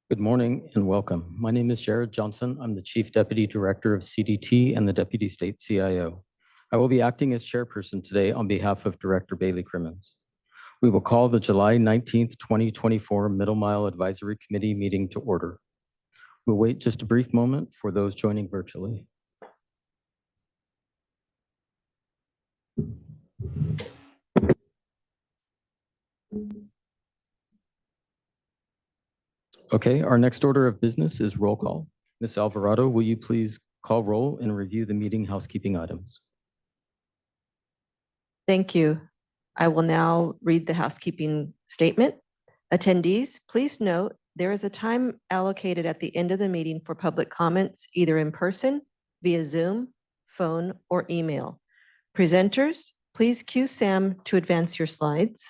Good morning and welcome. My name is Jared Johnson. I'm the Chief Deputy Director of CDT and the Deputy State CIO. I will be acting as chairperson today on behalf of Director Bailey Crimmins. We will call the July 19th, 2024 Middle Mile Advisory Committee meeting to order. We'll wait just a brief moment for those joining virtually. Okay, our next order of business is roll call. Ms. Alvarado, will you please call roll and review the meeting housekeeping items? Thank you. I will now read the housekeeping statement. Attendees, please note there is a time allocated at the end of the meeting for public comments, either in person, via Zoom, phone, or email. Presenters, please cue Sam to advance your slides.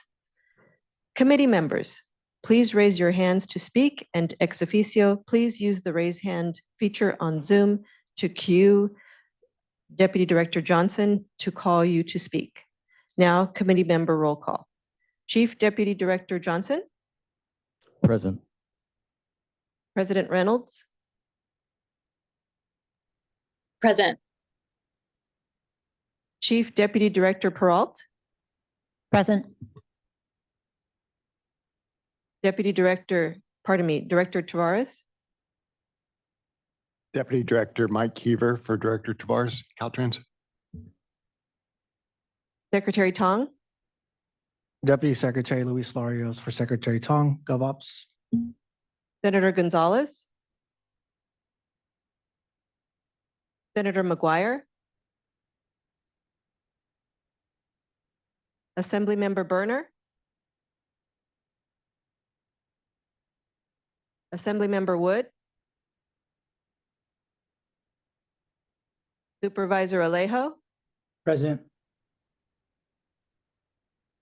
Committee members, please raise your hands to speak, and ex officio, please use the raise hand feature on Zoom to cue Deputy Director Johnson to call you to speak. Now, committee member roll call. Chief Deputy Director Johnson. Present. President Reynolds. Present. Chief Deputy Director Peralt. Present. Director Tavares. Deputy Director Mike Keever for Director Tavares, Caltrans. Secretary Tong. Deputy Secretary Luis Larios for Secretary Tong, GovOps. Senator Gonzalez. Senator McGuire. Assemblymember Berner. Assemblymember Wood. Supervisor Alejo. Present.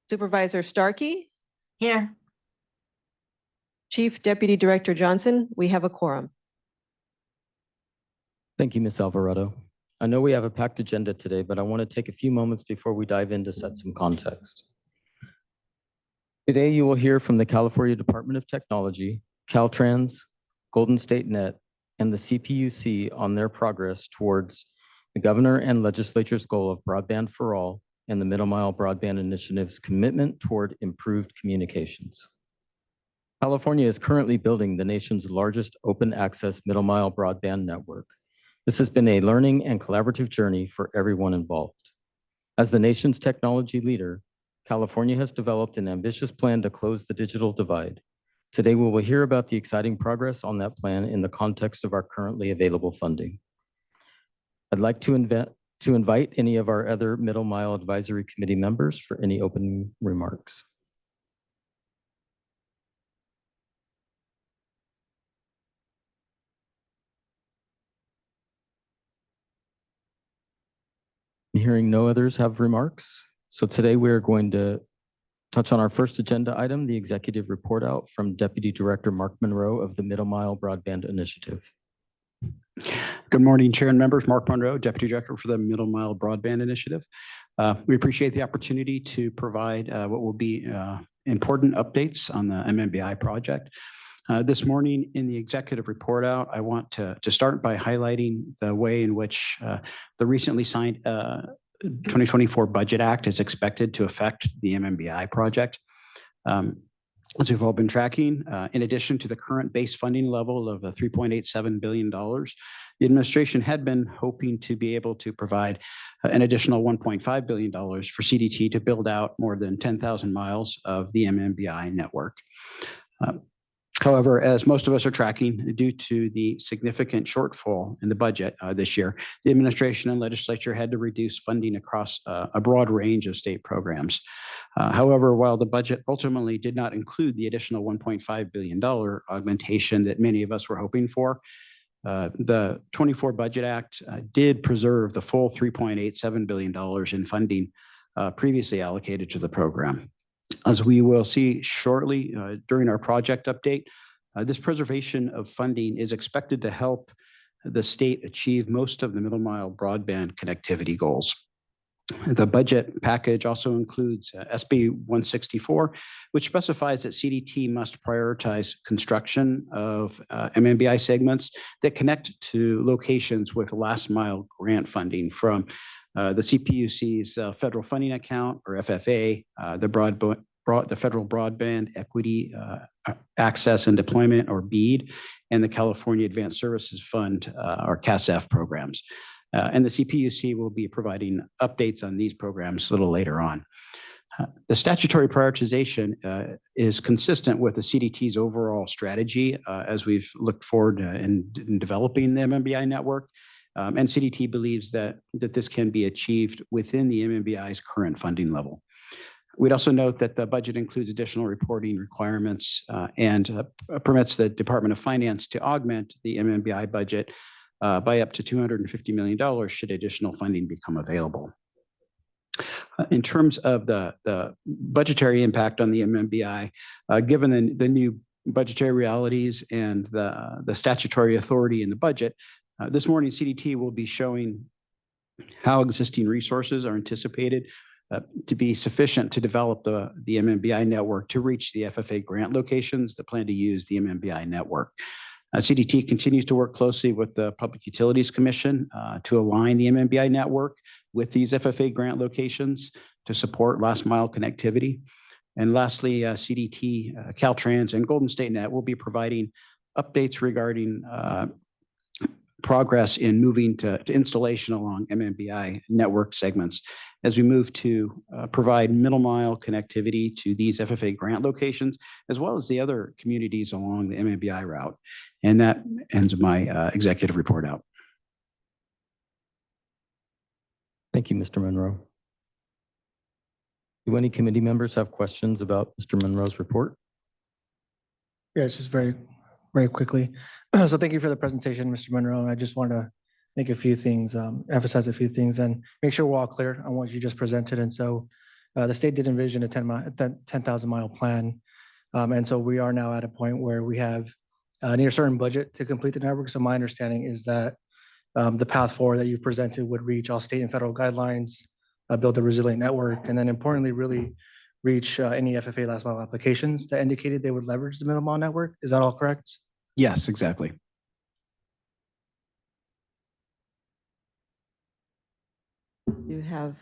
Supervisor Starkey. Here. Chief Deputy Director Johnson, we have a quorum. Thank you, Ms. Alvarado. I know we have a packed agenda today, but I want to take a few moments before we dive in to set some context. Today, you will hear from the California Department of Technology, Caltrans, Golden State Net, and the CPUC on their progress towards the governor and legislature's goal of broadband for all and the Middle Mile Broadband Initiative's commitment toward improved communications. California is currently building the nation's largest open access middle mile broadband network. This has been a learning and collaborative journey for everyone involved. As the nation's technology leader, California has developed an ambitious plan to close the digital divide. Today, we will hear about the exciting progress on that plan in the context of our currently available funding. I'd like to invite any of our other Middle Mile Advisory Committee members for any opening remarks. Hearing no others have remarks. So today we're going to touch on our first agenda item, the executive report out from Deputy Director Mark Monroe of the Middle Mile Broadband Initiative. Good morning, Chair and members. Mark Monroe, Deputy Director for the Middle Mile Broadband Initiative. We appreciate the opportunity to provide what will be important updates on the MMBI project. This morning in the executive report out, I want to start by highlighting the way in which the recently signed 2024 Budget Act is expected to affect the MMBI project. As we've all been tracking, in addition to the current base funding level of $3.87 billion, the administration had been hoping to be able to provide an additional $1.5 billion for CDT to build out more than 10,000 miles of the MMBI network. However, as most of us are tracking, due to the significant shortfall in the budget this year, the administration and legislature had to reduce funding across a broad range of state programs. However, while the budget ultimately did not include the additional $1.5 billion augmentation that many of us were hoping for, the 24 Budget Act did preserve the full $3.87 billion in funding previously allocated to the program. As we will see shortly during our project update, this preservation of funding is expected to help the state achieve most of the middle mile broadband connectivity goals. The budget package also includes SB 164, which specifies that CDT must prioritize construction of MMBI segments that connect to locations with last mile grant funding from the CPUC's federal funding account, or FFA, the Federal Broadband Equity Access and Deployment, or BEAD, and the California Advanced Services Fund, or CASF programs. And the CPUC will be providing updates on these programs a little later on. The statutory prioritization is consistent with the CDT's overall strategy as we've looked forward in developing the MMBI network. And CDT believes that this can be achieved within the MMBI's current funding level. We'd also note that the budget includes additional reporting requirements and permits the Department of Finance to augment the MMBI budget by up to $250 million should additional funding become available. In terms of the budgetary impact on the MMBI, given the new budgetary realities and the statutory authority in the budget, this morning CDT will be showing how existing resources are anticipated to be sufficient to develop the MMBI network to reach the FFA grant locations that plan to use the MMBI network. CDT continues to work closely with the Public Utilities Commission to align the MMBI network with these FFA grant locations to support last mile connectivity. And lastly, CDT, Caltrans, and Golden State Net will be providing updates regarding progress in moving to installation along MMBI network segments as we move to provide middle mile connectivity to these FFA grant locations, as well as the other communities along the MMBI route. And that ends my executive report out. Thank you, Mr. Monroe. Do any committee members have questions about Mr. Monroe's report? Yeah, it's just very quickly. So thank you for the presentation, Mr. Monroe. I just want to make a few things, emphasize a few things, and make sure we're all clear on what you just presented. And so the state did envision a 10,000 mile plan. And so we are now at a point where we have near a certain budget to complete the network. So my understanding is that the path forward that you presented would reach all state and federal guidelines, build a resilient network, and then importantly, really reach any FFA last mile applications that indicated they would leverage the middle mile network. Is that all correct? Yes, exactly. You have,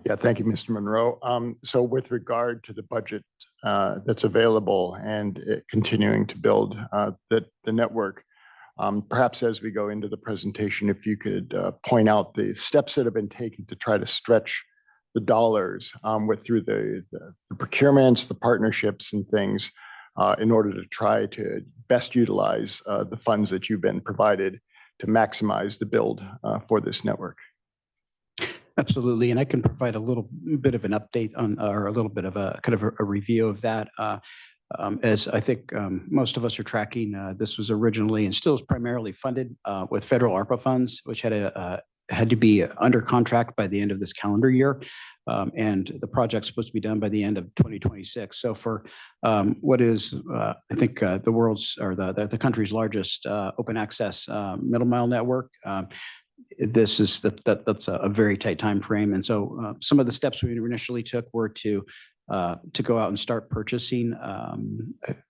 Yeah, thank you, Mr. Monroe. So with regard to the budget that's available and continuing to build the network, perhaps as we go into the presentation, if you could point out the steps that have been taken to try to stretch the dollars through the procurements, the partnerships and things in order to try to best utilize the funds that you've been provided to maximize the build for this network. Absolutely. And I can provide a little bit of an update on, or a little bit of a kind of a review of that. As I think most of us are tracking, this was originally and still is primarily funded with federal ARPA funds, which had to be under contract by the end of this calendar year. And the project's supposed to be done by the end of 2026. So for what is, I think, the world's or the country's largest open access middle mile network, that's a very tight time frame. And so some of the steps we initially took were to go out and start purchasing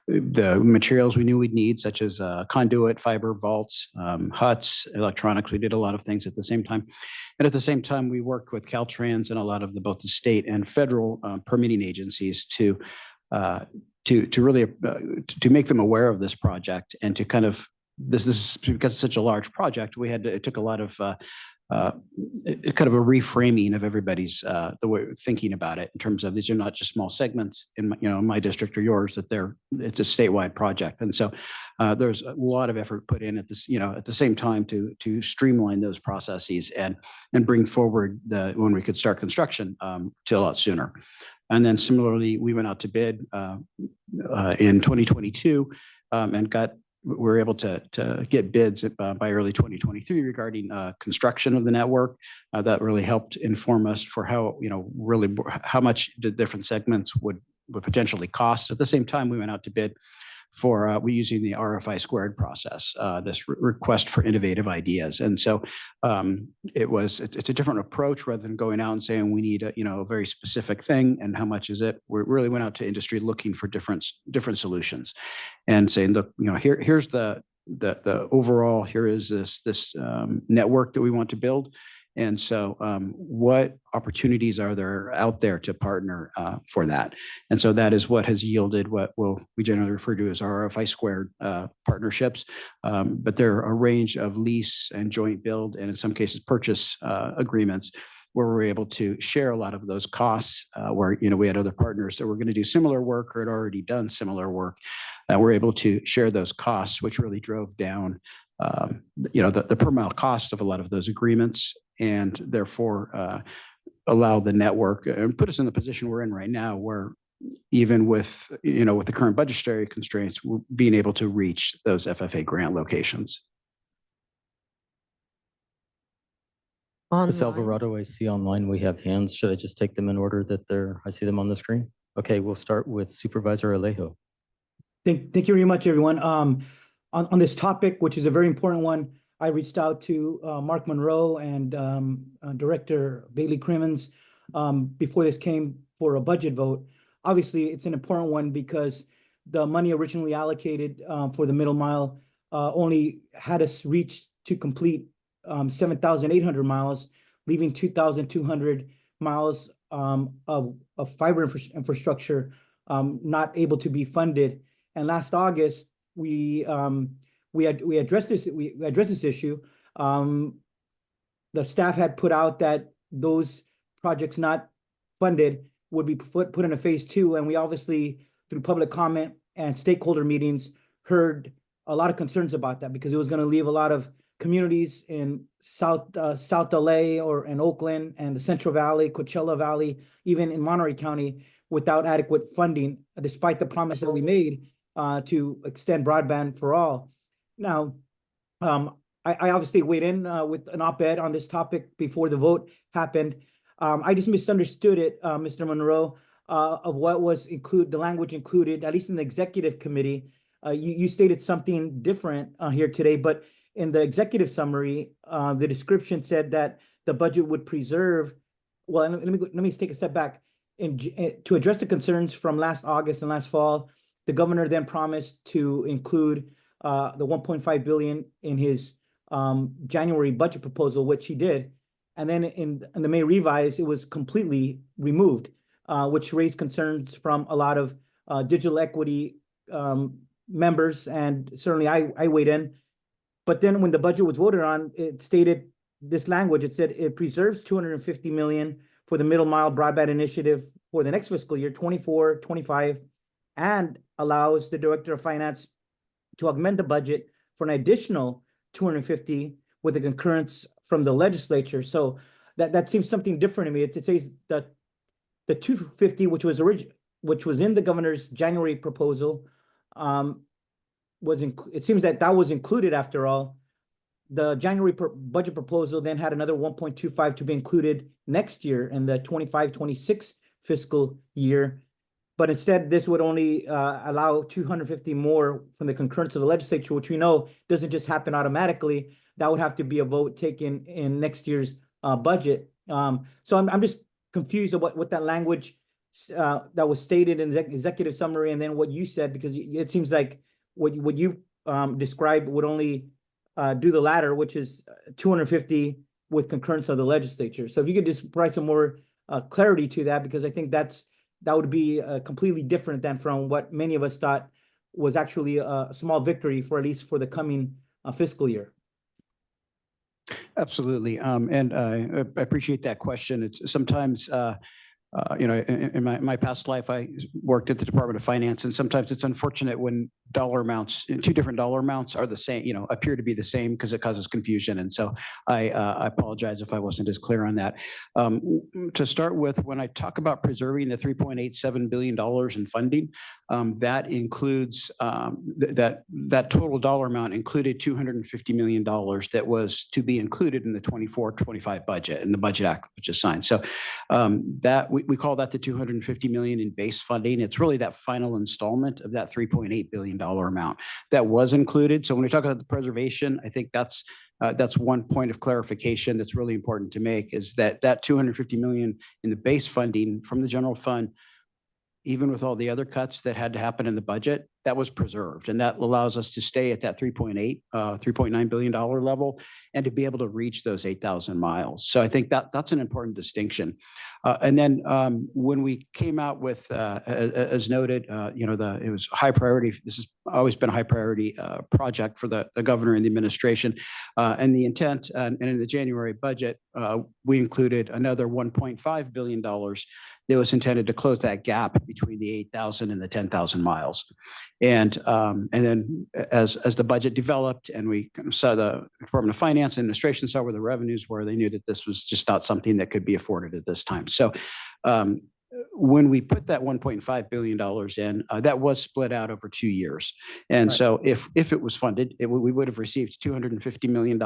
the materials we knew we'd need, such as conduit, fiber, vaults, huts, electronics. We did a lot of things at the same time. And at the same time, we worked with Caltrans and a lot of both the state and federal permitting agencies to really to make them aware of this project and to kind of this is because it's such a large project. It took a lot of kind of a reframing of everybody's the way thinking about it in terms of these are not just small segments in my district or yours, that it's a statewide project. And so there's a lot of effort put in at this, at the same time to streamline those processes and bring forward when we could start construction to a lot sooner. And then similarly, we went out to bid in 2022 and we're able to get bids by early 2023 regarding construction of the network. That really helped inform us for how much the different segments would potentially cost. At the same time, we went out to bid for we using the RFI squared process, this request for innovative ideas. And so it's a different approach rather than going out and saying we need a very specific thing and how much is it. We really went out to industry looking for different solutions and saying, look, here's the overall, here is this network that we want to build. And so what opportunities are there out there to partner for that? And so that is what has yielded what we generally refer to as RFI squared partnerships. But there are a range of lease and joint build, and in some cases purchase agreements where we're able to share a lot of those costs, where we had other partners that were going to do similar work or had already done similar work. We're able to share those costs, which really drove down the per mile cost of a lot of those agreements, and therefore allow the network and put us in the position we're in right now, where even with with the current budgetary constraints, we're being able to reach those FFA grant locations. Ms. Online. Alvarado, I see online we have hands. Should I just take them in order that I see them on the screen? Okay, we'll start with Supervisor Alejo. Thank you very much, everyone. On this topic, which is a very important one, I reached out to Mark Monroe and Director Bailey Crimmins before this came for a budget vote. Obviously, it's an important one because the money originally allocated for the middle mile only had us reach to complete 7,800 miles, leaving 2,200 miles of fiber infrastructure not able to be funded. And last August, we addressed this issue. The staff had put out that those projects not funded would be put in a phase 2, and we obviously, through public comment and stakeholder meetings, heard a lot of concerns about that because it was going to leave a lot of communities in South LA or in Oakland and the Central Valley, Coachella Valley, even in Monterey County, without adequate funding, despite the promise that we made to extend broadband for all. Now, I obviously weighed in with an op-ed on this topic before the vote happened. I just misunderstood it, Mr. Monroe, of what was the language included, at least in the executive committee. You stated something different here today, but in the executive summary, the description said that the budget would preserve. Well, let me take a step back. To address the concerns from last August and last fall, the governor then promised to include the 1.5 billion in his January budget proposal, which he did. And then in the May revise, it was completely removed, which raised concerns from a lot of digital equity members, and certainly I weighed in. But then when the budget was voted on, it stated this language. It said it preserves 250 million for the middle mile broadband initiative for the next fiscal year, 24-25, and allows the director of finance to augment the budget for an additional 250 with the concurrence from the legislature. So that seems something different to me. It says that the 250, which was in the governor's January proposal, it seems that was included after all. The January budget proposal then had another 1.25 to be included next year in the 25-26 fiscal year. But instead, this would only allow 250 more from the concurrence of the legislature, which we know doesn't just happen automatically. That would have to be a vote taken in next year's budget. So I'm just confused about what that language that was stated in the executive summary and then what you said, because it seems like what you described would only do the latter, which is 250 with concurrence of the legislature. So if you could just provide some more clarity to that, because I think that would be completely different than from what many of us thought was actually a small victory for at least for the coming fiscal year. Absolutely. And I appreciate that question. It's sometimes, in my past life, I worked at the Department of Finance, and sometimes it's unfortunate when dollar amounts, two different dollar amounts are the same, appear to be the same because it causes confusion. And so I apologize if I wasn't as clear on that. To start with, when I talk about preserving the $3.87 billion in funding, that includes that total dollar amount included $250 million that was to be included in the 24-25 budget and the Budget Act, which is signed. So that we call that the $250 million in base funding. It's really that final installment of that $3.8 billion. amount. That was included. So when we talk about the preservation, I think that's one point of clarification that's really important to make, is that that 250 million in the base funding from the general fund, even with all the other cuts that had to happen in the budget, that was preserved. And that allows us to stay at that $3.9 billion level and to be able to reach those 8,000 miles. So I think that's an important distinction. And then when we came out with, as noted, it was high priority. This has always been a high priority project for the governor and the administration. And the intent, and in the January budget, we included another $1.5 billion that was intended to close that gap between the 8,000 and the 10,000 miles. And then as the budget developed and we kind of saw the Department of Finance administration saw where the revenues were, they knew that this was just not something that could be afforded at this time. So when we put that $1.5 billion in, that was split out over 2 years. And Right. so if it was funded, we would have received $250 million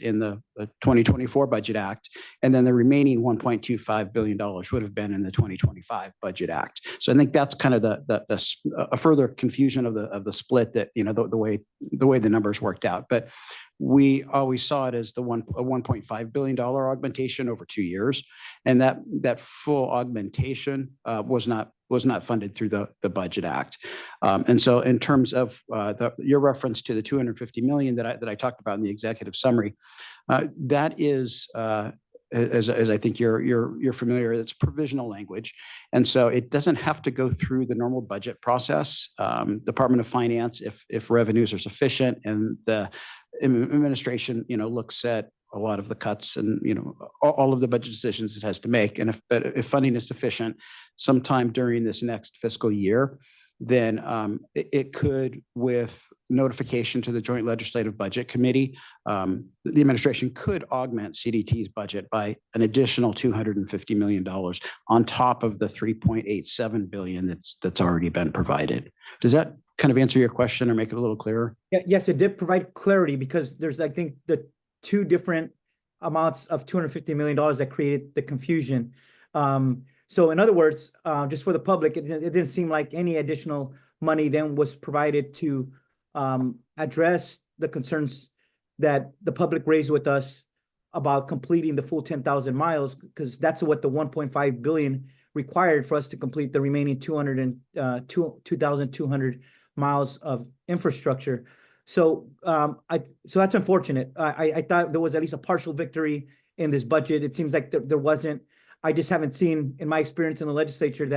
in the 2024 Budget Act, and then the remaining $1.25 billion would have been in the 2025 Budget Act. So I think that's kind of a further confusion of the split, that, the way the numbers worked out. But we always saw it as a $1.5 billion augmentation over 2 years. And that full augmentation was not funded through the Budget Act. And so in terms of your reference to the 250 million that I talked about in the executive summary, that is, as I think you're familiar, it's provisional language. And so it doesn't have to go through the normal budget process. Department of Finance, if revenues are sufficient and the administration, looks at a lot of the cuts and, all of the budget decisions it has to make. And if funding is sufficient sometime during this next fiscal year, then it could, with notification to the Joint Legislative Budget Committee, the administration could augment CDT's budget by an additional $250 million on top of the $3.87 billion that's already been provided. Does that kind of answer your question or make it a little clearer? Yeah, yes, it did provide clarity, because there's, I think, the two different amounts of $250 million that created the confusion. So in other words, just for the public, it didn't seem like any additional money then was provided to address the concerns that the public raised with us about completing the full 10,000 miles, because that's what the 1.5 billion required for us to complete the remaining 2,200 miles of infrastructure. So so that's unfortunate. I thought there was at least a partial victory in this budget. It seems like there wasn't. I just haven't seen, in my experience in the legislature,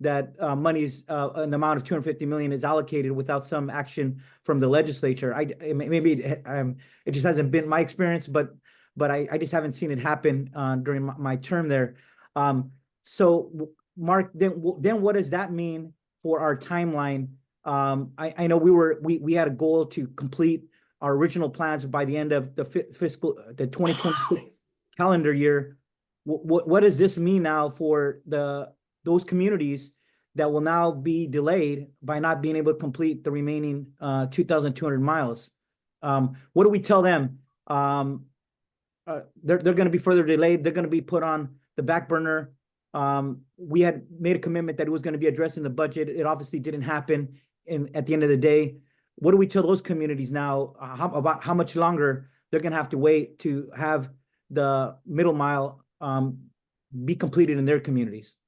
that monies, an amount of 250 million is allocated without some action from the legislature. Maybe it just hasn't been my experience, but I just haven't seen it happen during my term there. So Mark, then what does that mean for our timeline? I know we had a goal to complete our original plans by the end of the 2026 calendar year. What does this mean now for those communities that will now be delayed by not being able to complete the remaining 2,200 miles? What do we tell them? They're going to be further delayed. They're going to be put on the back burner. We had made a commitment that it was going to be addressed in the budget. It obviously didn't happen. At the end of the day, what do we tell those communities now about how much longer they're going to have to wait to have the middle mile be completed in their communities?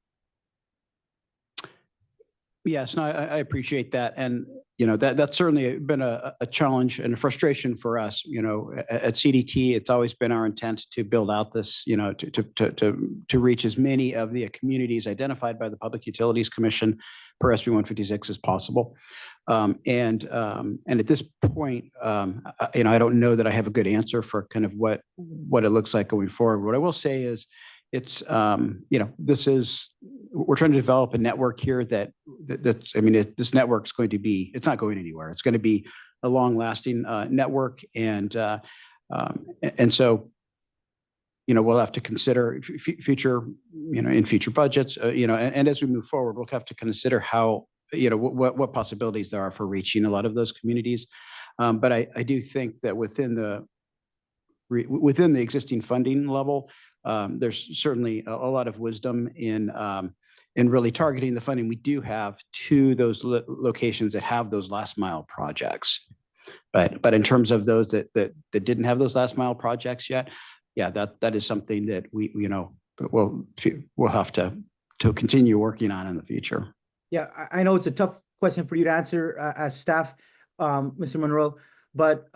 Yes, no, I appreciate that. And, that's certainly been a challenge and a frustration for us. At CDT, it's always been our intent to build out this, to reach as many of the communities identified by the Public Utilities Commission per SB 156 as possible. And at this point, I don't know that I have a good answer for kind of what it looks like going forward. What I will say is, it's, we're trying to develop a network here this network is going to be, it's not going anywhere. It's going to be a long lasting network. And so, we'll have to consider future, in future budgets, and as we move forward, we'll have to consider how, what possibilities there are for reaching a lot of those communities. But I do think that within the existing funding level, there's certainly a lot of wisdom in in really targeting the funding, we do have those locations that have those last mile projects. But in terms of those that didn't have those last mile projects yet, yeah, that is something that we'll have to continue working on in the future. Yeah, I know it's a tough question for you to answer as staff, Mr. Monroe, but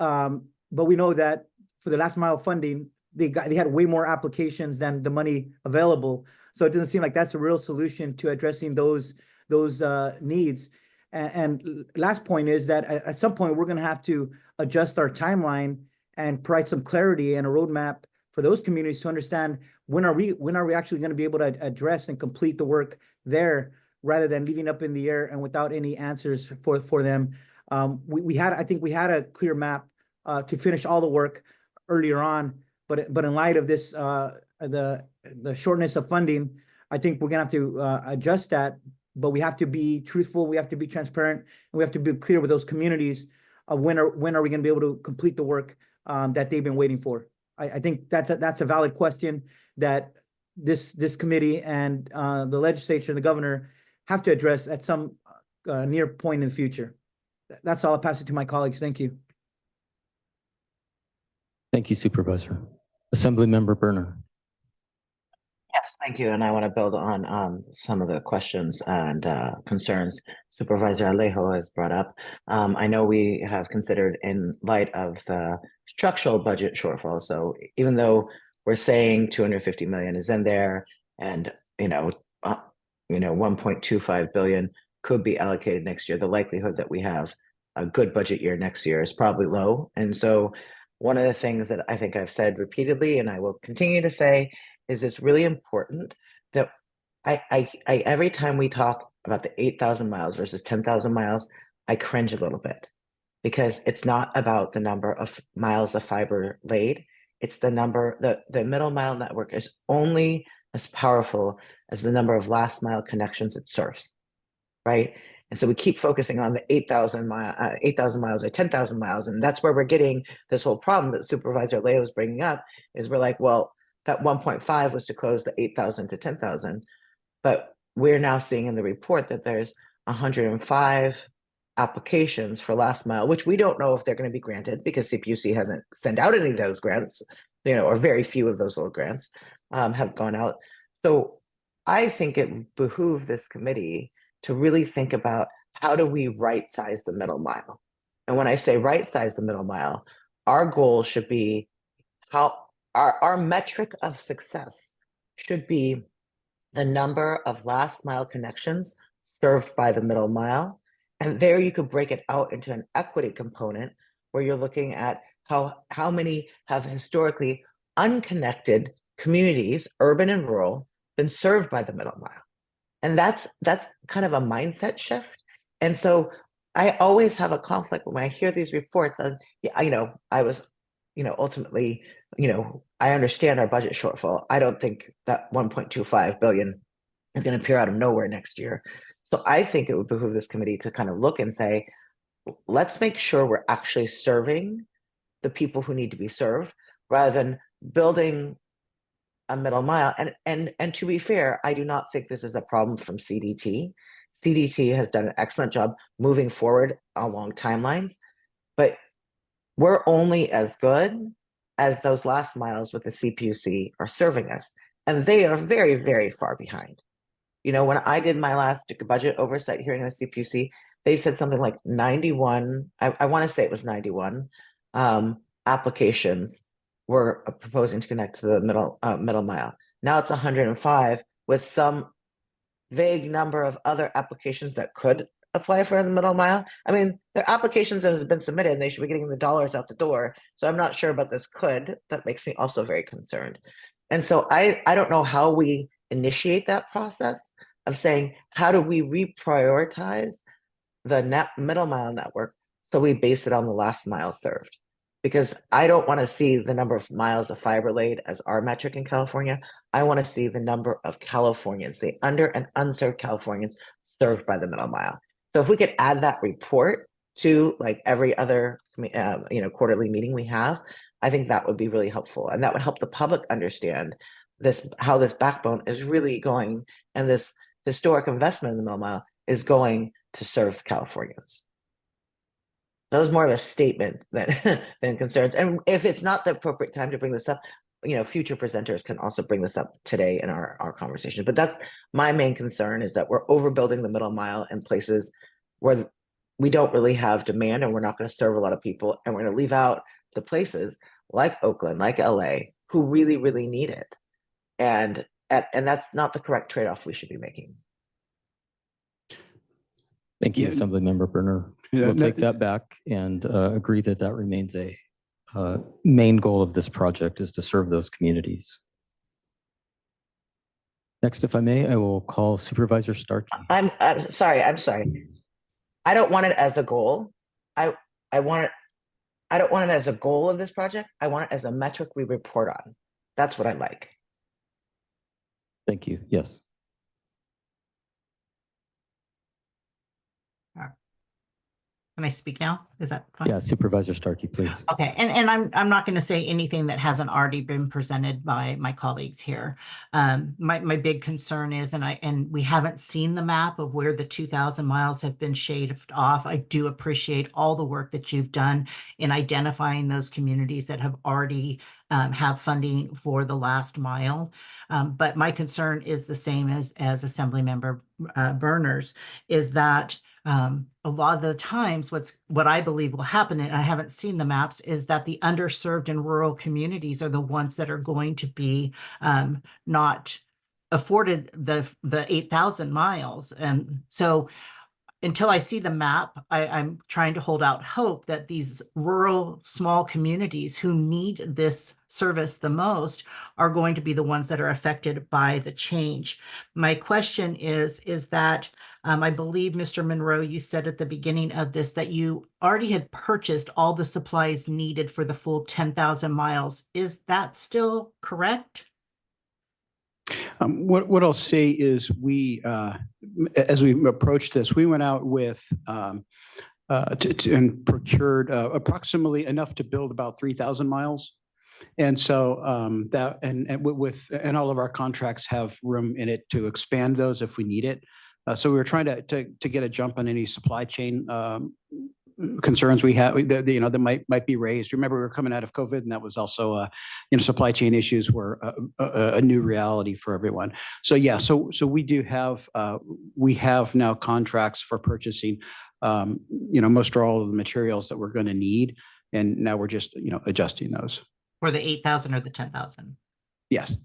we know that for the last mile funding, they had way more applications than the money available. So it doesn't seem like that's a real solution to addressing those needs. And last point is that at some point, we're going to have to adjust our timeline and provide some clarity and a roadmap for those communities to understand when are we actually going to be able to address and complete the work there, rather than leaving up in the air and without any answers for them. I think we had a clear map to finish all the work earlier on, but in light of this, the shortness of funding, I think we're gonna have to adjust that. But we have to be truthful, we have to be transparent, and we have to be clear with those communities of when are we gonna be able to complete the work that they've been waiting for. I think that's a valid question that this committee and the legislature and the governor have to address at some near point in the future. That's all. I'll pass it to my colleagues. Thank you. Thank you, Supervisor. Assemblymember Berner. Yes, thank you. And I want to build on some of the questions and concerns Supervisor Alejo has brought up. I know we have considered in light of the structural budget shortfall. So even though we're saying 250 million is in there, and 1.25 billion could be allocated next year, the likelihood that we have a good budget year next year is probably low. And so one of the things that I think I've said repeatedly, and I will continue to say, is it's really important that I every time we talk about the 8,000 miles versus 10,000 miles, I cringe a little bit, because it's not about the number of miles of fiber laid. It's the number, the middle mile network is only as powerful as the number of last mile connections it serves, right? And so we keep focusing on the 8,000 miles or 10,000 miles, and that's where we're getting this whole problem that Supervisor Leo is bringing up. Is we're like, well, that 1.5 was to close the 8,000 to 10,000, but we're now seeing in the report that there's 105 applications for last mile, which we don't know if they're going to be granted because CPUC hasn't sent out any of those grants, or very few of those little grants have gone out. So I think it behooves this committee to really think about, how do we right size the middle mile? And when I say right size the middle mile, our goal should be how our metric of success should be the number of last mile connections served by the middle mile. And there you could break it out into an equity component where you're looking at how many have historically unconnected communities, urban and rural, been served by the middle mile. And that's kind of a mindset shift. And so I always have a conflict when I hear these reports. And I was, ultimately, I understand our budget shortfall. I don't think that 1.25 billion is going to appear out of nowhere next year. So I think it would behoove this committee to kind of look and say, let's make sure we're actually serving the people who need to be served, rather than building a middle mile. And to be fair, I do not think this is a problem from CDT. CDT has done an excellent job moving forward along timelines, but we're only as good as those last miles with the CPUC are serving us. And they are very, very far behind. When I did my last budget oversight hearing in the CPUC, they said something like 91, I want to say it was 91 applications were proposing to connect to the middle mile. Now it's 105, with some vague number of other applications that could apply for the middle mile. I mean, they're applications that have been submitted and they should be getting the dollars out the door. So I'm not sure about this could. That makes me also very concerned. And so I don't know how we initiate that process of saying, how do we reprioritize the middle mile network so we base it on the last mile served? Because I don't want to see the number of miles of fiber laid as our metric in California. I want to see the number of Californians, the under and unserved Californians served by the middle mile. So if we could add that report to like every other quarterly meeting we have, I think that would be really helpful. And that would help the public understand how this backbone is really going, and this historic investment in the Middle Mile is going to serve Californians. That was more of a statement than concerns. And if it's not the appropriate time to bring this up, future presenters can also bring this up today in our conversation. But that's my main concern, is that we're overbuilding the Middle Mile in places where we don't really have demand, and we're not going to serve a lot of people. And we're going to leave out the places like Oakland, like LA, who really, really need it. And that's not the correct trade-off we should be making. Thank you, Yeah. Assemblymember Berner. Yeah, We'll no- take that back and agree that that remains a main goal of this project, is to serve those communities. Next, if I may, I will call Supervisor Starkey. I'm sorry. I don't want it as a goal. I don't want it as a goal of this project. I want it as a metric we report on. That's what I like. Thank you. Yes. Can I speak now? Is that fine? Yeah, Supervisor Starkey, please. Okay, and I'm not going to say anything that hasn't already been presented by my colleagues here. My big concern is, and we haven't seen the map of where the 2,000 miles have been shaved off. I do appreciate all the work that you've done in identifying those communities that have already have funding for the last mile. But my concern is the same as Assemblymember Berner's, is that a lot of the times what I believe will happen, and I haven't seen the maps, is that the underserved and rural communities are the ones that are going to be not afforded the 8,000 miles. And so until I see the map, I'm trying to hold out hope that these rural small communities who need this service the most are going to be the ones that are affected by the change. My question is that I believe, Mr. Monroe, you said at the beginning of this that you already had purchased all the supplies needed for the full 10,000 miles. Is that still correct? What I'll say is as we approached this, we went out with and procured approximately enough to build about 3,000 miles. And so and all of our contracts have room in it to expand those if we need it. So we were trying to get a jump on any supply chain concerns we have that might be raised. Remember, we were coming out of COVID, and that was also supply chain issues were a new reality for everyone. So yeah, so we do have we have now contracts for purchasing most or all of the materials that we're going to need, and now we're just adjusting those. For the 8,000 or the 10,000? Yes.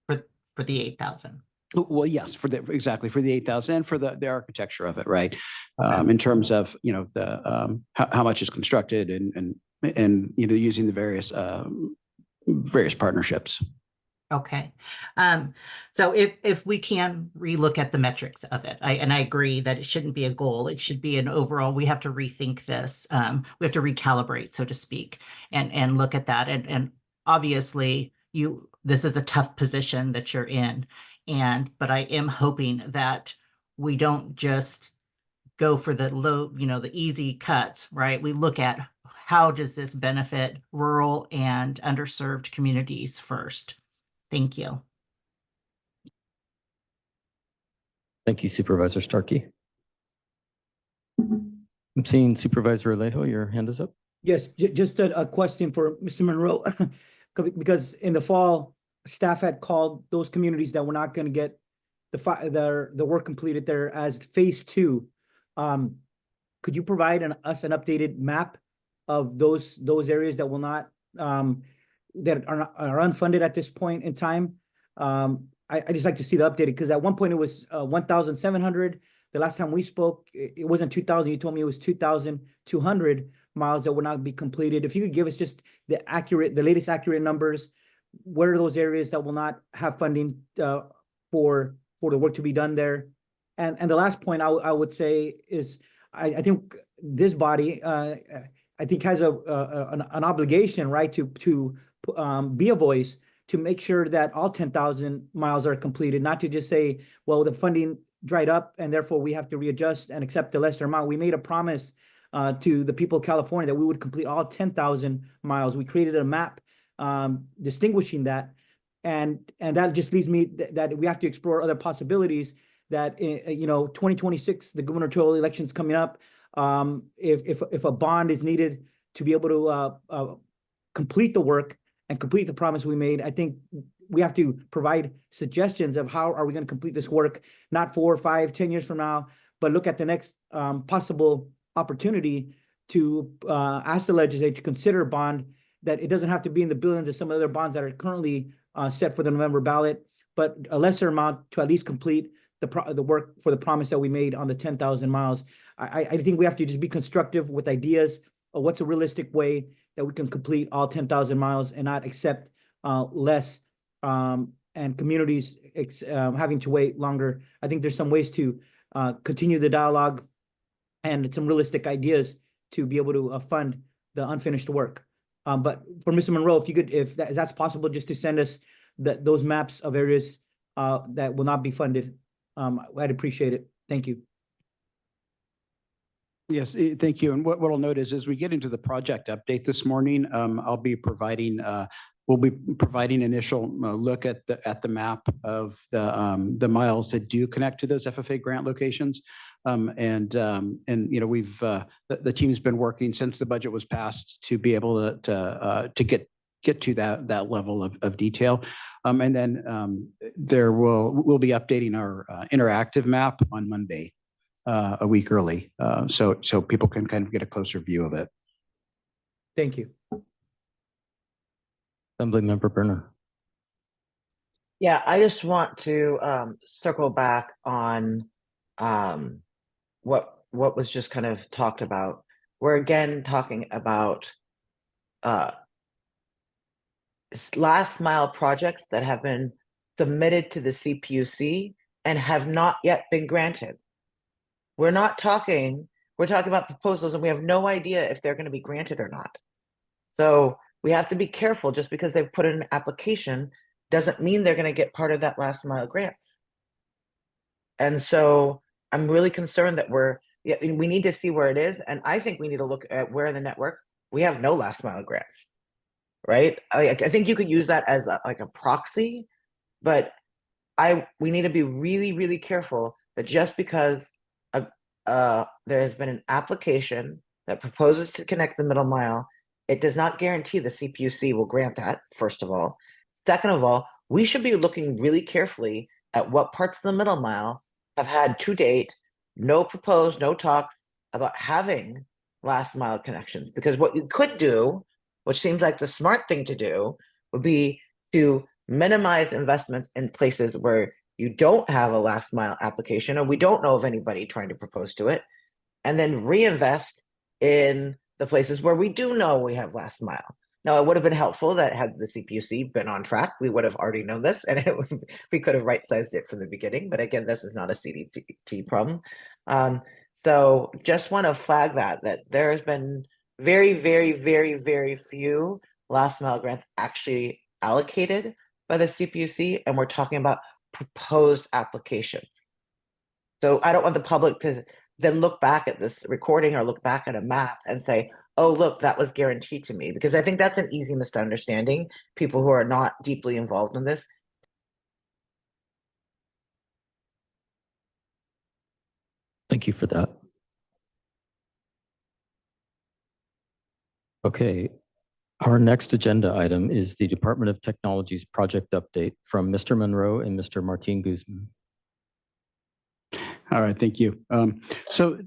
For the 8,000. Well, yes, exactly for the 8,000 and for the architecture of it, right? In terms of the how much is constructed and using the various partnerships. Okay. So if we can relook at the metrics of it, I agree that it shouldn't be a goal. It should be an overall, we have to rethink this. We have to recalibrate, so to speak, and look at that. And obviously this is a tough position that you're in. But I am hoping that we don't just go for the low, the easy cuts, right? We look at how does this benefit rural and underserved communities first. Thank you. Thank you, Supervisor Starkey. I'm seeing Supervisor Alejo, your hand is up. Yes, just a question for Mr. Monroe, because in the fall, staff had called those communities that were not going to get the work completed there as phase 2. Could you provide us an updated map of those areas that will not that are unfunded at this point in time? I just like to see the updated, because at one point it was 1,700. The last time we spoke, it wasn't 2,000. You told me it was 2,200 miles that would not be completed. If you could give us just the latest accurate numbers. What are those areas that will not have funding for the work to be done there? And the last point I would say is I think this body I think has an obligation, right, to be a voice to make sure that all 10,000 miles are completed, not to just say, well, the funding dried up and therefore we have to readjust and accept a lesser amount. We made a promise to the people of California that we would complete all 10,000 miles. We created a map distinguishing that, and that just leads me that we have to explore other possibilities that, 2026, the gubernatorial election's coming up. If a bond is needed to be able to complete the work and complete the promise we made, I think we have to provide suggestions of how are we going to complete this work, not 4, 5, 10 years from now, but look at the next possible opportunity to ask the legislature to consider a bond that it doesn't have to be in the billions of some other bonds that are currently set for the November ballot, but a lesser amount to at least complete the work for the promise that we made on the 10,000 miles. I think we have to just be constructive with ideas of what's a realistic way that we can complete all 10,000 miles and not accept less and communities having to wait longer. I think there's some ways to continue the dialogue and some realistic ideas to be able to fund the unfinished work. But for Mr. Monroe, if you could, if that's possible, just to send us those maps of areas that will not be funded, I'd appreciate it. Thank you. Yes, thank you. And what I'll note is as we get into the project update this morning, I'll be providing, we'll be providing initial look at the map of the miles that do connect to those FFA grant locations. And we've the team's been working since the budget was passed to be able to get to that level of detail. And then we'll be updating our interactive map on Monday, a week early, so people can kind of get a closer view of it. Thank you. Assemblymember Burner. Yeah, I just want to circle back on what was just kind of talked about. We're again talking about last mile projects that have been submitted to the CPUC and have not yet been granted. We're talking about proposals and we have no idea if they're going to be granted or not. So we have to be careful. Just because they've put in an application doesn't mean they're going to get part of that last mile grants. And so I'm really concerned that we need to see where it is. And I think we need to look at where in the network we have no last mile grants, right? I think you could use that as like a proxy, but we need to be really, really careful that just because there has been an application that proposes to connect the middle mile, it does not guarantee the CPUC will grant that, first of all. Second of all, we should be looking really carefully at what parts of the middle mile have had to date no talks about having last mile connections. Because what you could do, which seems like the smart thing to do, would be to minimize investments in places where you don't have a last mile application or we don't know of anybody trying to propose to it, and then reinvest in the places where we do know we have last mile. Now, it would have been helpful that had the CPUC been on track, we would have already known this and we could have right-sized it from the beginning. But again, this is not a CDT problem. So just want to flag that there has been very, very, very, very few last mile grants actually allocated by the CPUC, and we're talking about proposed applications. So I don't want the public to then look back at this recording or look back at a map and say, oh, look, that was guaranteed to me, because I think that's an easy misunderstanding. People who are not deeply involved in this. Thank you for that. Okay, our next agenda item is the Department of Technology's project update from Mr. Monroe and Mr. Martin Guzman. All right, thank you. So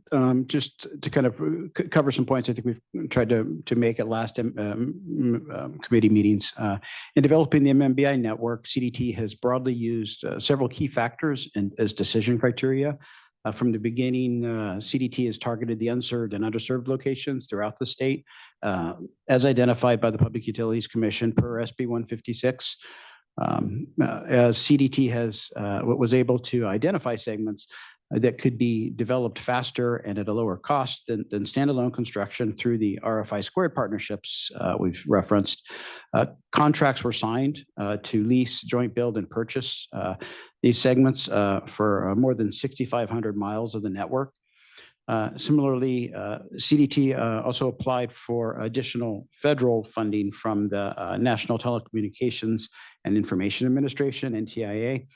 just to kind of cover some points I think we've tried to make at last committee meetings. In developing the MMBI network, CDT has broadly used several key factors as decision criteria. From the beginning, CDT has targeted the unserved and underserved locations throughout the state, as identified by the Public Utilities Commission per SB 156. As CDT was able to identify segments that could be developed faster and at a lower cost than standalone construction through the RFI Squared partnerships we've referenced. Contracts were signed to lease, joint build, and purchase these segments for more than 6,500 miles of the network. Similarly, CDT also applied for additional federal funding from the National Telecommunications and Information Administration, NTIA,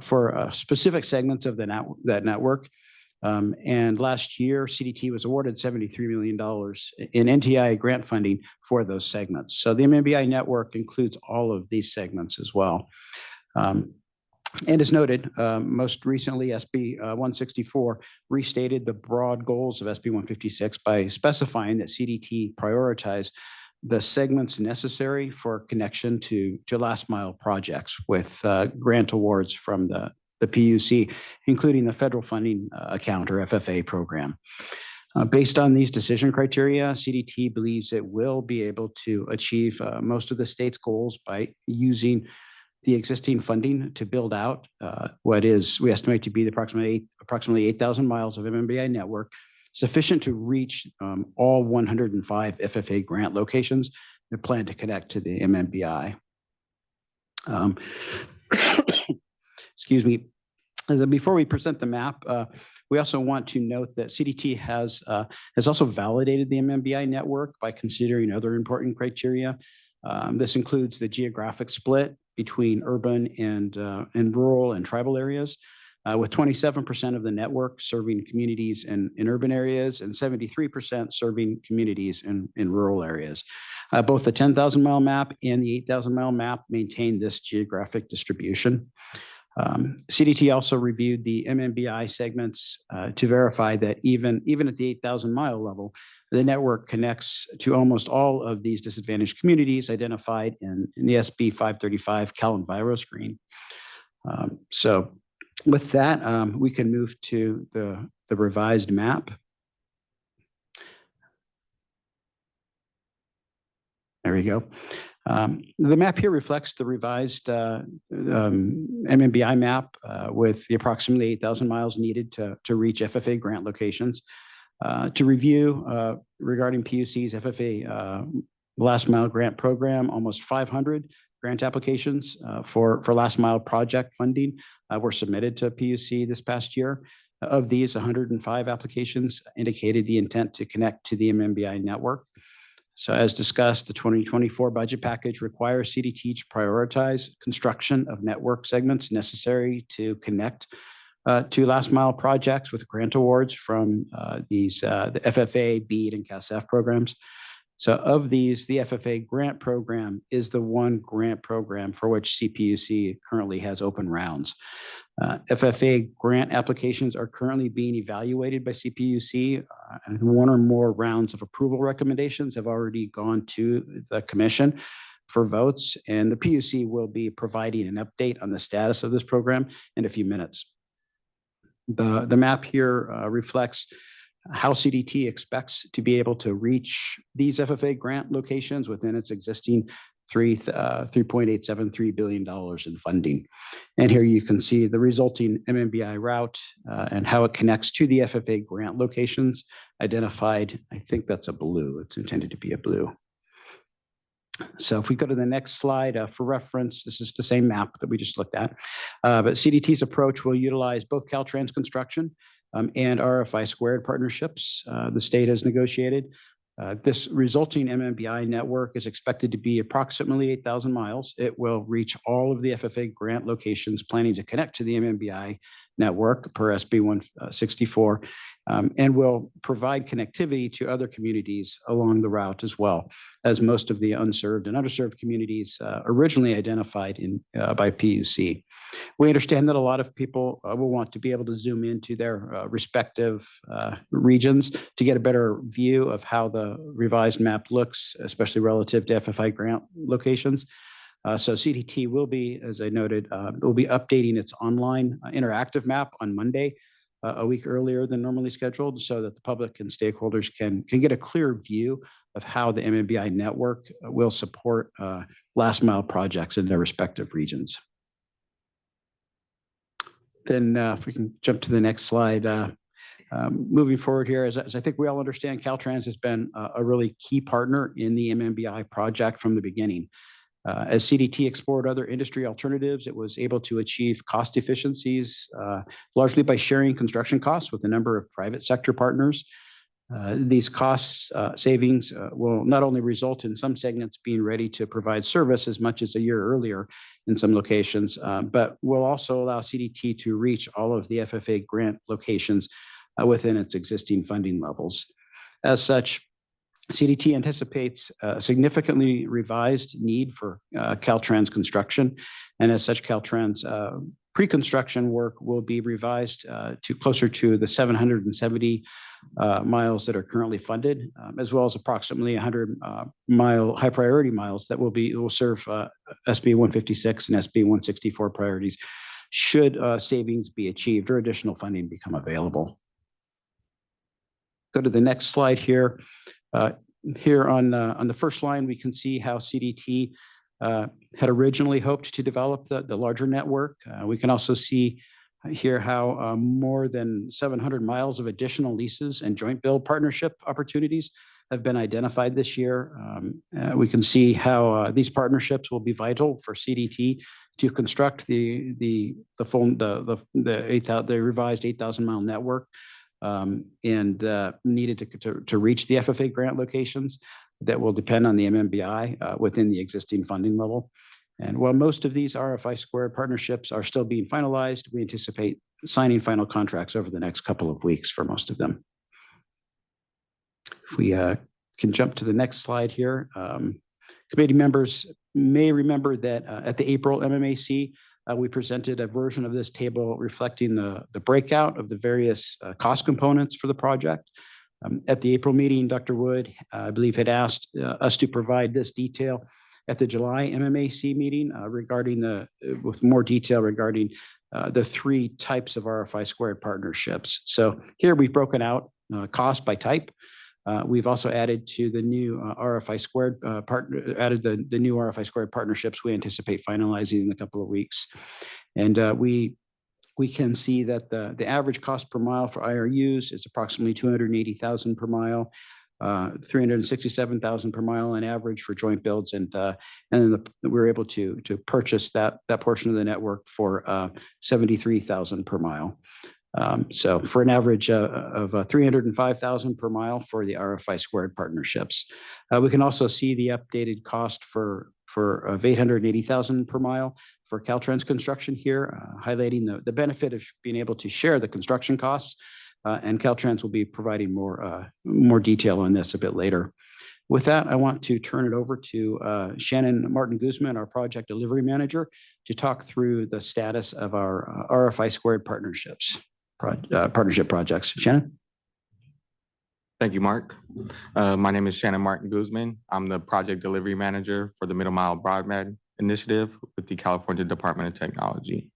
for specific segments of that network. And last year, CDT was awarded $73 million in NTI grant funding for those segments. So the MMBI network includes all of these segments as well. And as noted, most recently, SB 164 restated the broad goals of SB 156 by specifying that CDT prioritize the segments necessary for connection to last mile projects with grant awards from the PUC, including the federal funding account or FFA program. Based on these decision criteria, CDT believes it will be able to achieve most of the state's goals by using the existing funding to build out what we estimate to be approximately 8,000 miles of MMBI network, sufficient to reach all 105 FFA grant locations that plan to connect to the MMBI. Excuse me. Before we present the map, we also want to note that CDT has also validated the MMBI network by considering other important criteria. This includes the geographic split between urban and rural and tribal areas, with 27% of the network serving communities in urban areas and 73% serving communities in rural areas. Both the 10,000-mile map and the 8,000-mile map maintain this geographic distribution. CDT also reviewed the MMBI segments to verify that even at the 8,000-mile level, the network connects to almost all of these disadvantaged communities identified in the SB 535 CalEnviro screen. So with that, we can move to the revised map. There we go. The map here reflects the revised MMBI map with the approximately 8,000 miles needed to reach FFA grant locations. To review regarding PUC's FFA last mile grant program, almost 500 grant applications for last mile project funding were submitted to PUC this past year. Of these, 105 applications indicated the intent to connect to the MMBI network. So as discussed, the 2024 budget package requires CDT to prioritize construction of network segments necessary to connect to last mile projects with grant awards from the FFA, BEAD, and CASF programs. So of these, the FFA grant program is the one grant program for which CPUC currently has open rounds. FFA grant applications are currently being evaluated by CPUC, and one or more rounds of approval recommendations have already gone to the commission for votes, and the PUC will be providing an update on the status of this program in a few minutes. The map here reflects how CDT expects to be able to reach these FFA grant locations within its existing $3.873 billion in funding. And here you can see the resulting MMBI route and how it connects to the FFA grant locations identified. I think that's a blue. It's intended to be a blue. So if we go to the next slide for reference, this is the same map that we just looked at, but CDT's approach will utilize both Caltrans construction and RFI squared partnerships the state has negotiated. This resulting MMBI network is expected to be approximately 8,000 miles. It will reach all of the FFA grant locations planning to connect to the MMBI network per SB 164, and will provide connectivity to other communities along the route as well, as most of the unserved and underserved communities originally identified by PUC. We understand that a lot of people will want to be able to zoom into their respective regions to get a better view of how the revised map looks, especially relative to FFI grant locations. So CDT will be, as I noted, will be updating its online interactive map on Monday, a week earlier than normally scheduled, so that the public and stakeholders can get a clear view of how the MMBI network will support last mile projects in their respective regions. Then if we can jump to the next slide. Moving forward here, as I think we all understand, Caltrans has been a really key partner in the MMBI project from the beginning. As CDT explored other industry alternatives, it was able to achieve cost efficiencies, largely by sharing construction costs with a number of private sector partners. These costs savings will not only result in some segments being ready to provide service as much as a year earlier in some locations, but will also allow CDT to reach all of the FFA grant locations within its existing funding levels. As such, CDT anticipates a significantly revised need for Caltrans construction, and as such, Caltrans pre-construction work will be revised to closer to the 770 miles that are currently funded, as well as approximately 100 mile high priority miles that will serve SB 156 and SB 164 priorities should savings be achieved or additional funding become available. Go to the next slide here. Here on the first line, we can see how CDT had originally hoped to develop the larger network. We can also see here how more than 700 miles of additional leases and joint build partnership opportunities have been identified this year. We can see how these partnerships will be vital for CDT to construct the revised 8,000 mile network and needed to reach the FFA grant locations that will depend on the MMBI within the existing funding level. And while most of these RFI Squared partnerships are still being finalized, we anticipate signing final contracts over the next couple of weeks for most of them. If we can jump to the next slide here. Committee members may remember that at the April MMAC, we presented a version of this table reflecting the breakout of the various cost components for the project. At the April meeting, Dr. Wood, I believe, had asked us to provide this detail at the July MMAC meeting with more detail regarding the three types of RFI Squared partnerships. So here we've broken out cost by type. We've also added to the new RFI Squared the new RFI Squared partnerships we anticipate finalizing in a couple of weeks. And we can see that the average cost per mile for IRUs is approximately $280,000 per mile, $367,000 per mile on average for joint builds, and we're able to purchase that portion of the network for $73,000 per mile. So for an average of $305,000 per mile for the RFI Squared partnerships. We can also see the updated cost of $880,000 per mile for Caltrans construction here, highlighting the benefit of being able to share the construction costs. And Caltrans will be providing more detail on this a bit later. With that, I want to turn it over to Shannon Martin Guzman, our project delivery manager, to talk through the status of our RFI Squared partnership projects. Shannon? Thank you, Mark. My name is Shannon Martin Guzman. I'm the project delivery manager for the Middle Mile Broadband Initiative with the California Department of Technology.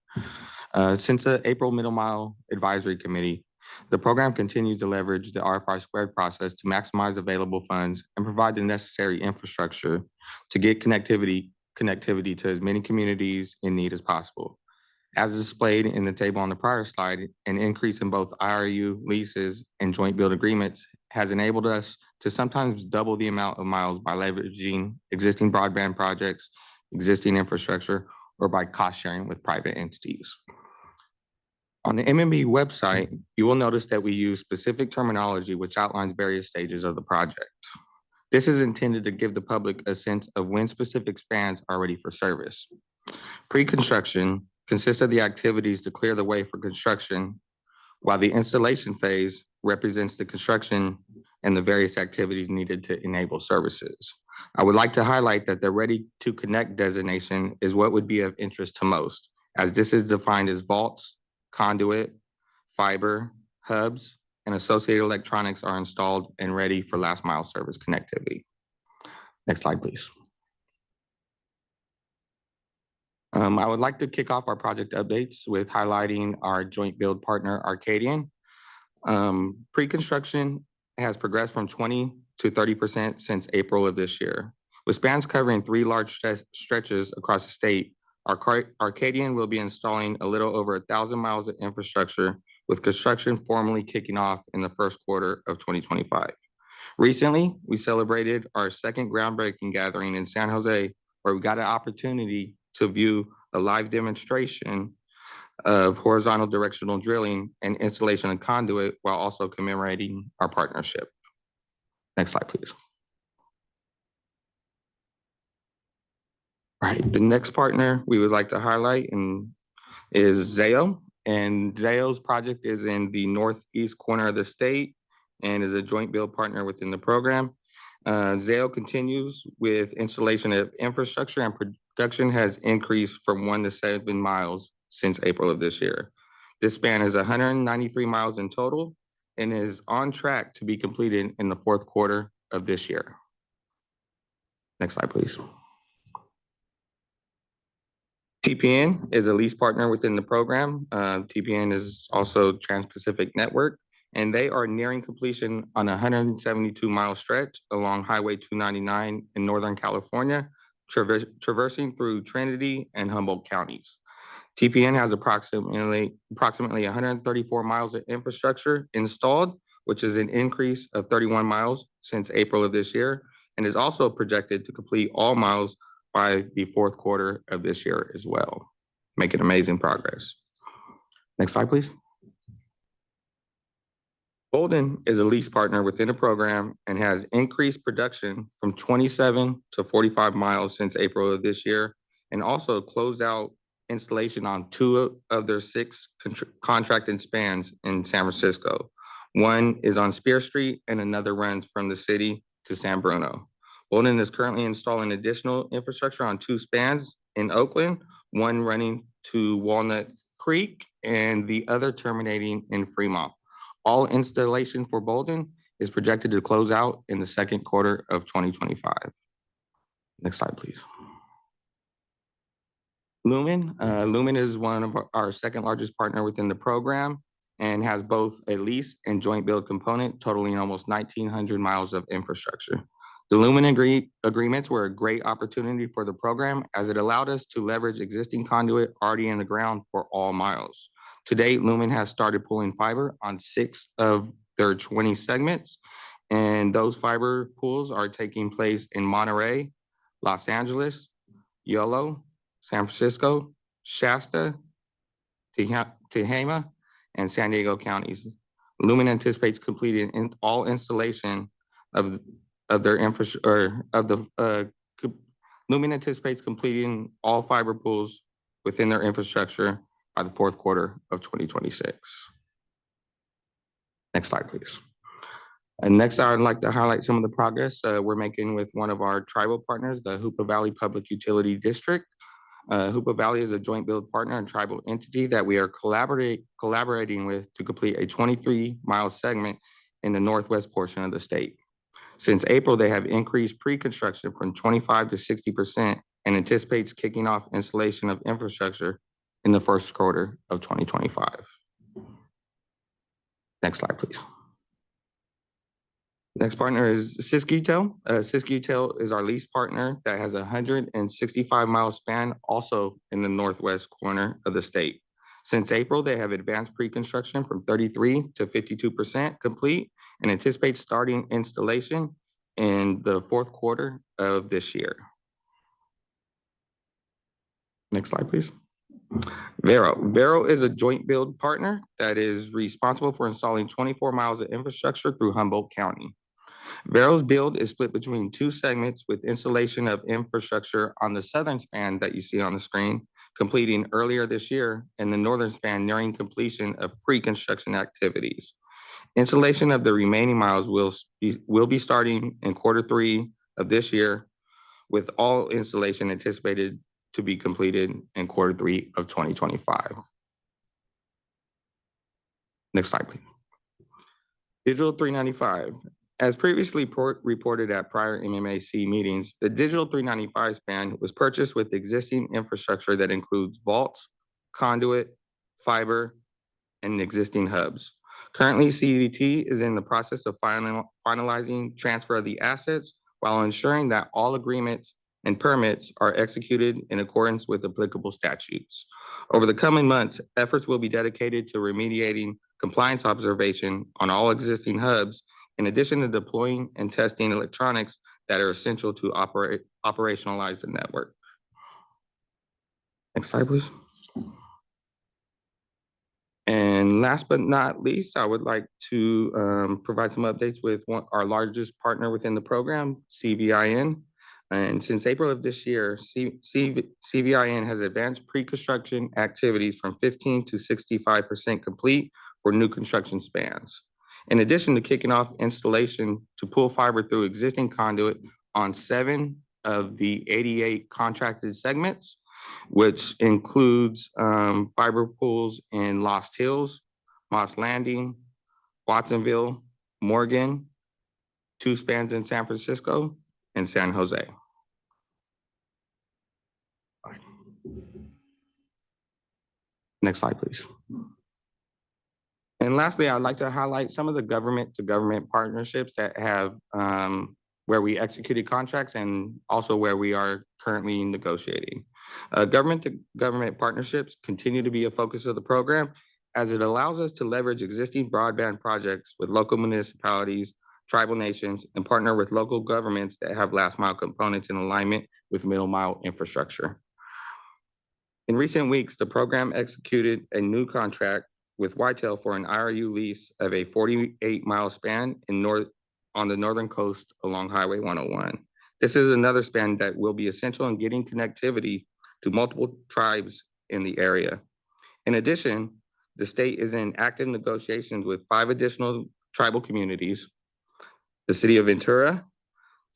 Since the April Middle Mile Advisory Committee, the program continues to leverage the RFI Squared process to maximize available funds and provide the necessary infrastructure to get connectivity to as many communities in need as possible. As displayed in the table on the prior slide, an increase in both IRU leases and joint build agreements has enabled us to sometimes double the amount of miles by leveraging existing broadband projects, existing infrastructure, or by cost sharing with private entities. On the MMB website, you will notice that we use specific terminology which outlines various stages of the project. This is intended to give the public a sense of when specific spans are ready for service. Pre-construction consists of the activities to clear the way for construction, while the installation phase represents the construction and the various activities needed to enable services. I would like to highlight that the ready to connect designation is what would be of interest to most, as this is defined as vaults, conduit, fiber, hubs, and associated electronics are installed and ready for last mile service connectivity. Next slide, please. I would like to kick off our project updates with highlighting our joint build partner, Arcadian. Pre-construction has progressed from 20 to 30% since April of this year. With spans covering 3 large stretches across the state, Arcadian will be installing a little over 1,000 miles of infrastructure, with construction formally kicking off in the first quarter of 2025. Recently, we celebrated our second groundbreaking gathering in San Jose, where we got an opportunity to view a live demonstration of horizontal directional drilling and installation of conduit while also commemorating our partnership. Next slide, please. Right, the next partner we would like to highlight is Zayo. And Zayo's project is in the northeast corner of the state and is a joint build partner within the program. Zayo continues with installation of infrastructure, and production has increased from 1 to 7 miles since April of this year. This span is 193 miles in total and is on track to be completed in the fourth quarter of this year. Next slide, please. TPN is a lease partner within the program. TPN is also Trans-Pacific Network, and they are nearing completion on a 172-mile stretch along Highway 299 in Northern California, traversing through Trinity and Humboldt counties. TPN has approximately 134 miles of infrastructure installed, which is an increase of 31 miles since April of this year, and is also projected to complete all miles by the fourth quarter of this year as well, making amazing progress. Next slide, please. Bolden is a lease partner within the program and has increased production from 27 to 45 miles since April of this year, and also closed out installation on 2 of their 6 contracted spans in San Francisco. One is on Spear Street and another runs from the city to San Bruno. Bolden is currently installing additional infrastructure on 2 spans in Oakland, one running to Walnut Creek and the other terminating in Fremont. All installation for Bolden is projected to close out in the second quarter of 2025. Next slide, please. Lumen. Lumen is one of our second largest partner within the program and has both a lease and joint build component totaling almost 1,900 miles of infrastructure. The Lumen agreements were a great opportunity for the program as it allowed us to leverage existing conduit already in the ground for all miles. To date, Lumen has started pulling fiber on 6 of their 20 segments, and those fiber pulls are taking place in Monterey, Los Angeles, Yolo, San Francisco, Shasta, Tehama, and San Diego counties. Lumen anticipates completing all installation of their infrastructure, Lumen anticipates completing all fiber pools within their infrastructure by the fourth quarter of 2026. Next slide, please. And next, I would like to highlight some of the progress we're making with one of our tribal partners, the Hoopa Valley Public Utility District. Hoopa Valley is a joint build partner and tribal entity that we are collaborating with to complete a 23-mile segment in the northwest portion of the state. Since April, they have increased pre-construction from 25 to 60% and anticipates kicking off installation of infrastructure in the first quarter of 2025. Next slide, please. Next partner is Siskiyou. Siskiyou is our lease partner that has a 165-mile span, also in the northwest corner of the state. Since April, they have advanced pre-construction from 33 to 52% complete and anticipate starting installation in the fourth quarter of this year. Next slide, please. Vero. Vero is a joint build partner that is responsible for installing 24 miles of infrastructure through Humboldt County. Vero's build is split between 2 segments with installation of infrastructure on the southern span that you see on the screen, completing earlier this year, and the northern span nearing completion of pre-construction activities. Installation of the remaining miles will be starting in quarter 3 of this year, with all installation anticipated to be completed in quarter 3 of 2025. Next slide, please. Digital 395. As previously reported at prior MMAC meetings, the Digital 395 span was purchased with existing infrastructure that includes vaults, conduit, fiber, and existing hubs. Currently, CDT is in the process of finalizing transfer of the assets while ensuring that all agreements and permits are executed in accordance with applicable statutes. Over the coming months, efforts will be dedicated to remediating compliance observation on all existing hubs, in addition to deploying and testing electronics that are essential to operationalize the network. Next slide, please. And last but not least, I would like to provide some updates with our largest partner within the program, CVIN. And since April of this year, CVIN has advanced pre-construction activities from 15 to 65% complete for new construction spans. In addition to kicking off installation to pull fiber through existing conduit on 7 of the 88 contracted segments, which includes fiber pools in Lost Hills, Moss Landing, Watsonville, Morgan, 2 spans in San Francisco, and San Jose. Next slide, please. And lastly, I'd like to highlight some of the government to government partnerships that have where we executed contracts and also where we are currently negotiating. Government to government partnerships continue to be a focus of the program as it allows us to leverage existing broadband projects with local municipalities, tribal nations, and partner with local governments that have last mile components in alignment with middle mile infrastructure. In recent weeks, the program executed a new contract with Whitetail for an IRU lease of a 48-mile span on the northern coast along Highway 101. This is another span that will be essential in getting connectivity to multiple tribes in the area. In addition, the state is in active negotiations with 5 additional tribal communities, the City of Ventura,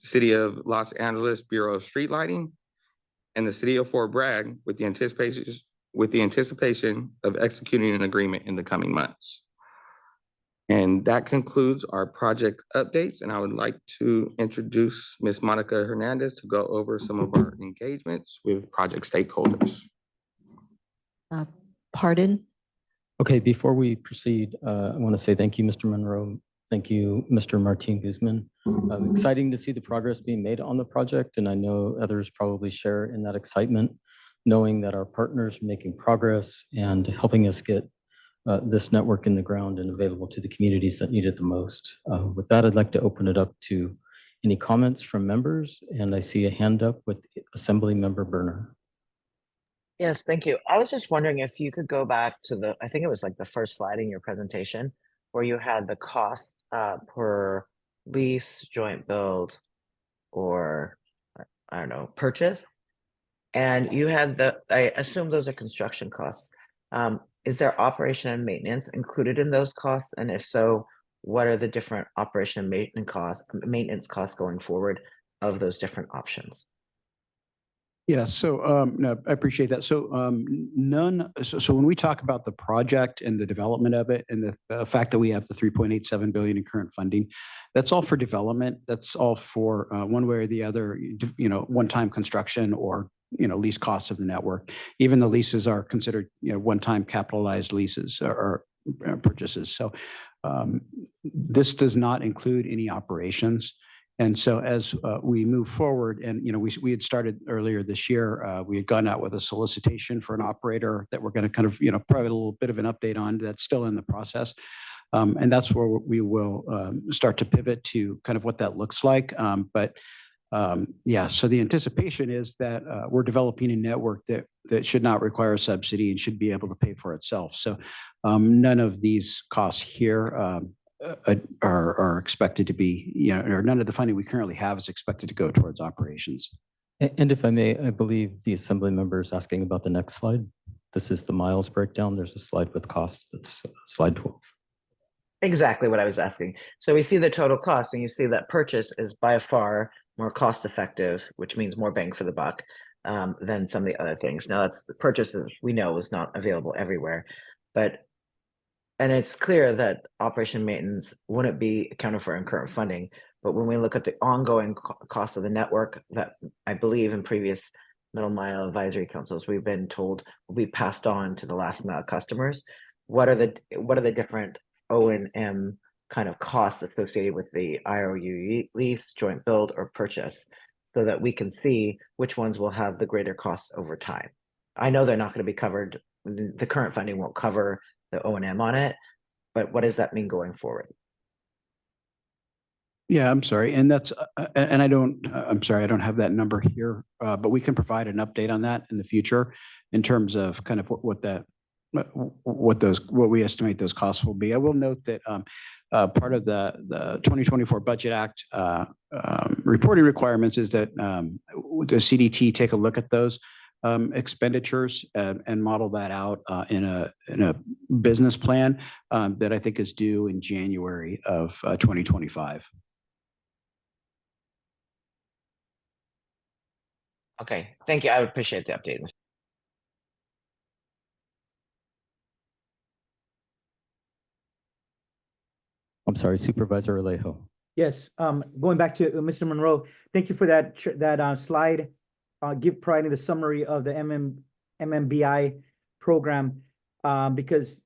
the City of Los Angeles Bureau of Street Lighting, and the City of Fort Bragg with the anticipation of executing an agreement in the coming months. And that concludes our project updates. And I would like to introduce Ms. Monica Hernandez to go over some of our engagements with project stakeholders. Pardon? Okay, before we proceed, I want to say thank you, Mr. Monroe. Thank you, Mr. Martin Guzman. Exciting to see the progress being made on the project, and I know others probably share in that excitement, knowing that our partners are making progress and helping us get this network in the ground and available to the communities that need it the most. With that, I'd like to open it up to any comments from members, and I see a hand up with Assembly Member Berner. Yes, thank you. I was just wondering if you could go back to I think it was like the first slide in your presentation where you had the cost per lease, joint build, or I don't know, purchase. And you had I assume those are construction costs. Is there operation and maintenance included in those costs? And if so, what are the different operation and maintenance costs going forward of those different options? Yeah, so no, I appreciate that. So so when we talk about the project and the development of it and the fact that we have the 3.87 billion in current funding, that's all for development. That's all for one way or the other, one-time construction or lease costs of the network. Even the leases are considered one-time capitalized leases or purchases. So this does not include any operations. And so as we move forward, and we had started earlier this year, we had gone out with a solicitation for an operator that we're going to kind of provide a little bit of an update on. That's still in the process, and that's where we will start to pivot to kind of what that looks like. Yeah, so the anticipation is that we're developing a network that should not require a subsidy and should be able to pay for itself. So none of these costs here are expected to be, or none of the funding we currently have is expected to go towards operations. And if I may, I believe the Assembly member is asking about the next slide. This is the miles breakdown. There's a slide with costs. That's slide 12. Exactly what I was asking. So we see the total cost and you see that purchase is by far more cost effective, which means more bang for the buck than some of the other things. Now that's the purchases we know is not available everywhere, and it's clear that operation maintenance wouldn't be accounted for in current funding. But when we look at the ongoing cost of the network that I believe in previous middle mile advisory councils, we've been told will be passed on to the last mile customers. What are the different O&M kind of costs associated with the IRU lease, joint build, or purchase, so that we can see which ones will have the greater costs over time? I know they're not going to be covered. The current funding won't cover the O&M on it, but what does that mean going forward? Yeah, I'm sorry. And that's, and I'm sorry, I don't have that number here, but we can provide an update on that in the future in terms of kind of what that what we estimate those costs will be. I will note that part of the 2024 Budget Act reporting requirements is that the CDT take a look at those expenditures and model that out in a business plan that I think is due in January of 2025. Okay, thank you. I would appreciate the update. I'm sorry, Supervisor Alejo. Yes, going back to Mr. Monroe, thank you for that slide, providing the summary of the MMBI program, because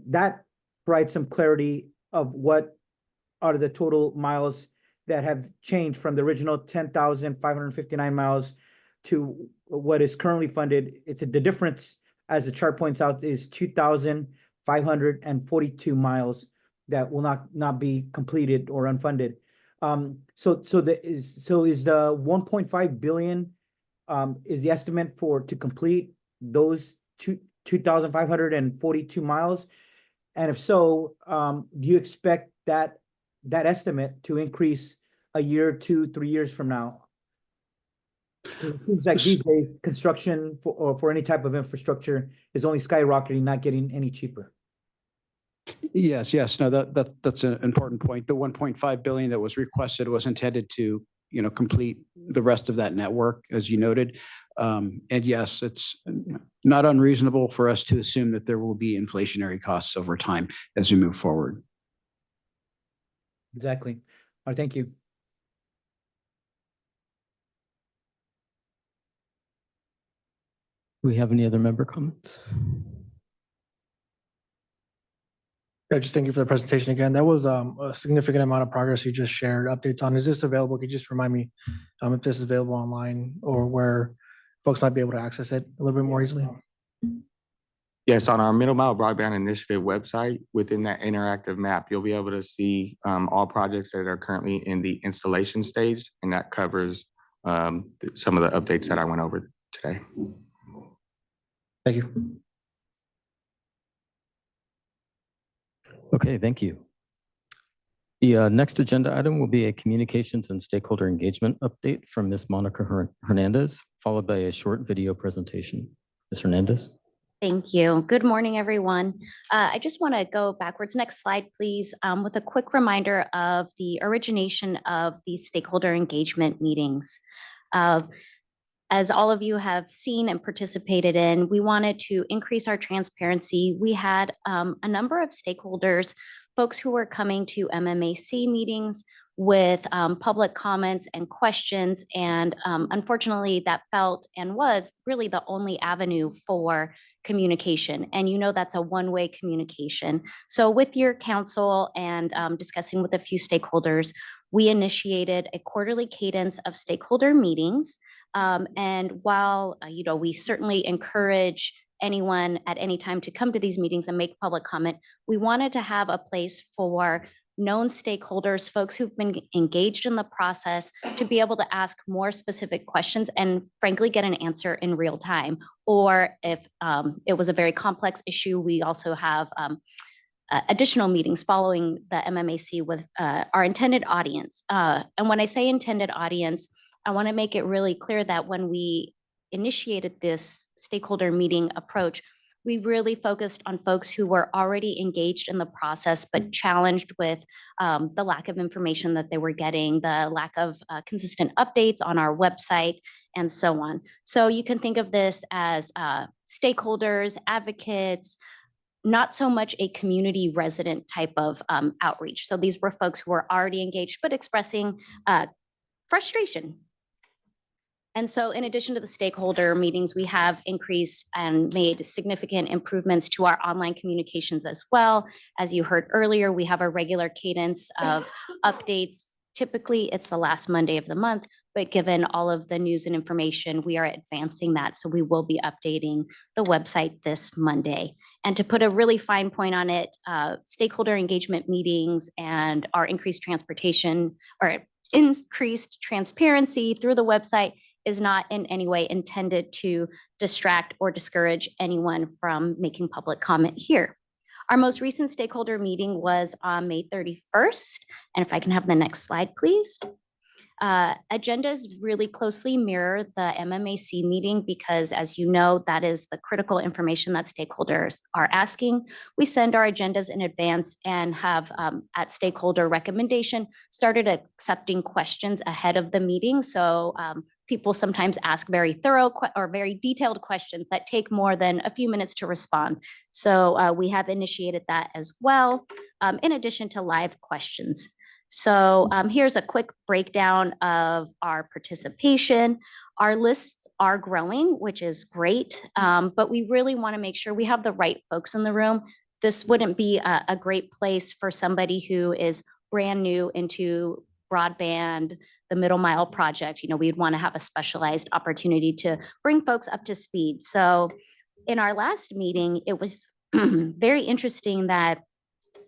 that provides some clarity of what are the total miles that have changed from the original 10,559 miles to what is currently funded. The difference, as the chart points out, is 2,542 miles that will not be completed or unfunded. So is the 1.5 billion is the estimate to complete those 2,542 miles? And if so, do you expect that estimate to increase a year, 2, 3 years from now? It seems like these days construction for any type of infrastructure is only skyrocketing, not getting any cheaper. Yes, no, that's an important point. The 1.5 billion that was requested was intended to, complete the rest of that network, as you noted. And yes, it's not unreasonable for us to assume that there will be inflationary costs over time as we move forward. Exactly. All right, thank you. Do we have any other member comments? Yeah, just thank you for the presentation again. That was a significant amount of progress you just shared updates on. Is this available? Could you just remind me if this is available online or where folks might be able to access it a little bit more easily? Yes, on our Middle Mile Broadband Initiative website, within that interactive map, you'll be able to see all projects that are currently in the installation stage, and that covers some of the updates that I went over today. Thank you. Okay, thank you. The next agenda item will be a communications and stakeholder engagement update from Ms. Monica Hernandez, followed by a short video presentation. Ms. Hernandez. Thank you. Good morning, everyone. I just want to go backwards. Next slide, please, with a quick reminder of the origination of these stakeholder engagement meetings. As all of you have seen and participated in, we wanted to increase our transparency. We had a number of stakeholders, folks who were coming to MMAC meetings with public comments and questions. And unfortunately, that felt and was really the only avenue for communication. And that's a one-way communication. So with your council and discussing with a few stakeholders, we initiated a quarterly cadence of stakeholder meetings. And while, we certainly encourage anyone at any time to come to these meetings and make public comment, we wanted to have a place for known stakeholders, folks who've been engaged in the process, to be able to ask more specific questions and frankly get an answer in real time. Or if it was a very complex issue, we also have additional meetings following the MMAC with our intended audience. And when I say intended audience, I want to make it really clear that when we initiated this stakeholder meeting approach, we really focused on folks who were already engaged in the process, but challenged with the lack of information that they were getting, the lack of consistent updates on our website, and so on. So you can think of this as stakeholders, advocates, not so much a community resident type of outreach. So these were folks who were already engaged, but expressing frustration. And so in addition to the stakeholder meetings, we have increased and made significant improvements to our online communications as well. As you heard earlier, we have a regular cadence of updates. Typically, it's the last Monday of the month, but given all of the news and information, we are advancing that. So we will be updating the website this Monday. And to put a really fine point on it, stakeholder engagement meetings and our increased transportation or increased transparency through the website is not in any way intended to distract or discourage anyone from making public comment here. Our most recent stakeholder meeting was on May 31st. And if I can have the next slide, please. Agendas really closely mirror the MMAC meeting because, as you know, that is the critical information that stakeholders are asking. We send our agendas in advance and have, at stakeholder recommendation, started accepting questions ahead of the meeting. So people sometimes ask very thorough or very detailed questions that take more than a few minutes to respond. So we have initiated that as well, in addition to live questions. So here's a quick breakdown of our participation. Our lists are growing, which is great, but we really want to make sure we have the right folks in the room. This wouldn't be a great place for somebody who is brand new into broadband, the Middle Mile project. You know, we'd want to have a specialized opportunity to bring folks up to speed. So in our last meeting, it was very interesting that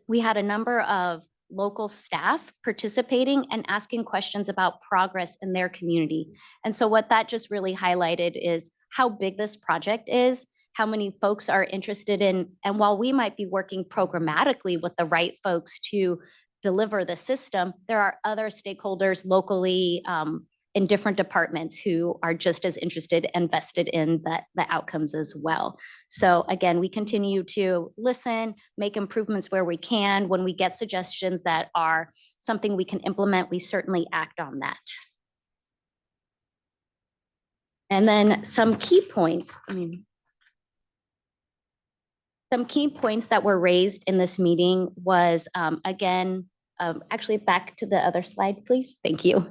we had a number of local staff participating and asking questions about progress in their community. And so what that just really highlighted is how big this project is, how many folks are interested in, and while we might be working programmatically with the right folks to deliver the system, there are other stakeholders locally in different departments who are just as interested and vested in the outcomes as well. So again, we continue to listen, make improvements where we can. When we get suggestions that are something we can implement, we certainly act on that. And then some key points, some key points that were raised in this meeting was, actually back to the other slide, please. Thank you.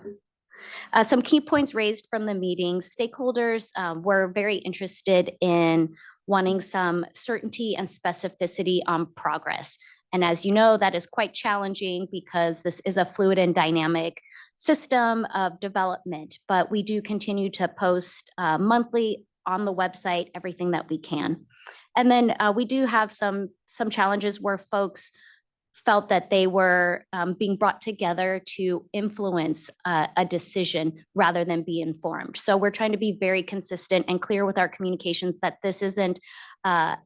Some key points raised from the meeting. Stakeholders were very interested in wanting some certainty and specificity on progress. And as you know, that is quite challenging because this is a fluid and dynamic system of development, but we do continue to post monthly on the website everything that we can. And then we do have some challenges where folks felt that they were being brought together to influence a decision rather than be informed. So we're trying to be very consistent and clear with our communications that this isn't a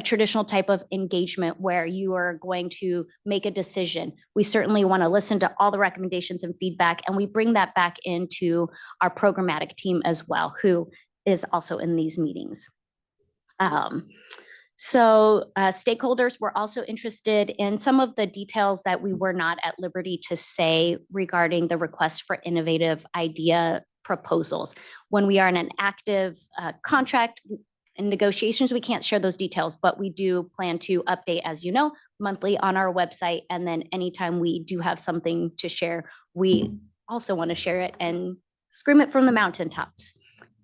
traditional type of engagement where you are going to make a decision. We certainly want to listen to all the recommendations and feedback, and we bring that back into our programmatic team as well, who is also in these meetings. So stakeholders were also interested in some of the details that we were not at liberty to say regarding the request for innovative idea proposals. When we are in an active contract in negotiations, we can't share those details, but we do plan to update, as you know, monthly on our website. And then anytime we do have something to share, we also want to share it and scream it from the mountaintops.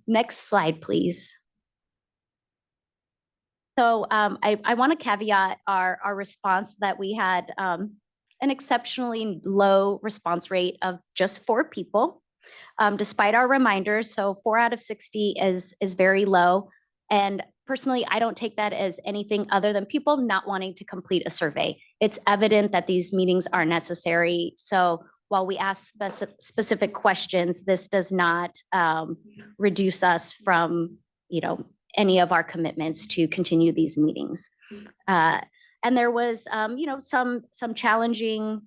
Next slide, please. So I want to caveat our response that we had an exceptionally low response rate of just 4 people, despite our reminders. So 4 out of 60 is very low. And personally, I don't take that as anything other than people not wanting to complete a survey. It's evident that these meetings are necessary. So while we ask specific questions, this does not reduce us from, any of our commitments to continue these meetings. And there was, some challenging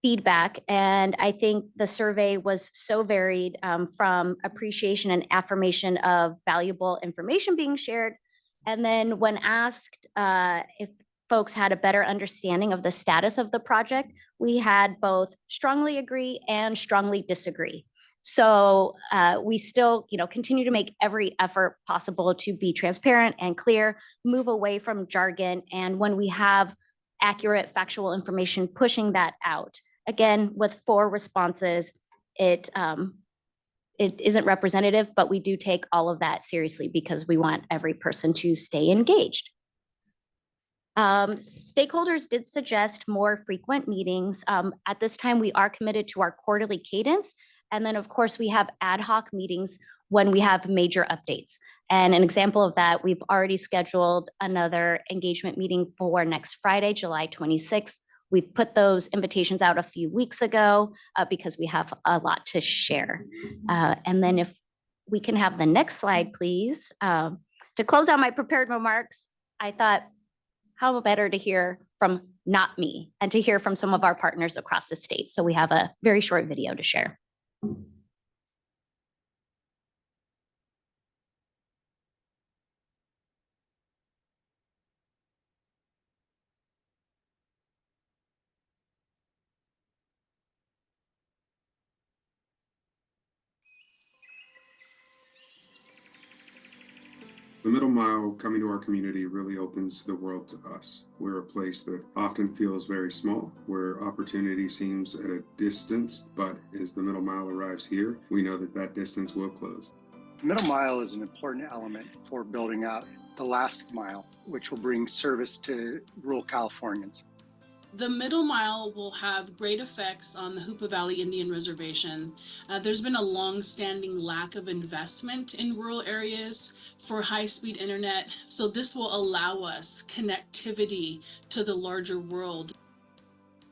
feedback. And I think the survey was so varied from appreciation and affirmation of valuable information being shared. And then when asked if folks had a better understanding of the status of the project, we had both strongly agree and strongly disagree. So we still, continue to make every effort possible to be transparent and clear, move away from jargon. And when we have accurate factual information, pushing that out. Again, with 4 responses, it isn't representative, but we do take all of that seriously because we want every person to stay engaged. Stakeholders did suggest more frequent meetings. At this time, we are committed to our quarterly cadence. And then, of course, we have ad hoc meetings when we have major updates. And an example of that, we've already scheduled another engagement meeting for next Friday, July 26th, We put those invitations out a few weeks ago because we have a lot to share. And then if we can have the next slide, please. To close out my prepared remarks, I thought, how better to hear from not me and to hear from some of our partners across the state. So we have a very short video to share. The Middle Mile coming to our community really opens the world to us. We're a place that often feels very small, where opportunity seems at a distance, but as the Middle Mile arrives here, we know that that distance will close. The Middle Mile is an important element for building out the last mile, which will bring service to rural Californians. The Middle Mile will have great effects on the Hoopa Valley Indian Reservation. There's been a long-standing lack of investment in rural areas for high-speed internet, so this will allow us connectivity to the larger world.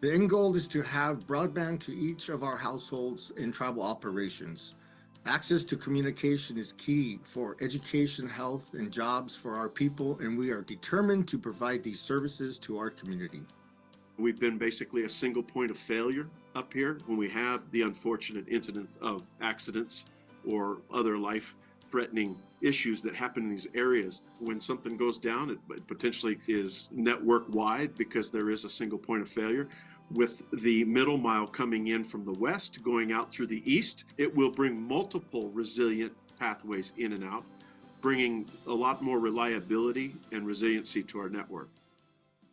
The end goal is to have broadband to each of our households in tribal operations. Access to communication is key for education, health, and jobs for our people, and we are determined to provide these services to our community. We've been basically a single point of failure up here when we have the unfortunate incident of accidents or other life-threatening issues that happen in these areas. When something goes down, it potentially is network-wide because there is a single point of failure. With the Middle Mile coming in from the west, going out through the east, it will bring multiple resilient pathways in and out, bringing a lot more reliability and resiliency to our network.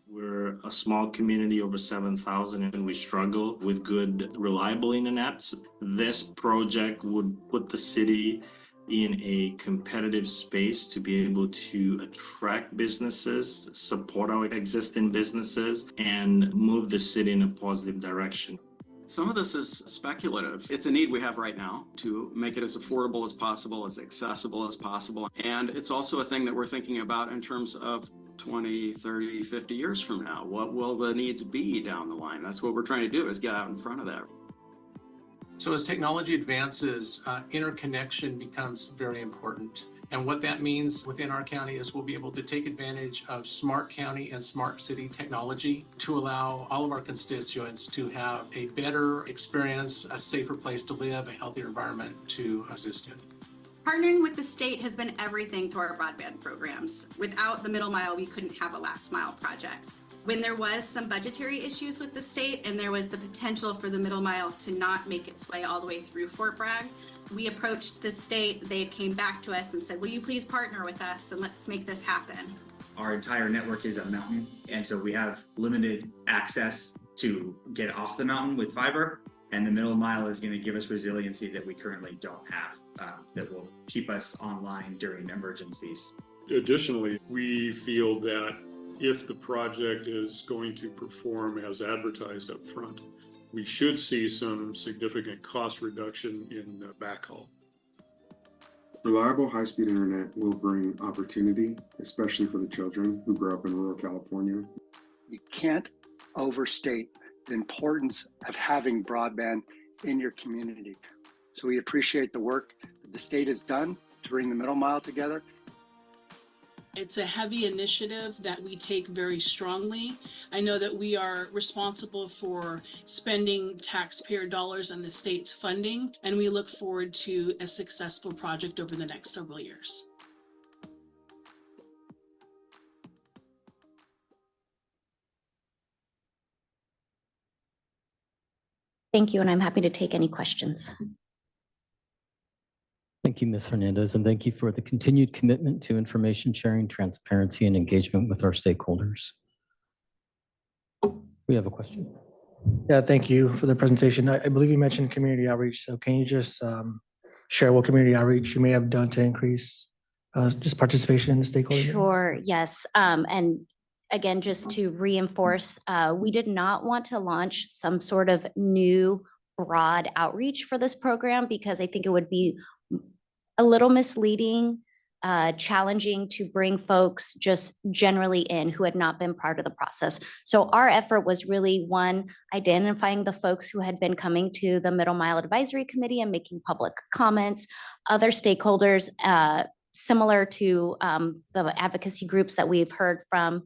We're a small community, over 7,000, and we struggle with good, reliable internet. So this project would put the city in a competitive space to be able to attract businesses, support our existing businesses, and move the city in a positive direction. Some of this is speculative. It's a need we have right now to make it as affordable as possible, as accessible as possible. And it's also a thing that we're thinking about in terms of 20, 30, 50 years from now. What will the needs be down the line? That's what we're trying to do, is get out in front of that. So as technology advances, interconnection becomes very important. And what that means within our county is we'll be able to take advantage of smart county and smart city technology to allow all of our constituents to have a better experience, a safer place to live, a healthier environment to exist in. Partnering with the state has been everything to our broadband programs. Without the Middle Mile, we couldn't have a last mile project. When there was some budgetary issues with the state and there was the potential for the Middle Mile to not make its way all the way through Fort Bragg, we approached the state. They came back to us and said, will you please partner with us and let's make this happen. Our entire network is a mountain, and so we have limited access to get off the mountain with fiber, and the Middle Mile is going to give us resiliency that we currently don't have, that will keep us online during emergencies. Additionally, we feel that if the project is going to perform as advertised up front, we should see some significant cost reduction in backhaul. Reliable high-speed internet will bring opportunity, especially for the children who grow up in rural California. You can't overstate the importance of having broadband in your community. So we appreciate the work that the state has done to bring the Middle Mile together. It's a heavy initiative that we take very strongly. I know that we are responsible for spending taxpayer dollars and the state's funding, and we look forward to a successful project over the next several years. Thank you, and I'm happy to take any questions. Thank you, Ms. Hernandez, and thank you for the continued commitment to information sharing, transparency, and engagement with our stakeholders. We have a question. Yeah, thank you for the presentation. I believe you mentioned community outreach. So can you just share what community outreach you may have done to increase just participation in the stakeholder meetings? Sure, yes. And again, just to reinforce, we did not want to launch some sort of new broad outreach for this program because I think it would be a little misleading challenging to bring folks just generally in who had not been part of the process. So our effort was really, one, identifying the folks who had been coming to the Middle Mile Advisory Committee and making public comments, other stakeholders, similar to the advocacy groups that we've heard from,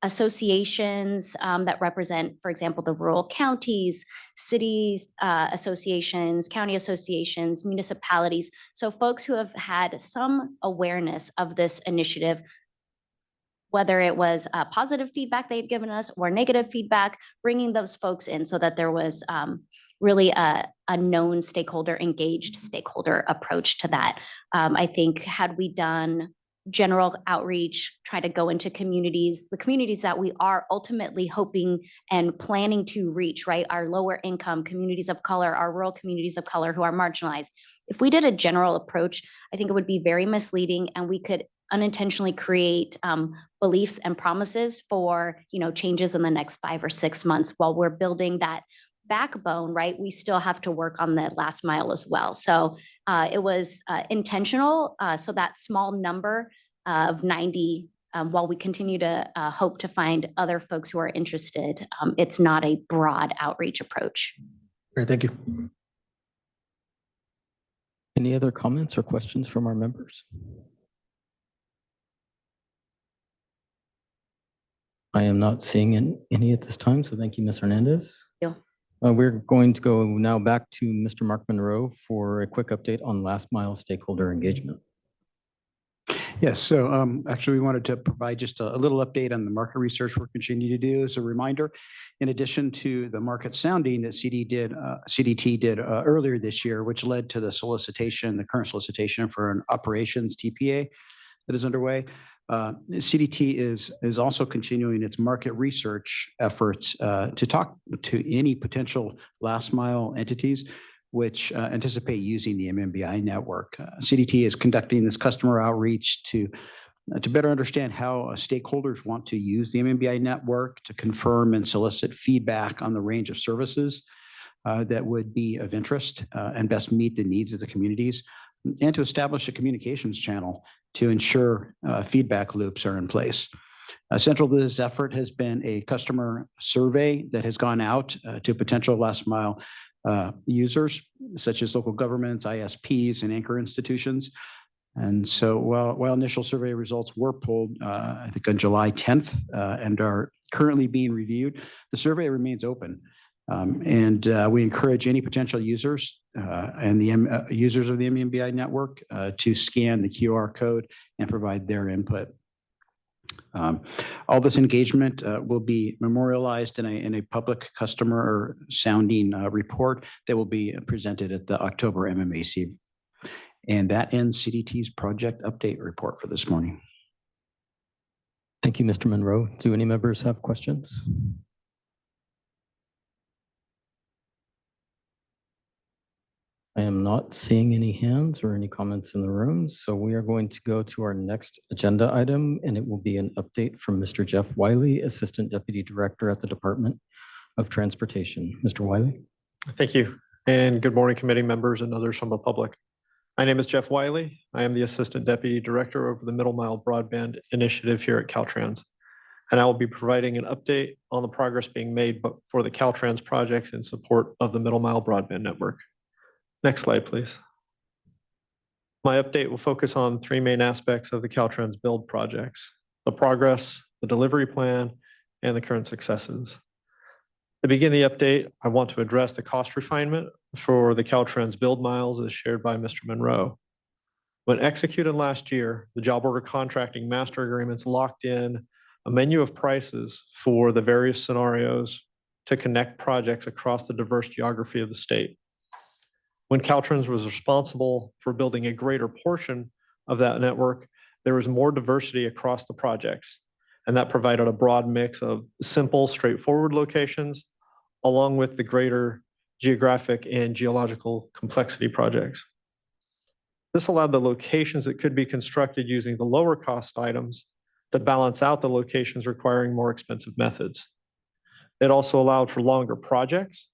associations that represent, for example, the rural counties, cities, associations, county associations, municipalities. So folks who have had some awareness of this initiative, whether it was positive feedback they had given us or negative feedback, bringing those folks in so that there was really a known stakeholder, engaged stakeholder approach to that. I think had we done general outreach, try to go into communities, the communities that we are ultimately hoping and planning to reach, right? Our lower income communities of color, our rural communities of color who are marginalized. If we did a general approach, I think it would be very misleading, and we could unintentionally create beliefs and promises for, changes in the next 5 or 6 months while we're building that backbone, right? We still have to work on the last mile as well. So it was intentional. So that small number of 90, while we continue to hope to find other folks who are interested, it's not a broad outreach approach. Great, thank you. Any other comments or questions from our members? I am not seeing any at this time, so thank you, Ms. Hernandez. Yeah. We're going to go now back to Mr. Mark Monroe for a quick update on last mile stakeholder engagement. Yes, so actually we wanted to provide just a little update on the market research we're continuing to do. As a reminder, in addition to the market sounding that CDT did earlier this year, which led to the current solicitation for an operations TPA that is underway. CDT is also continuing its market research efforts to talk to any potential last mile entities which anticipate using the MMBI network. CDT is conducting this customer outreach to better understand how stakeholders want to use the MMBI network, to confirm and solicit feedback on the range of services that would be of interest and best meet the needs of the communities, and to establish a communications channel to ensure feedback loops are in place. Central to this effort has been a customer survey that has gone out to potential last mile users, such as local governments, ISPs, and anchor institutions. And so while initial survey results were pulled, I think on July 10th, and are currently being reviewed, the survey remains open. And we encourage any potential users and the users of the MMBI network to scan the QR code and provide their input. All this engagement will be memorialized in a public customer sounding report that will be presented at the October MMAC. And that ends CDT's project update report for this morning. Thank you, Mr. Monroe. Do any members have questions? I am not seeing any hands or any comments in the room, so we are going to go to our next agenda item, and it will be an update from Mr. Jeff Wiley, Assistant Deputy Director at the Department of Transportation. Mr. Wiley. Thank you, and good morning, committee members and others from the public. My name is Jeff Wiley. I am the Assistant Deputy Director over the Middle Mile Broadband Initiative here at Caltrans, and I will be providing an update on the progress being made for the Caltrans projects in support of the Middle Mile Broadband Network. Next slide, please. My update will focus on 3 main aspects of the Caltrans build projects: the progress, the delivery plan, and the current successes. To begin the update, I want to address the cost refinement for the Caltrans build miles as shared by Mr. Monroe. When executed last year, the job order contracting master agreements locked in a menu of prices for the various scenarios to connect projects across the diverse geography of the state. When Caltrans was responsible for building a greater portion of that network, there was more diversity across the projects, and that provided a broad mix of simple, straightforward locations, along with the greater geographic and geological complexity projects. This allowed the locations that could be constructed using the lower cost items to balance out the locations requiring more expensive methods. It also allowed for longer projects,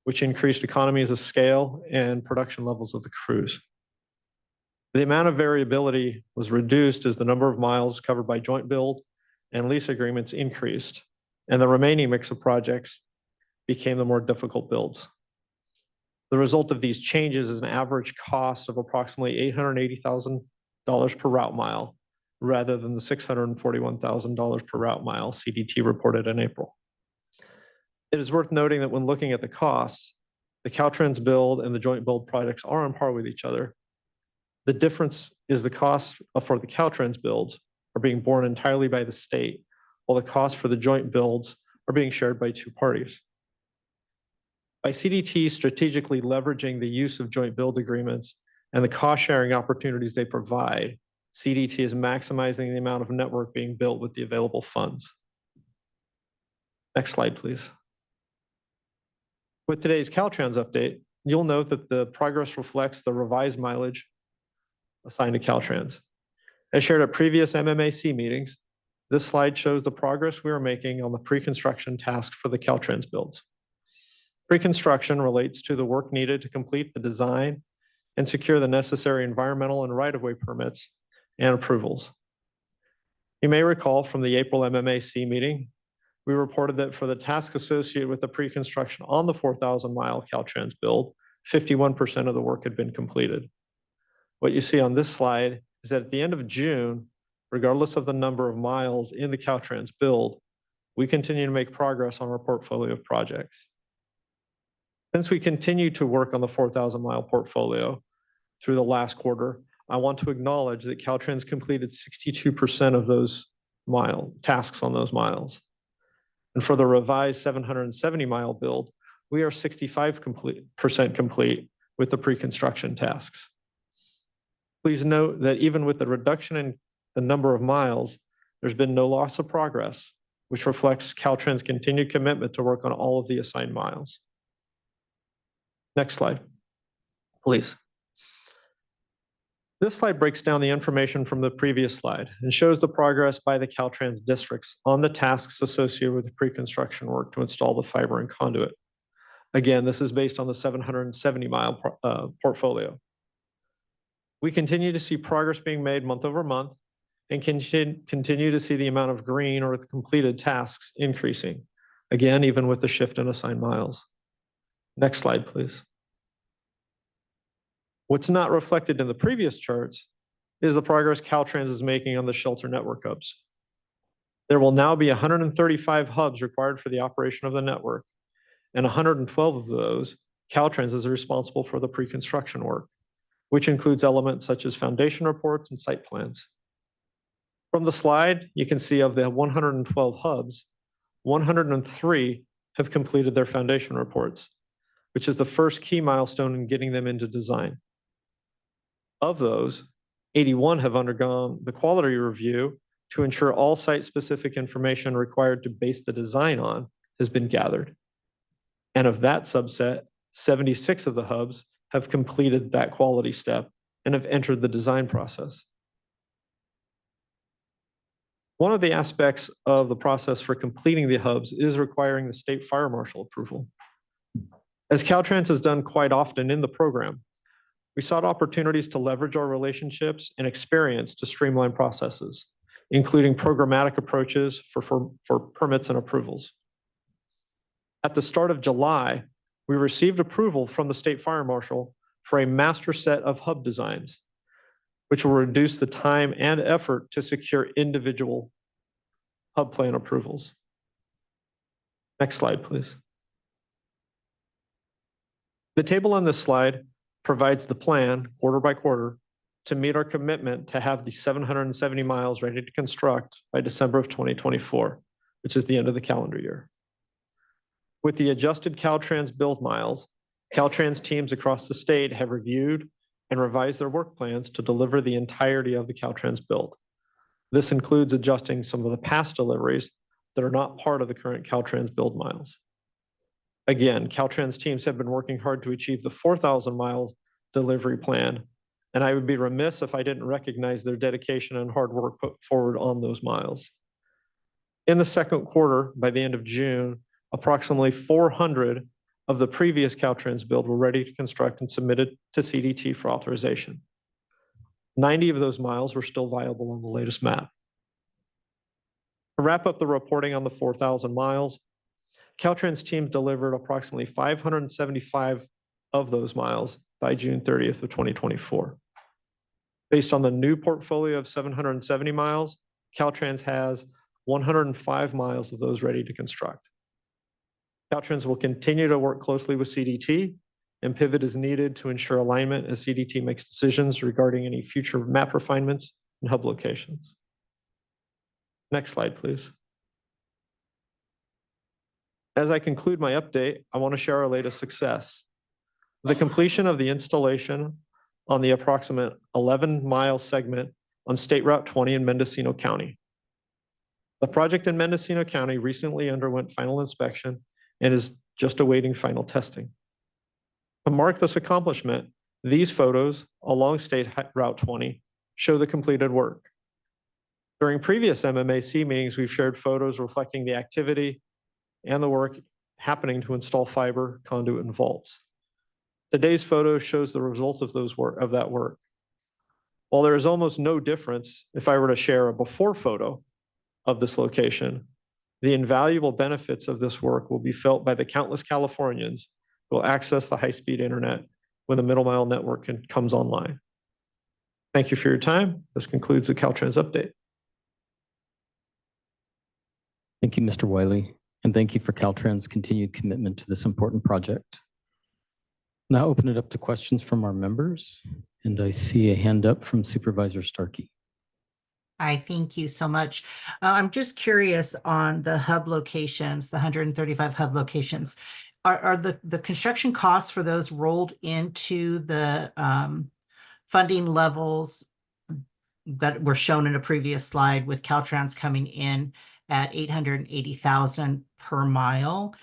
which increased economies of scale and production levels of the crews. The amount of variability was reduced as the number of miles covered by joint build and lease agreements increased, and the remaining mix of projects became the more difficult builds. The result of these changes is an average cost of approximately $880,000 per route mile, rather than the $641,000 per route mile CDT reported in April. It is worth noting that when looking at the costs, the Caltrans build and the joint build projects are on par with each other. The difference is the costs for the Caltrans builds are being borne entirely by the state, while the costs for the joint builds are being shared by two parties. By CDT strategically leveraging the use of joint build agreements and the cost sharing opportunities they provide, CDT is maximizing the amount of network being built with the available funds. Next slide, please. With today's Caltrans update, you'll note that the progress reflects the revised mileage assigned to Caltrans. As shared at previous MMAC meetings, this slide shows the progress we are making on the pre-construction task for the Caltrans builds. Pre-construction relates to the work needed to complete the design and secure the necessary environmental and right-of-way permits and approvals. You may recall from the April MMAC meeting, we reported that for the task associated with the pre-construction on the 4,000-mile Caltrans build, 51% of the work had been completed. What you see on this slide is that at the end of June, regardless of the number of miles in the Caltrans build, we continue to make progress on our portfolio of projects. Since we continue to work on the 4,000-mile portfolio through the last quarter, I want to acknowledge that Caltrans completed 62% of those tasks on those miles. And for the revised 770-mile build, we are 65% complete with the pre-construction tasks. Please note that even with the reduction in the number of miles, there's been no loss of progress, which reflects Caltrans' continued commitment to work on all of the assigned miles. Next slide, please. This slide breaks down the information from the previous slide and shows the progress by the Caltrans districts on the tasks associated with the pre-construction work to install the fiber and conduit. Again, this is based on the 770-mile portfolio. We continue to see progress being made month over month and continue to see the amount of green or the completed tasks increasing. Again, even with the shift in assigned miles. Next slide, please. What's not reflected in the previous charts is the progress Caltrans is making on the shelter network hubs. There will now be 135 hubs required for the operation of the network, and 112 of those, Caltrans is responsible for the pre-construction work, which includes elements such as foundation reports and site plans. From the slide, you can see of the 112 hubs, 103 have completed their foundation reports, which is the first key milestone in getting them into design. Of those, 81 have undergone the quality review to ensure all site-specific information required to base the design on has been gathered. And of that subset, 76 of the hubs have completed that quality step and have entered the design process. One of the aspects of the process for completing the hubs is requiring the state fire marshal approval. As Caltrans has done quite often in the program, we sought opportunities to leverage our relationships and experience to streamline processes, including programmatic approaches for permits and approvals. At the start of July, we received approval from the state fire marshal for a master set of hub designs, which will reduce the time and effort to secure individual hub plan approvals. Next slide, please. The table on this slide provides the plan quarter by quarter to meet our commitment to have the 770 miles ready to construct by December of 2024, which is the end of the calendar year. With the adjusted Caltrans build miles, Caltrans teams across the state have reviewed and revised their work plans to deliver the entirety of the Caltrans build. This includes adjusting some of the past deliveries that are not part of the current Caltrans build miles. Again, Caltrans teams have been working hard to achieve the 4,000-mile delivery plan, and I would be remiss if I didn't recognize their dedication and hard work put forward on those miles. In the second quarter, by the end of June, approximately 400 of the previous Caltrans build were ready to construct and submitted to CDT for authorization. 90 of those miles were still viable on the latest map. To wrap up the reporting on the 4,000 miles, Caltrans team delivered approximately 575 of those miles by June 30th of 2024. Based on the new portfolio of 770 miles, Caltrans has 105 miles of those ready to construct. Caltrans will continue to work closely with CDT and pivot as needed to ensure alignment as CDT makes decisions regarding any future map refinements and hub locations. Next slide, please. As I conclude my update, I want to share our latest success. The completion of the installation on the approximate 11-mile segment on State Route 20 in Mendocino County. The project in Mendocino County recently underwent final inspection and is just awaiting final testing. To mark this accomplishment, these photos along State Route 20 show the completed work. During previous MMAC meetings, we've shared photos reflecting the activity and the work happening to install fiber, conduit, and vaults. Today's photo shows the results of that work. While there is almost no difference if I were to share a before photo of this location, the invaluable benefits of this work will be felt by the countless Californians who will access the high-speed internet when the middle mile network comes online. Thank you for your time. This concludes the Caltrans update. Thank you, Mr. Wiley, and thank you for Caltrans' continued commitment to this important project. Now open it up to questions from our members, and I see a hand up from Supervisor Starkey. Hi, thank you so much. I'm just curious on the hub locations, the 135 hub locations. Are the construction costs for those rolled into the funding levels that were shown in a previous slide with Caltrans coming in at $880,000 per mile?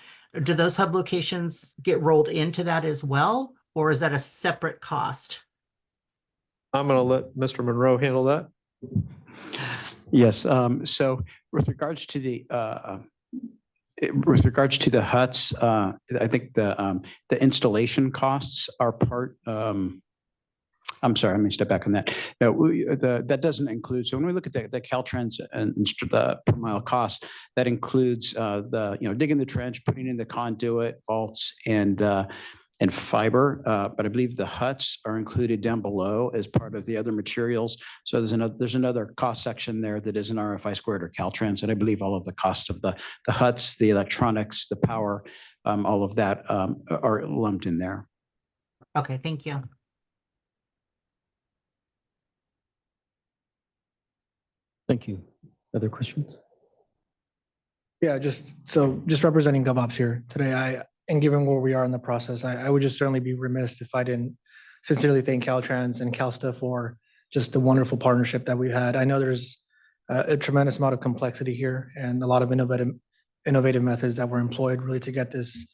Do those hub locations get rolled into that as well, or is that a separate cost? I'm going to let Mr. Monroe handle that. Yes. So with regards to the huts, I think the installation costs are part. I'm sorry, let me step back on that. No, that doesn't include. So when we look at the Caltrans and the per mile cost, that includes digging the trench, putting in the conduit, vaults, and fiber. But I believe the huts are included down below as part of the other materials. So there's another cost section there that isn't RFI Squared or Caltrans, and I believe all of the costs of the huts, the electronics, the power, all of that are lumped in there. Okay, thank you. Thank you. Other questions? Yeah, just representing GovOps here today, and given where we are in the process, I would just certainly be remiss if I didn't sincerely thank Caltrans and CalSTA for just the wonderful partnership that we've had. I know there's a tremendous amount of complexity here and a lot of innovative methods that were employed really to get as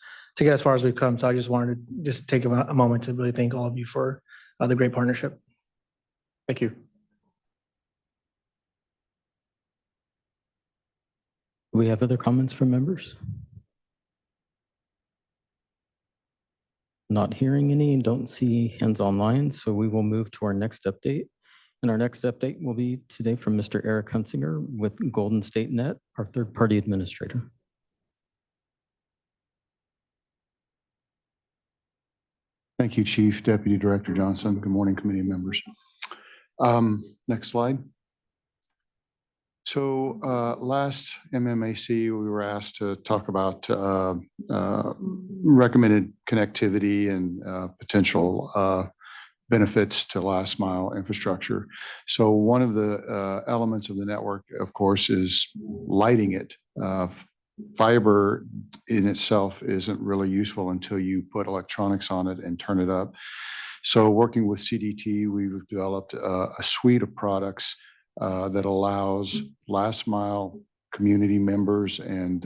far as we've come. So I just wanted to just take a moment to really thank all of you for the great partnership. Thank you. Do we have other comments from members? Not hearing any, don't see hands online, so we will move to our next update. And our next update will be today from Mr. Eric Hunsinger with Golden State Net, our third-party administrator. Thank you, Chief Deputy Director Johnson. Good morning, committee members. Next slide. So last MMAC, we were asked to talk about recommended connectivity and potential benefits to last mile infrastructure. So one of the elements of the network, of course, is lighting it. Fiber in itself isn't really useful until you put electronics on it and turn it up. So working with CDT, we've developed a suite of products that allows last mile community members and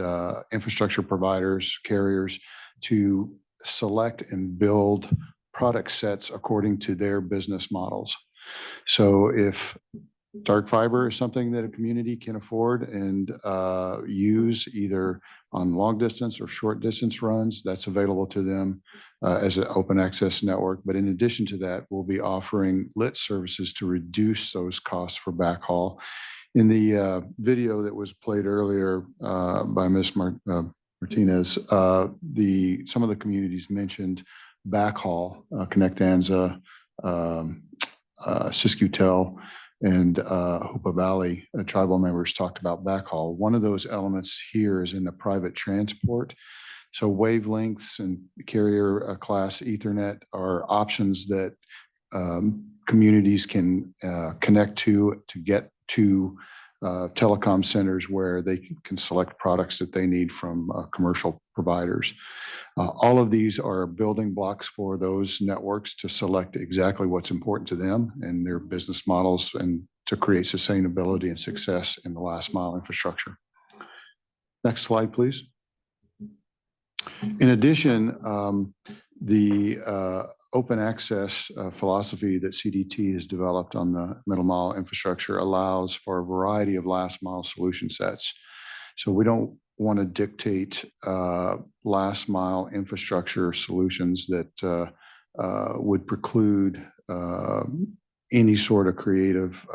infrastructure providers, carriers, to select and build product sets according to their business models. So if Dark fiber is something that a community can afford and use either on long distance or short distance runs. That's available to them as an open access network. But in addition to that, we'll be offering lit services to reduce those costs for backhaul. In the video that was played earlier by Ms. Martinez, some of the communities mentioned backhaul, Connectanza, Siskiyou and Hoopa Valley tribal members talked about backhaul. One of those elements here is in the private transport. So wavelengths and carrier class Ethernet are options that communities can connect to get to telecom centers where they can select products that they need from commercial providers. All of these are building blocks for those networks to select exactly what's important to them and their business models and to create sustainability and success in the last mile infrastructure. Next slide, please. In addition, the open access philosophy that CDT has developed on the middle mile infrastructure allows for a variety of last mile solution sets. So we don't want to dictate last mile infrastructure solutions that would preclude any sort of creative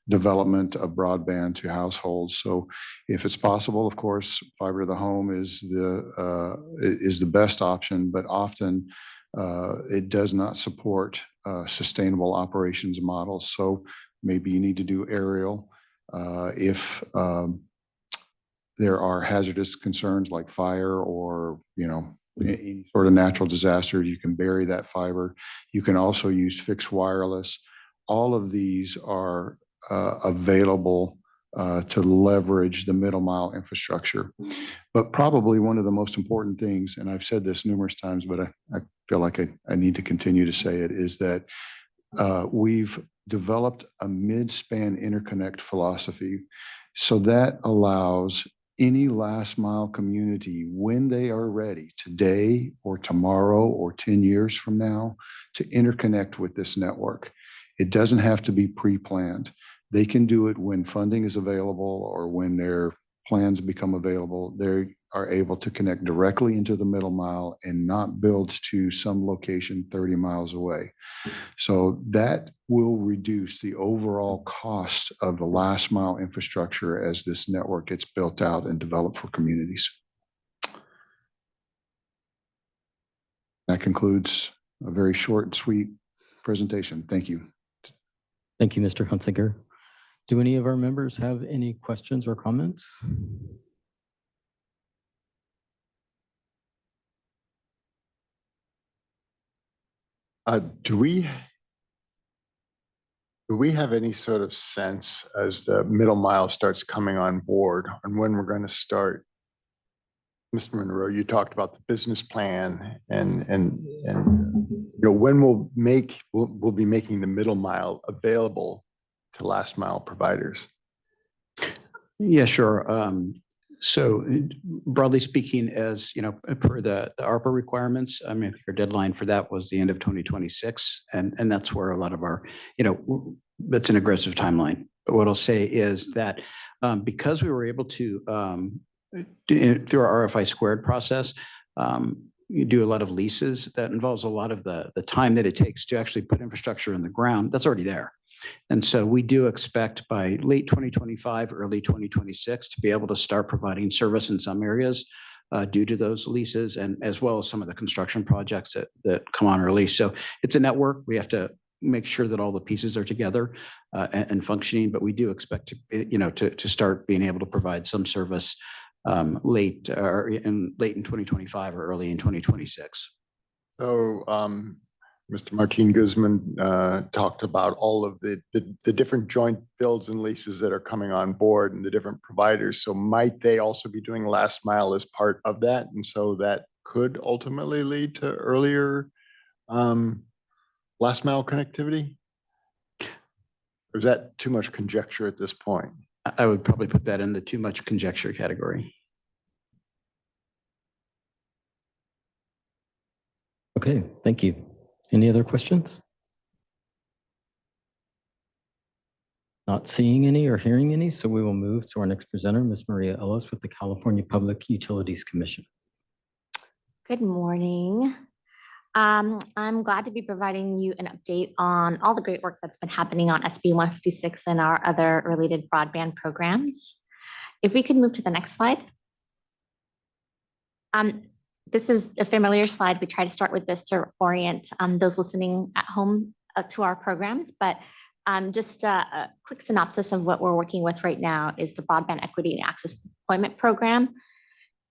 development of broadband to households. So if it's possible, of course, fiber to the home is the best option, but often it does not support sustainable operations models. So maybe you need to do aerial if there are hazardous concerns like fire or, any sort of natural disaster, you can bury that fiber. You can also use fixed wireless. All of these are available to leverage the middle mile infrastructure. But probably one of the most important things, and I've said this numerous times, but I feel like I need to continue to say it, is that we've developed a mid-span interconnect philosophy. So that allows any last mile community, when they are ready, today or tomorrow or 10 years from now, to interconnect with this network. It doesn't have to be pre-planned. They can do it when funding is available or when their plans become available. They are able to connect directly into the middle mile and not build to some location 30 miles away. So that will reduce the overall cost of the last mile infrastructure as this network gets built out and developed for communities. That concludes a very short and sweet presentation. Thank you. Thank you, Mr. Hunsinger. Do any of our members have any questions or comments? Do we have any sort of sense as the middle mile starts coming on board on when we're going to start? Mr. Monroe, you talked about the business plan and when we'll be making the middle mile available to last mile providers. Yeah, sure. So broadly speaking, as per the ARPA requirements, I mean, our deadline for that was the end of 2026. And that's where a lot of our, that's an aggressive timeline. But what I'll say is that because we were able to, through our RFI squared process, you do a lot of leases that involves a lot of the time that it takes to actually put infrastructure in the ground. That's already there. And so we do expect by late 2025, early 2026 to be able to start providing service in some areas due to those leases and as well as some of the construction projects that come on early. So it's a network. We have to make sure that all the pieces are together and functioning, but we do expect to start being able to provide some service late in 2025 or early in 2026. So Mr. Martin Guzman talked about all of the different joint builds and leases that are coming on board and the different providers. So might they also be doing last mile as part of that? And so that could ultimately lead to earlier last mile connectivity? Or is that too much conjecture at this point? I would probably put that in the too much conjecture category. Okay, thank you. Any other questions? Not seeing any or hearing any, so we will move to our next presenter, Ms. Maria Ellis with the California Public Utilities Commission. Good morning. I'm glad to be providing you an update on all the great work that's been happening on SB 156 and our other related broadband programs. If we could move to the next slide. This is a familiar slide. We try to start with this to orient those listening at home to our programs, but just a quick synopsis of what we're working with right now is the Broadband Equity and Access Deployment Program.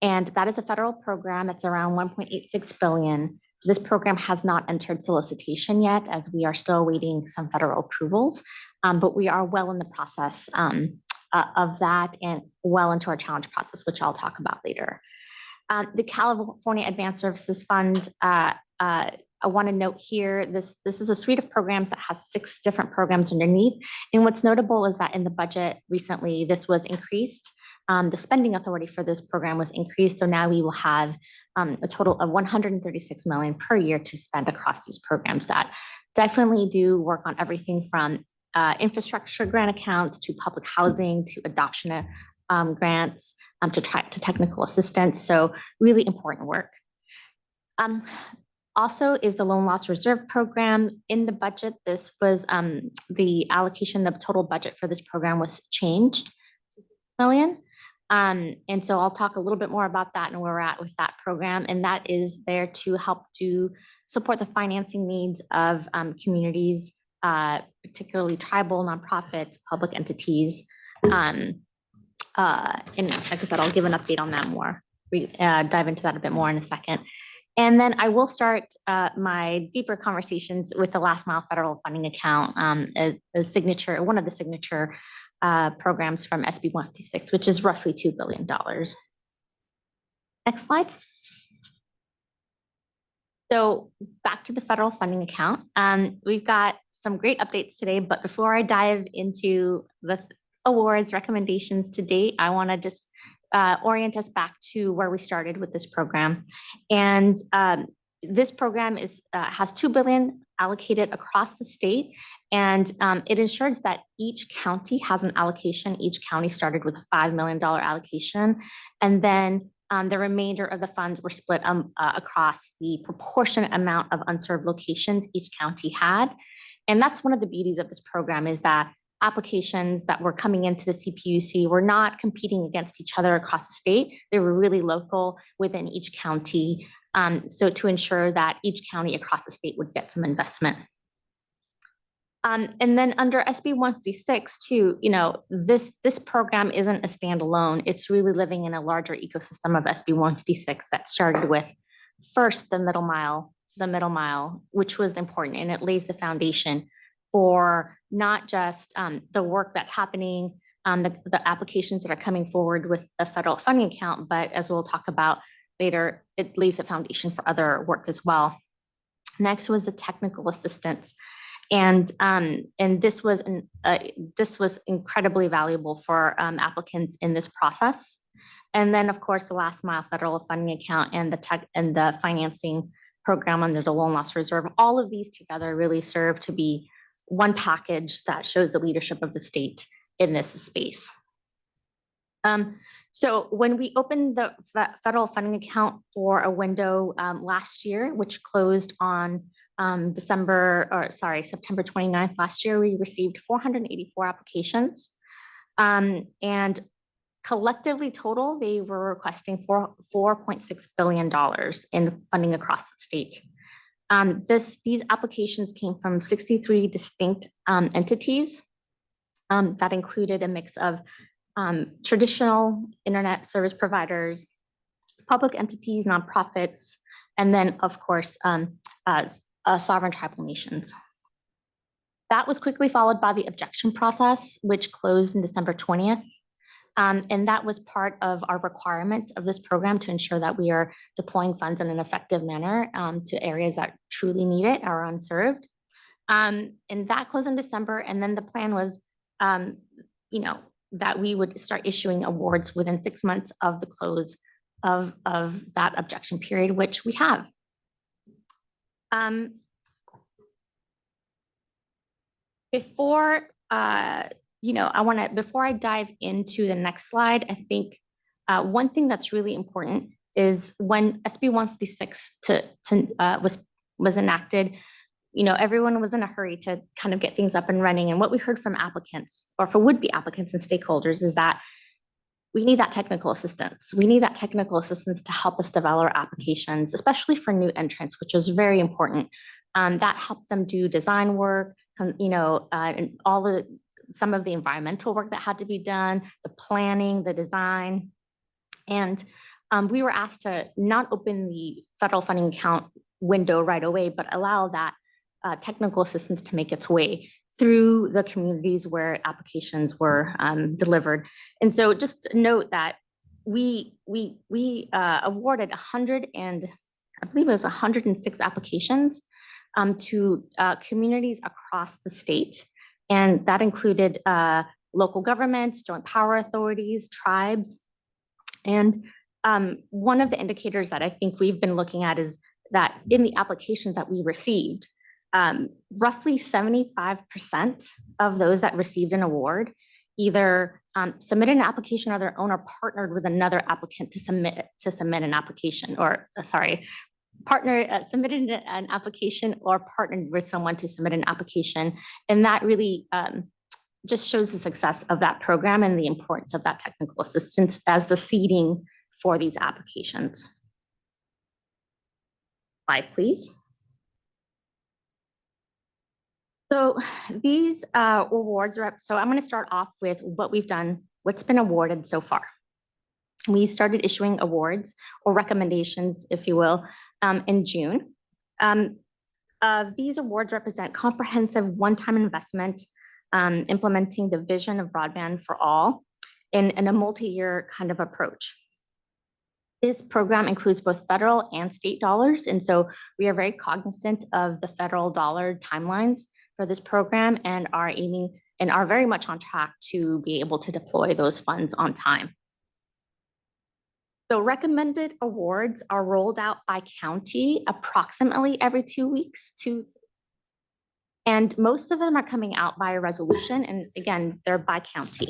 And that is a federal program. It's around $1.86 billion. This program has not entered solicitation yet, as we are still awaiting some federal approvals, but we are well in the process of that and well into our challenge process, which I'll talk about later. The California Advanced Services Fund, I want to note here, this is a suite of programs that has 6 different programs underneath. And what's notable is that in the budget recently, this was increased. The spending authority for this program was increased. So now we will have a total of $136 million per year to spend across these programs that definitely do work on everything from infrastructure grant accounts to public housing to adoption grants to technical assistance. So really important work. Also is the loan loss reserve program. In the budget, this was the allocation, the total budget for this program was changed million. And so I'll talk a little bit more about that and where we're at with that program. And that is there to help to support the financing needs of communities, particularly tribal, nonprofits, public entities. And like I said, I'll give an update on that more. We dive into that a bit more in a second. And then I will start my deeper conversations with the last mile federal funding account, a signature, one of the signature programs from SB 156, which is roughly $2 billion. Next slide. So back to the federal funding account. We've got some great updates today, but before I dive into the awards recommendations to date, I want to just orient us back to where we started with this program. And this program has $2 billion allocated across the state, and it ensures that each county has an allocation. Each county started with a $5 million allocation, and then the remainder of the funds were split across the proportionate amount of unserved locations each county had. And that's one of the beauties of this program, is that applications that were coming into the CPUC were not competing against each other across the state. They were really local within each county. So to ensure that each county across the state would get some investment. And then under SB 156 too, you know, this program isn't a standalone. It's really living in a larger ecosystem of SB 156 that started with first the middle mile, which was important, and it lays the foundation for not just the work that's happening, the applications that are coming forward with the federal funding account, but as we'll talk about later, it lays a foundation for other work as well. Next was the technical assistance. And this was incredibly valuable for applicants in this process. And then of course, the last mile federal funding account and the financing program under the loan loss reserve, all of these together really serve to be one package that shows the leadership of the state in this space. So when we opened the federal funding account for a window last year, which closed on September 29th last year, we received 484 applications. And collectively total, they were requesting $4.6 billion in funding across the state. These applications came from 63 distinct entities that included a mix of traditional internet service providers, public entities, nonprofits, and then of course, sovereign tribal nations. That was quickly followed by the objection process, which closed in December 20th. And that was part of our requirement of this program to ensure that we are deploying funds in an effective manner to areas that truly need it, are unserved. And that closed in December. And then the plan was, that we would start issuing awards within 6 months of the close of that objection period, which we have. Before I want to, before I dive into the next slide, I think one thing that's really important is when SB 156 was enacted, everyone was in a hurry to kind of get things up and running. And what we heard from applicants or for would-be applicants and stakeholders is that we need that technical assistance. We need that technical assistance to help us develop our applications, especially for new entrants, which is very important. That helped them do design work, and some of the environmental work that had to be done, the planning, the design. And we were asked to not open the federal funding account window right away, but allow that technical assistance to make its way through the communities where applications were delivered. And so just note that we awarded 106 applications to communities across the state. And that included local governments, joint power authorities, tribes. And one of the indicators that I think we've been looking at is that in the applications that we received, roughly 75% of those that received an award either submitted an application on their own or partnered with another applicant to submit an application, submitted an application or partnered with someone to submit an application. And that really just shows the success of that program and the importance of that technical assistance as the seeding for these applications. Slide, please. So these awards are up. So I'm going to start off with what we've done, what's been awarded so far. We started issuing awards or recommendations, if you will, in June. These awards represent comprehensive one-time investment implementing the vision of broadband for all in a multi-year kind of approach. This program includes both federal and state dollars. And so we are very cognizant of the federal dollar timelines for this program and are aiming and are very much on track to be able to deploy those funds on time. So recommended awards are rolled out by county approximately every 2 weeks. And most of them are coming out by a resolution. And again, they're by county.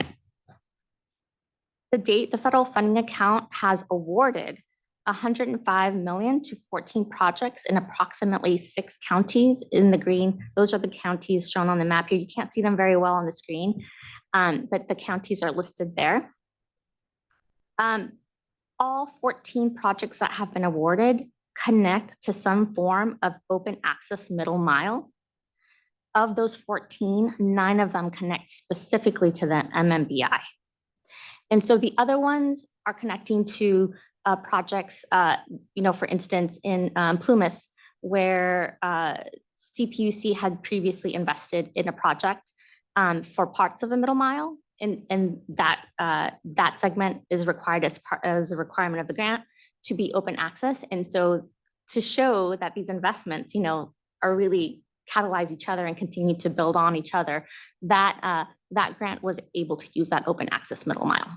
To date, the federal funding account has awarded $105 million to 14 projects in approximately 6 counties in the green. Those are the counties shown on the map here. You can't see them very well on the screen, but the counties are listed there. All 14 projects that have been awarded connect to some form of open access middle mile. Of those 14, 9 of them connect specifically to the MMBI. And so the other ones are connecting to projects, for instance, in Plumas, where CPUC had previously invested in a project for parts of a middle mile. And that segment is required as a requirement of the grant to be open access. And so to show that these investments, are really catalyze each other and continue to build on each other, that grant was able to use that open access middle mile.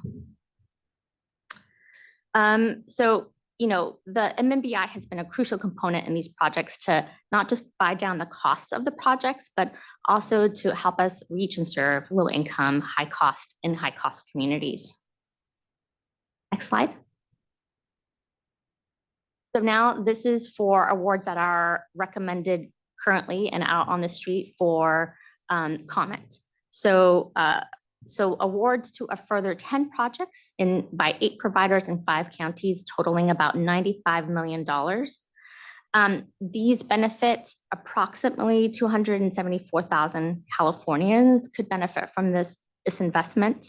The MMBI has been a crucial component in these projects to not just buy down the costs of the projects, but also to help us reach and serve low income, high cost communities. Next slide. So now this is for awards that are recommended currently and out on the street for comment. So awards to a further 10 projects by 8 providers in 5 counties, totaling about $95 million. These benefit approximately 274,000 Californians could benefit from this investment.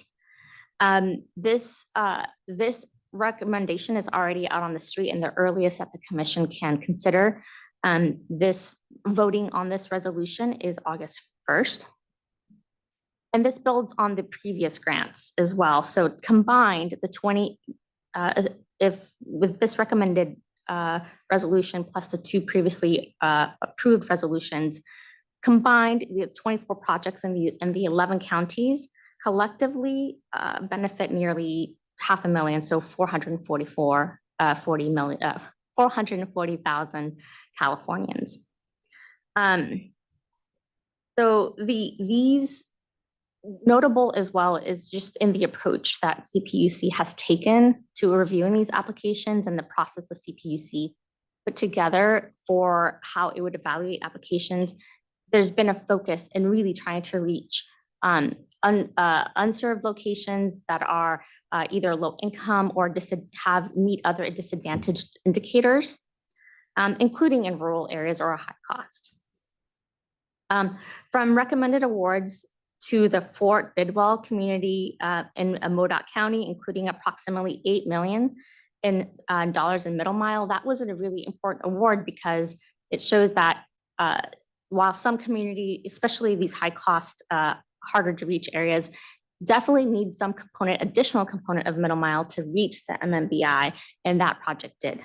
This recommendation is already out on the street, and the earliest that the commission can consider this voting on this resolution is August 1st. And this builds on the previous grants as well. So combined, the 20, with this recommended resolution plus the 2 previously approved resolutions, combined, the 24 projects in the 11 counties collectively benefit nearly $500,000, so 440,000 Californians. So these Notable as well is just in the approach that CPUC has taken to reviewing these applications and the process the CPUC put together for how it would evaluate applications. There's been a focus in really trying to reach unserved locations that are either low income or meet other disadvantaged indicators, including in rural areas or a high cost. From recommended awards to the Fort Bidwell community in Modoc County, including approximately $8 million in dollars in Middle Mile, that was a really important award because it shows that while some community, especially these high cost, harder to reach areas, definitely need some additional component of Middle Mile to reach the MMBI, and that project did.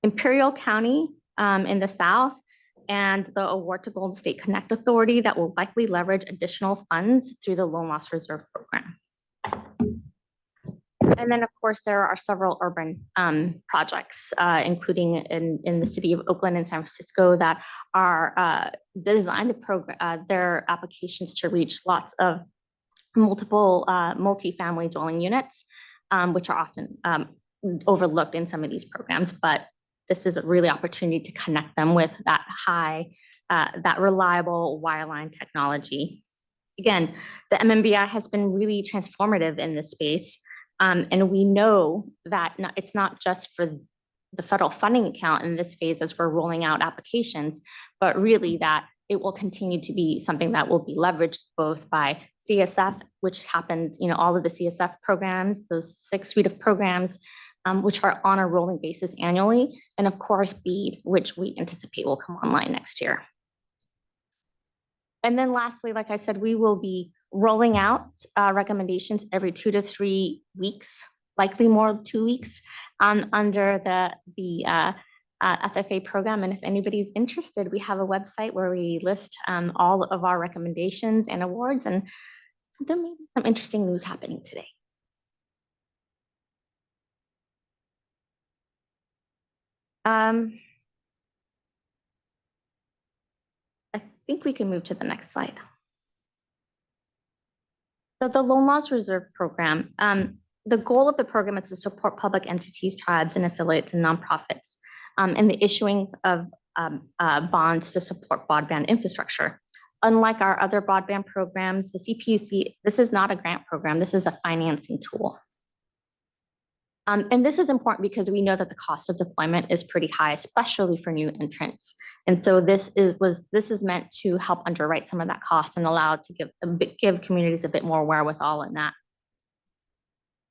Imperial County in the south, and the award to Golden State Connect Authority that will likely leverage additional funds through the Loan Loss Reserve Program. And then, of course, there are several urban projects, including in the city of Oakland and San Francisco, that are designed their applications to reach lots of multiple multi-family dwelling units, which are often overlooked in some of these programs. But this is a really opportunity to connect them with that that reliable wireline technology. Again, the MMBI has been really transformative in this space. And we know that it's not just for the federal funding account in this phase as we're rolling out applications, but really that it will continue to be something that will be leveraged both by CSF, which happens, all of the CSF programs, those 6 suite of programs, which are on a rolling basis annually, and of course, BEAD, which we anticipate will come online next year. And then lastly, like I said, we will be rolling out recommendations every 2 to 3 weeks, likely more 2 weeks, under the FFA program. And if anybody's interested, we have a website where we list all of our recommendations and awards, and there may be some interesting news happening today. I think we can move to the next slide. So the Loan Loss Reserve Program, the goal of the program is to support public entities, tribes, and affiliates and nonprofits in the issuing of bonds to support broadband infrastructure. Unlike our other broadband programs, the CPUC, this is not a grant program, this is a financing tool. And this is important because we know that the cost of deployment is pretty high, especially for new entrants. And so this is meant to help underwrite some of that cost and allow to give communities a bit more wherewithal in that.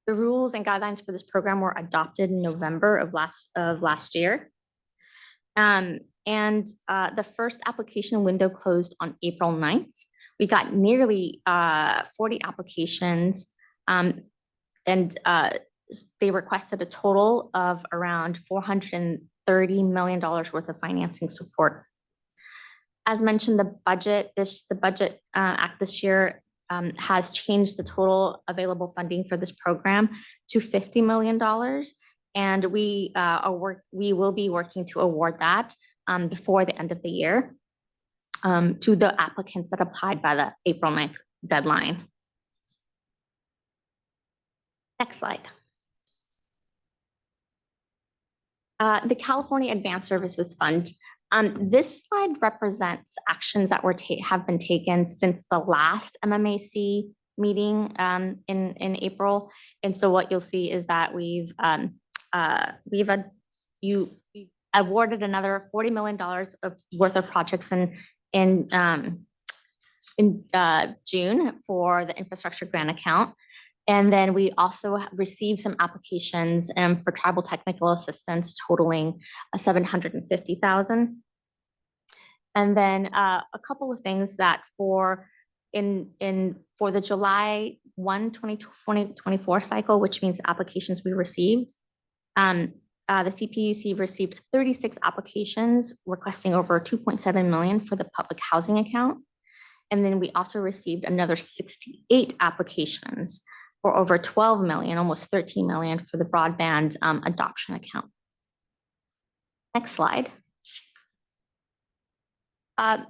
The rules and guidelines for this program were adopted in November of last year. And the first application window closed on April 9th. We got nearly 40 applications, and they requested a total of around $430 million worth of financing support. As mentioned, the Budget Act this year has changed the total available funding for this program to $50 million. And we will be working to award that before the end of the year to the applicants that applied by the April 9th deadline. Next slide. The California Advanced Services Fund. This slide represents actions that have been taken since the last MMAC meeting in April. And so what you'll see is that we've awarded another $40 million worth of projects in June for the infrastructure grant account. And then we also received some applications for tribal technical assistance totaling $750,000. And then a couple of things that for the July 1, 2024 cycle, which means applications we received, the CPUC received 36 applications requesting over $2.7 million for the public housing account. And then we also received another 68 applications for over $12 million, almost $13 million for the broadband adoption account. Next slide. I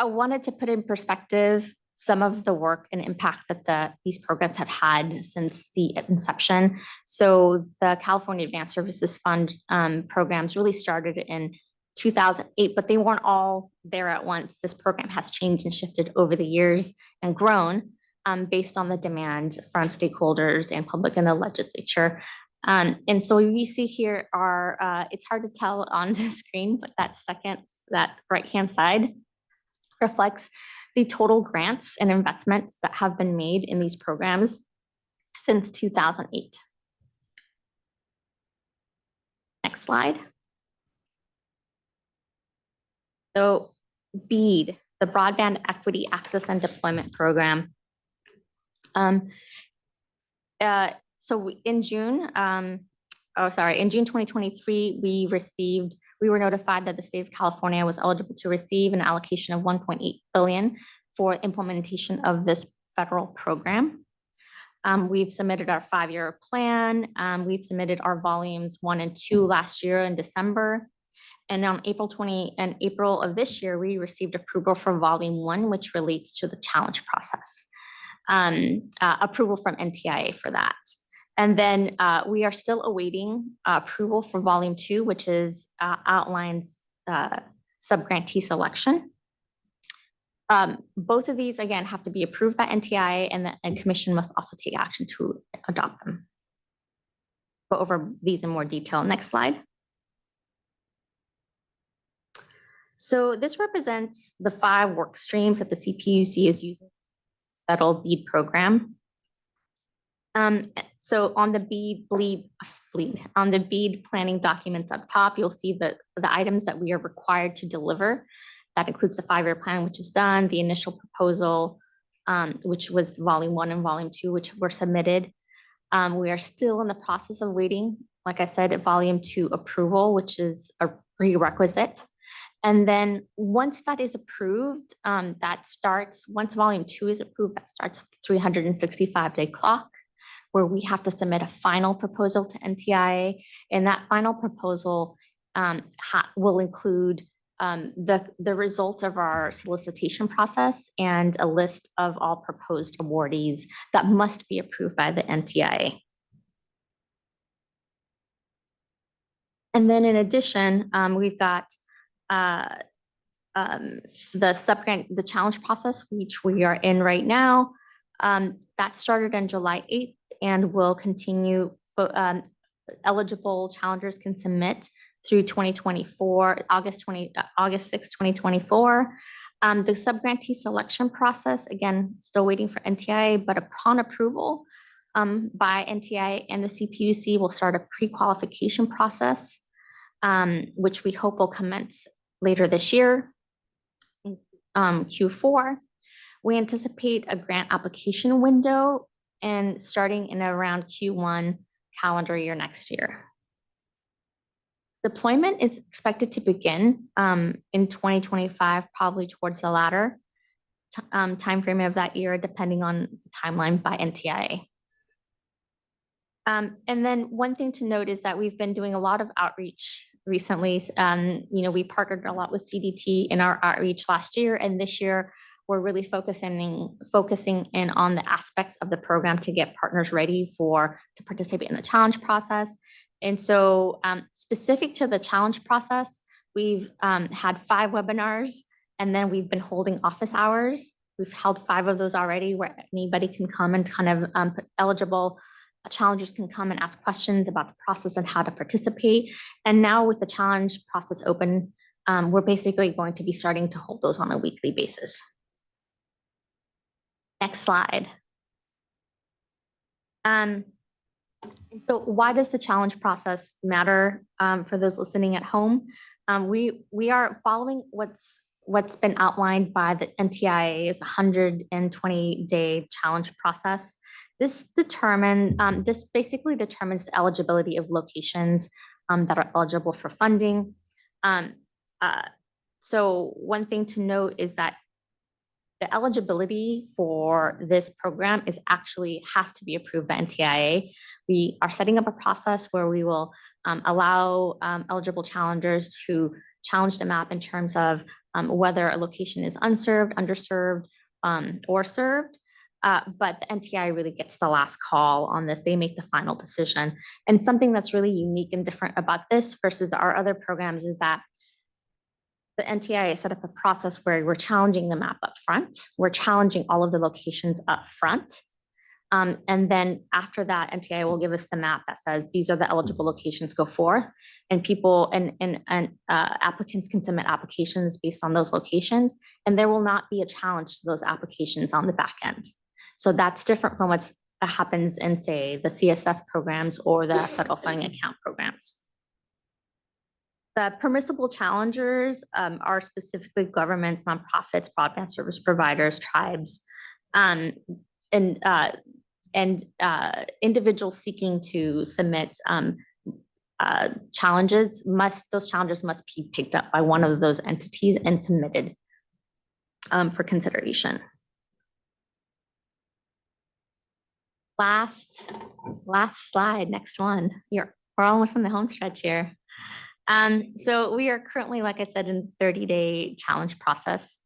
wanted to put in perspective some of the work and impact that these programs have had since the inception. So the California Advanced Services Fund programs really started in 2008, but they weren't all there at once. This program has changed and shifted over the years and grown based on the demand from stakeholders and public in the legislature. And so you see here are, it's hard to tell on the screen, but that right-hand side reflects the total grants and investments that have been made in these programs since 2008. Next slide. So BEAD, the Broadband Equity Access and Deployment Program. So in June, in June 2023, we were notified that the state of California was eligible to receive an allocation of $1.8 billion for implementation of this federal program. We've submitted our 5-year plan. We've submitted our volumes 1 and 2 last year in December. And on April of this year, we received approval for volume 1, which relates to the challenge process. Approval from NTIA for that. And then we are still awaiting approval for volume 2, which is outlines subgrantee selection. Both of these, again, have to be approved by NTIA, and the commission must also take action to adopt them. Go over these in more detail. Next slide. So this represents the 5 work streams that the CPUC is using federal BEAD program. So on the BEAD planning documents up top, you'll see the items that we are required to deliver. That includes the 5-year plan, which is done, the initial proposal, which was volume 1 and volume 2, which were submitted. We are still in the process of waiting, like I said, volume 2 approval, which is a prerequisite. And then once that is approved, once volume 2 is approved, that starts the 365-day clock, where we have to submit a final proposal to NTIA. And that final proposal will include the results of our solicitation process and a list of all proposed awardees that must be approved by the NTIA. And then in addition, we've got the challenge process, which we are in right now. That started on July 8th and will continue. Eligible challengers can submit through 2024, August 6, 2024. The subgrantee selection process, again, still waiting for NTIA, but upon approval by NTIA and the CPUC, will start a pre-qualification process, which we hope will commence later this year, Q4. We anticipate a grant application window and starting in around Q1 calendar year next year. Deployment is expected to begin in 2025, probably towards the latter timeframe of that year, depending on the timeline by NTIA. And then one thing to note is that we've been doing a lot of outreach recently. We partnered a lot with CDT in our outreach last year, and this year we're really focusing in on the aspects of the program to get partners ready to participate in the challenge process. And so specific to the challenge process, we've had 5 webinars, and then we've been holding office hours. We've held 5 of those already, where anybody can come and kind of eligible challengers can come and ask questions about the process and how to participate. And now with the challenge process open, we're basically going to be starting to hold those on a weekly basis. Next slide. So why does the challenge process matter for those listening at home? We are following what's been outlined by the NTIA's 120-day challenge process. This basically determines the eligibility of locations that are eligible for funding. So one thing to note is that the eligibility for this program has to be approved by NTIA. We are setting up a process where we will allow eligible challengers to challenge the map in terms of whether a location is unserved, underserved, or served. But the NTI really gets the last call on this. They make the final decision. And something that's really unique and different about this versus our other programs is that the NTIA set up a process where we're challenging the map up front. We're challenging all of the locations up front. And then after that, NTIA will give us the map that says these are the eligible locations, go forth. And people and applicants can submit applications based on those locations. And there will not be a challenge to those applications on the back end. So that's different from what happens in, say, the CSF programs or the federal funding account programs. The permissible challengers are specifically governments, nonprofits, broadband service providers, tribes, and individuals seeking to submit challenges. Those challenges must be picked up by one of those entities and submitted for consideration. Last slide, next one. We're almost on the home stretch here. So we are currently, like I said, in 30-day challenge process.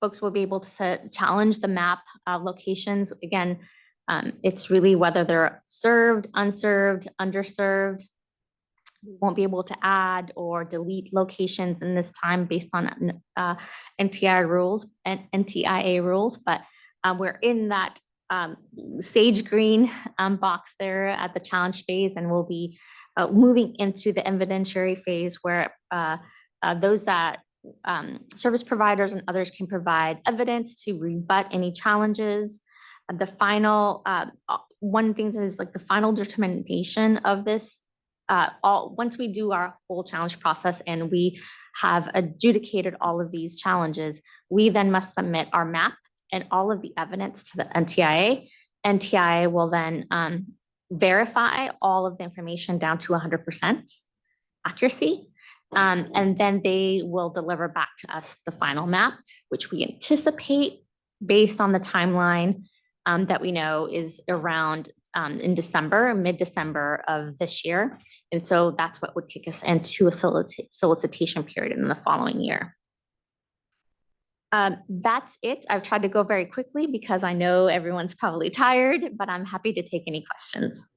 Folks will be able to challenge the map locations. Again, it's really whether they're served, unserved, underserved. We won't be able to add or delete locations in this time based on NTIA rules, but we're in that sage green box there at the challenge phase, and we'll be moving into the evidentiary phase where those that service providers and others can provide evidence to rebut any challenges. The final one thing is like the final determination of this. Once we do our whole challenge process and we have adjudicated all of these challenges, we then must submit our map and all of the evidence to the NTIA. NTIA will then verify all of the information down to 100% accuracy. And then they will deliver back to us the final map, which we anticipate based on the timeline that we know is around in December, mid-December of this year. And so that's what would kick us into a solicitation period in the following year. That's it. I've tried to go very quickly because I know everyone's probably tired, but I'm happy to take any questions.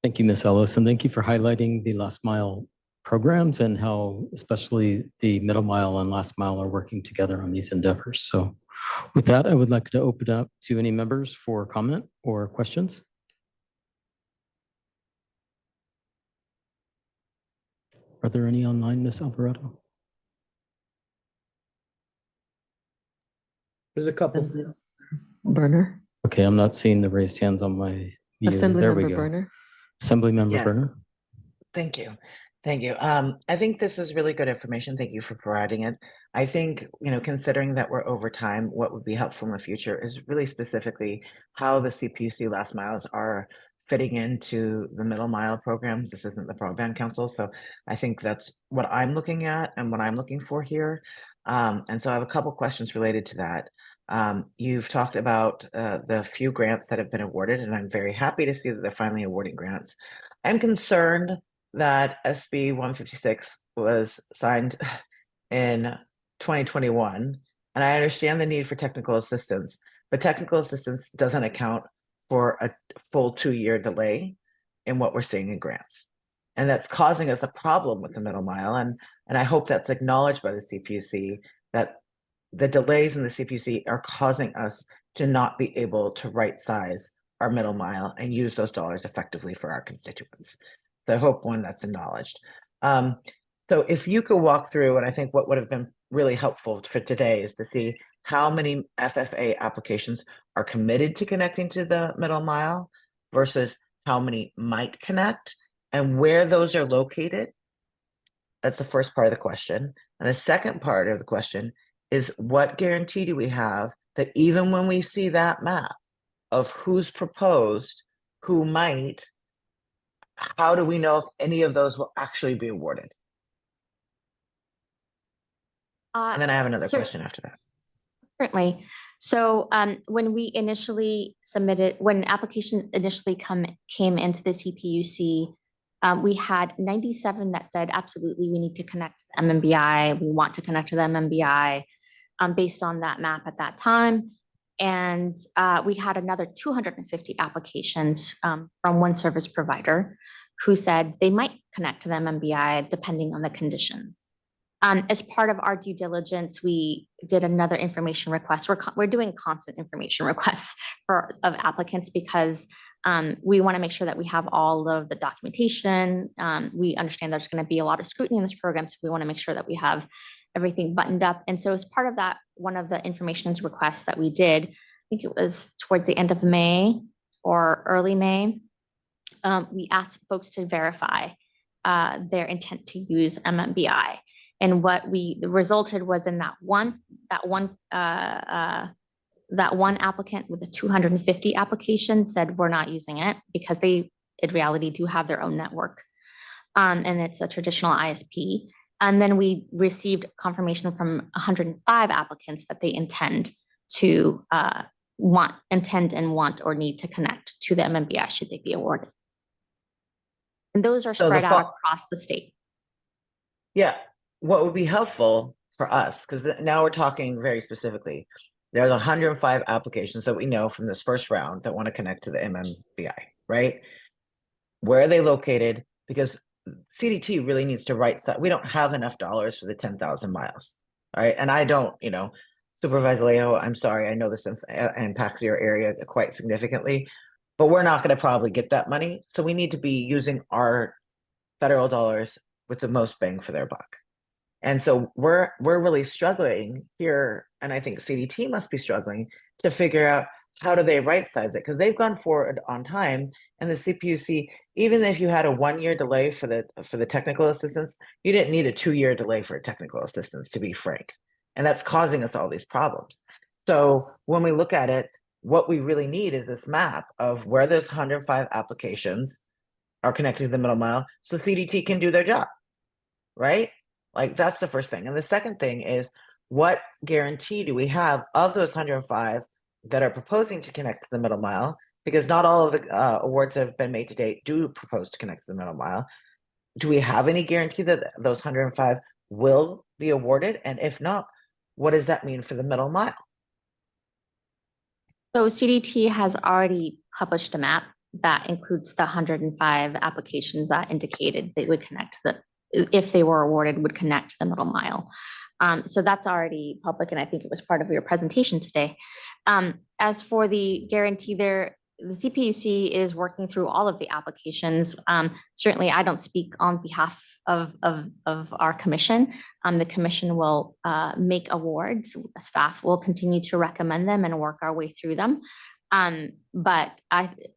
Thank you, Ms. Ellis, and thank you for highlighting the last mile programs and how especially the middle mile and last mile are working together on these endeavors. So with that, I would like to open up to any members for comment or questions. Are there any online, Ms. Alvarado? There's a couple. Berner. Okay, I'm not seeing the raised hands on my view. There we Assemblymember go. Berner. Assemblymember Yes. Berner. Thank you. Thank you. I think this is really good information. Thank you for providing it. I think, considering that we're over time, what would be helpful in the future is really specifically how the CPUC last miles are fitting into the middle mile program. This isn't the broadband council. So I think that's what I'm looking at and what I'm looking for here. And so I have a couple questions related to that. You've talked about the few grants that have been awarded, and I'm very happy to see that they're finally awarding grants. I'm concerned that SB 156 was signed in 2021, and I understand the need for technical assistance, but technical assistance doesn't account for a full 2-year delay in what we're seeing in grants. And that's causing us a problem with the middle mile. And I hope that's acknowledged by the CPUC, that the delays in the CPUC are causing us to not be able to right size our middle mile and use those dollars effectively for our constituents. So I hope, one, that's acknowledged. So if you could walk through, and I think what would have been really helpful for today is to see how many FFA applications are committed to connecting to the middle mile versus how many might connect and where those are located. That's the first part of the question. And the second part of the question is, what guarantee do we have that even when we see that map of who's proposed, who might, how do we know if any of those will actually be awarded? And then I have another question after that. Certainly. So when we initially submitted, when applications initially came into the CPUC, we had 97 that said, absolutely, we need to connect to MMBI. We want to connect to the MMBI. based on that map at that time. And we had another 250 applications from one service provider who said they might connect to the MMBI depending on the conditions. As part of our due diligence, we did another information request. We're doing constant information requests of applicants because we want to make sure that we have all of the documentation. We understand there's going to be a lot of scrutiny in this program, so we want to make sure that we have everything buttoned up. And so as part of that, one of the information requests that we did, I think it was towards the end of May or early May, we asked folks to verify their intent to use MMBI. And what the resulted was in that one applicant with a 250 application said we're not using it because they in reality do have their own network. And it's a traditional ISP. And then we received confirmation from 105 applicants that they intend and want or need to connect to the MMBI should they be awarded. And those are spread out across the state. Yeah. What would be helpful for us, because now we're talking very specifically, there's 105 applications that we know from this first round that want to connect to the MMBI, right? Where are they located? Because CDT really needs to we don't have enough dollars for the 10,000 miles, right? And I don't, Supervisor Lejo, I'm sorry, I know this impacts your area quite significantly, but we're not going to probably get that money. So we need to be using our federal dollars with the most bang for their buck. And so we're really struggling here, and I think CDT must be struggling to figure out how do they right size it, because they've gone forward on time, and the CPUC, even if you had a 1-year delay for the technical assistance, you didn't need a 2-year delay for technical assistance, to be frank, and that's causing us all these problems. So when we look at it, what we really need is this map of where those 105 applications are connected to the middle mile, so CDT can do their job, right? Like, that's the first thing. And the second thing is, what guarantee do we have of those 105 that are proposing to connect to the middle mile? Because not all of the awards that have been made to date do propose to connect to the middle mile. Do we have any guarantee that those 105 will be awarded? And if not, what does that mean for the middle mile? So CDT has already published a map that includes the 105 applications that indicated they would connect to if they were awarded, would connect to the middle mile. So that's already public, and I think it was part of your presentation today. As for the guarantee there, the CPUC is working through all of the applications. Certainly, I don't speak on behalf of our commission. The commission will make awards. Staff will continue to recommend them and work our way through them. But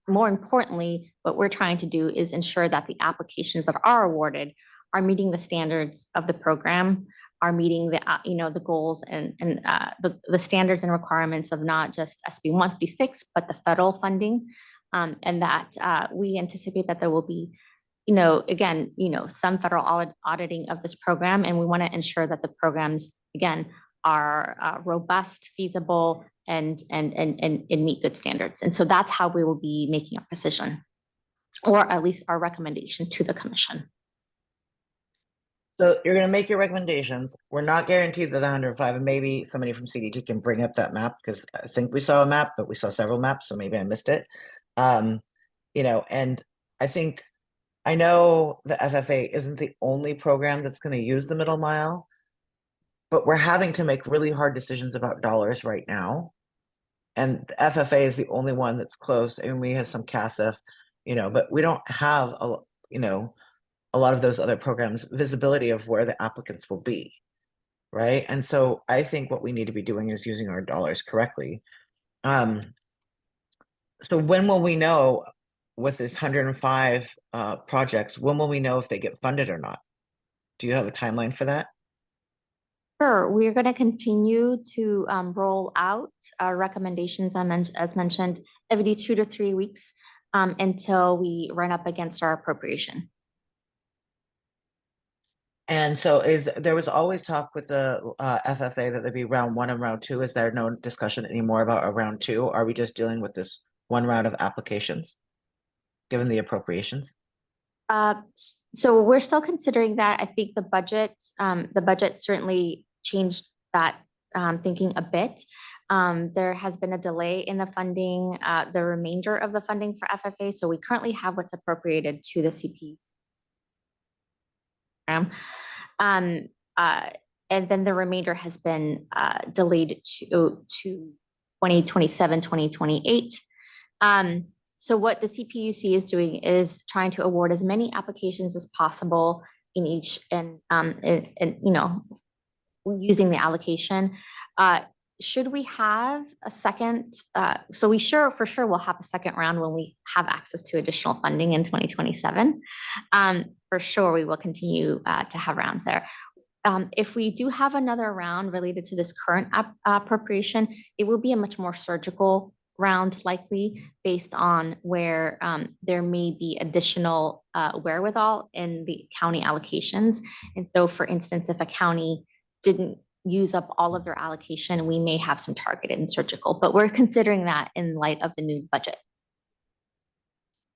more importantly, what we're trying to do is ensure that the applications that are awarded are meeting the standards of the program, are meeting the the goals and the standards and requirements of not just SB 156, but the federal funding, and that we anticipate that there will be, again, some federal auditing of this program, and we want to ensure that the programs again are robust, feasible, and meet good standards. And so that's how we will be making our decision, or at least our recommendation to the commission. So you're going to make your recommendations. We're not guaranteed that the 105, and maybe somebody from CDT can bring up that map, because I think we saw a map, but we saw several maps, so maybe I missed it. And I know the FFA isn't the only program that's going to use the middle mile, but we're having to make really hard decisions about dollars right now. And the FFA is the only one that's close, and we have some CASF, but we don't have a lot of those other programs visibility of where the applicants will be, right? And so I think what we need to be doing is using our dollars correctly. So when will we know with this 105 projects, when will we know if they get funded or not? Do you have a timeline for that? Sure, we're going to continue to roll out our recommendations as mentioned every 2 to 3 weeks until we run up against our appropriation. And so there was always talk with the FFA that there'd be round 1 and round 2. Is there no discussion anymore about a round 2? Are we just dealing with this one round of applications, given the appropriations? So we're still considering that. I think the budget certainly changed that thinking a bit. There has been a delay in the funding, the remainder of the funding for FFA. So we currently have what's appropriated to the CP program. And then the remainder has been delayed to 2027, 2028. So what the CPUC is doing is trying to award as many applications as possible in each, and you know, using the allocation. Should we have a second? So we for sure will have a second round when we have access to additional funding in 2027. For sure, we will continue to have rounds there. If we do have another round related to this current appropriation, it will be a much more surgical round, likely based on where there may be additional wherewithal in the county allocations. And so, for instance, if a county didn't use up all of their allocation, we may have some targeted and surgical, but we're considering that in light of the new budget.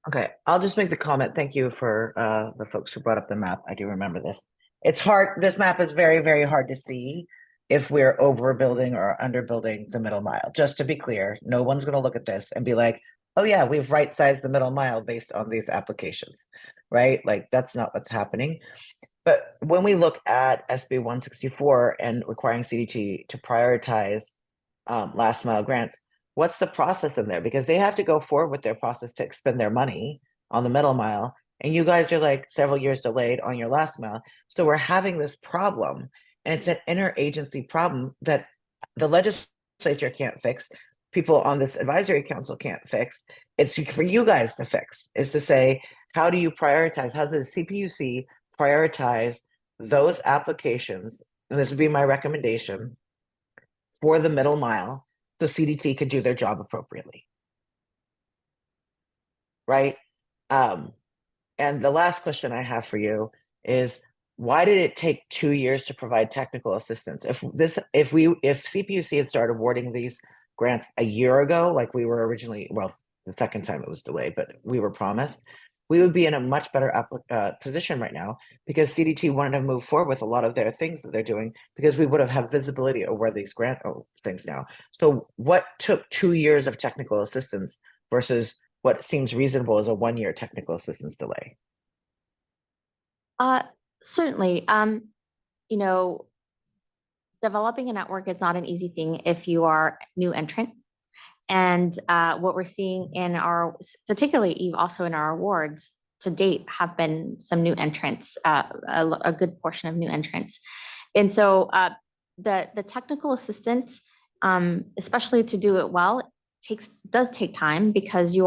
Okay, I'll just make the comment. Thank you for the folks who brought up the map. I do remember this. It's hard. This map is very, very hard to see if we're overbuilding or underbuilding the middle mile. Just to be clear, no one's going to look at this and be like, oh yeah, we've right-sized the middle mile based on these applications, right? Like that's not what's happening. But when we look at SB 164 and requiring CDT to prioritize last mile grants, what's the process in there? Because they have to go forward with their process to expend their money on the middle mile. And you guys are like several years delayed on your last mile. So we're having this problem, and it's an interagency problem that the legislature can't fix. People on this advisory council can't fix. It's for you guys to fix, is to say, how do you prioritize? How does the CPUC prioritize those applications? And this would be my recommendation for the middle mile, so CDT could do their job appropriately. Right? And the last question I have for you is, why did it take 2 years to provide technical assistance? If CPUC had started awarding these grants a year ago, like we were originally, well, the second time it was delayed, but we were promised, we would be in a much better position right now, because CDT wanted to move forward with a lot of their things that they're doing, because we would have had visibility of where these grant things now. So what took 2 years of technical assistance versus what seems reasonable as a 1 year technical assistance delay? Certainly. You know, developing a network is not an easy thing if you are new entrant. And what we're seeing in our, particularly also in our awards to date, have been some new entrants, a good portion of new entrants. And so the technical assistance, especially to do it well, does take time, because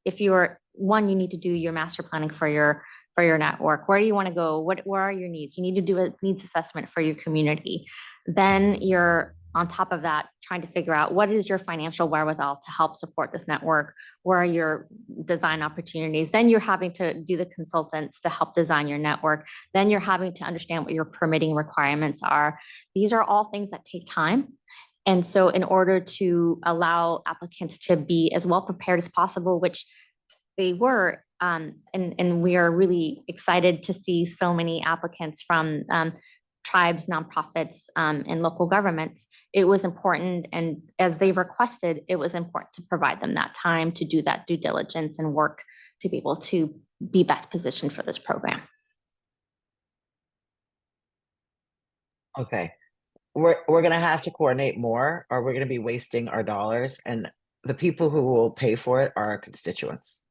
if you are one, you need to do your master planning for your network. Where do you want to go? Where are your needs? You need to do a needs assessment for your community. Then you're on top of that trying to figure out what is your financial wherewithal to help support this network. Where are your design opportunities? Then you're having to do the consultants to help design your network. Then you're having to understand what your permitting requirements are. These are all things that take time. And so in order to allow applicants to be as well prepared as possible, which they were, and we are really excited to see so many applicants from tribes, nonprofits, and local governments, it was important, and as they requested, it was important to provide them that time to do that due diligence and work to be able to be best positioned for this program. Okay. We're going to have to coordinate more, or we're going to be wasting our dollars, and the people who will pay for it are our constituents.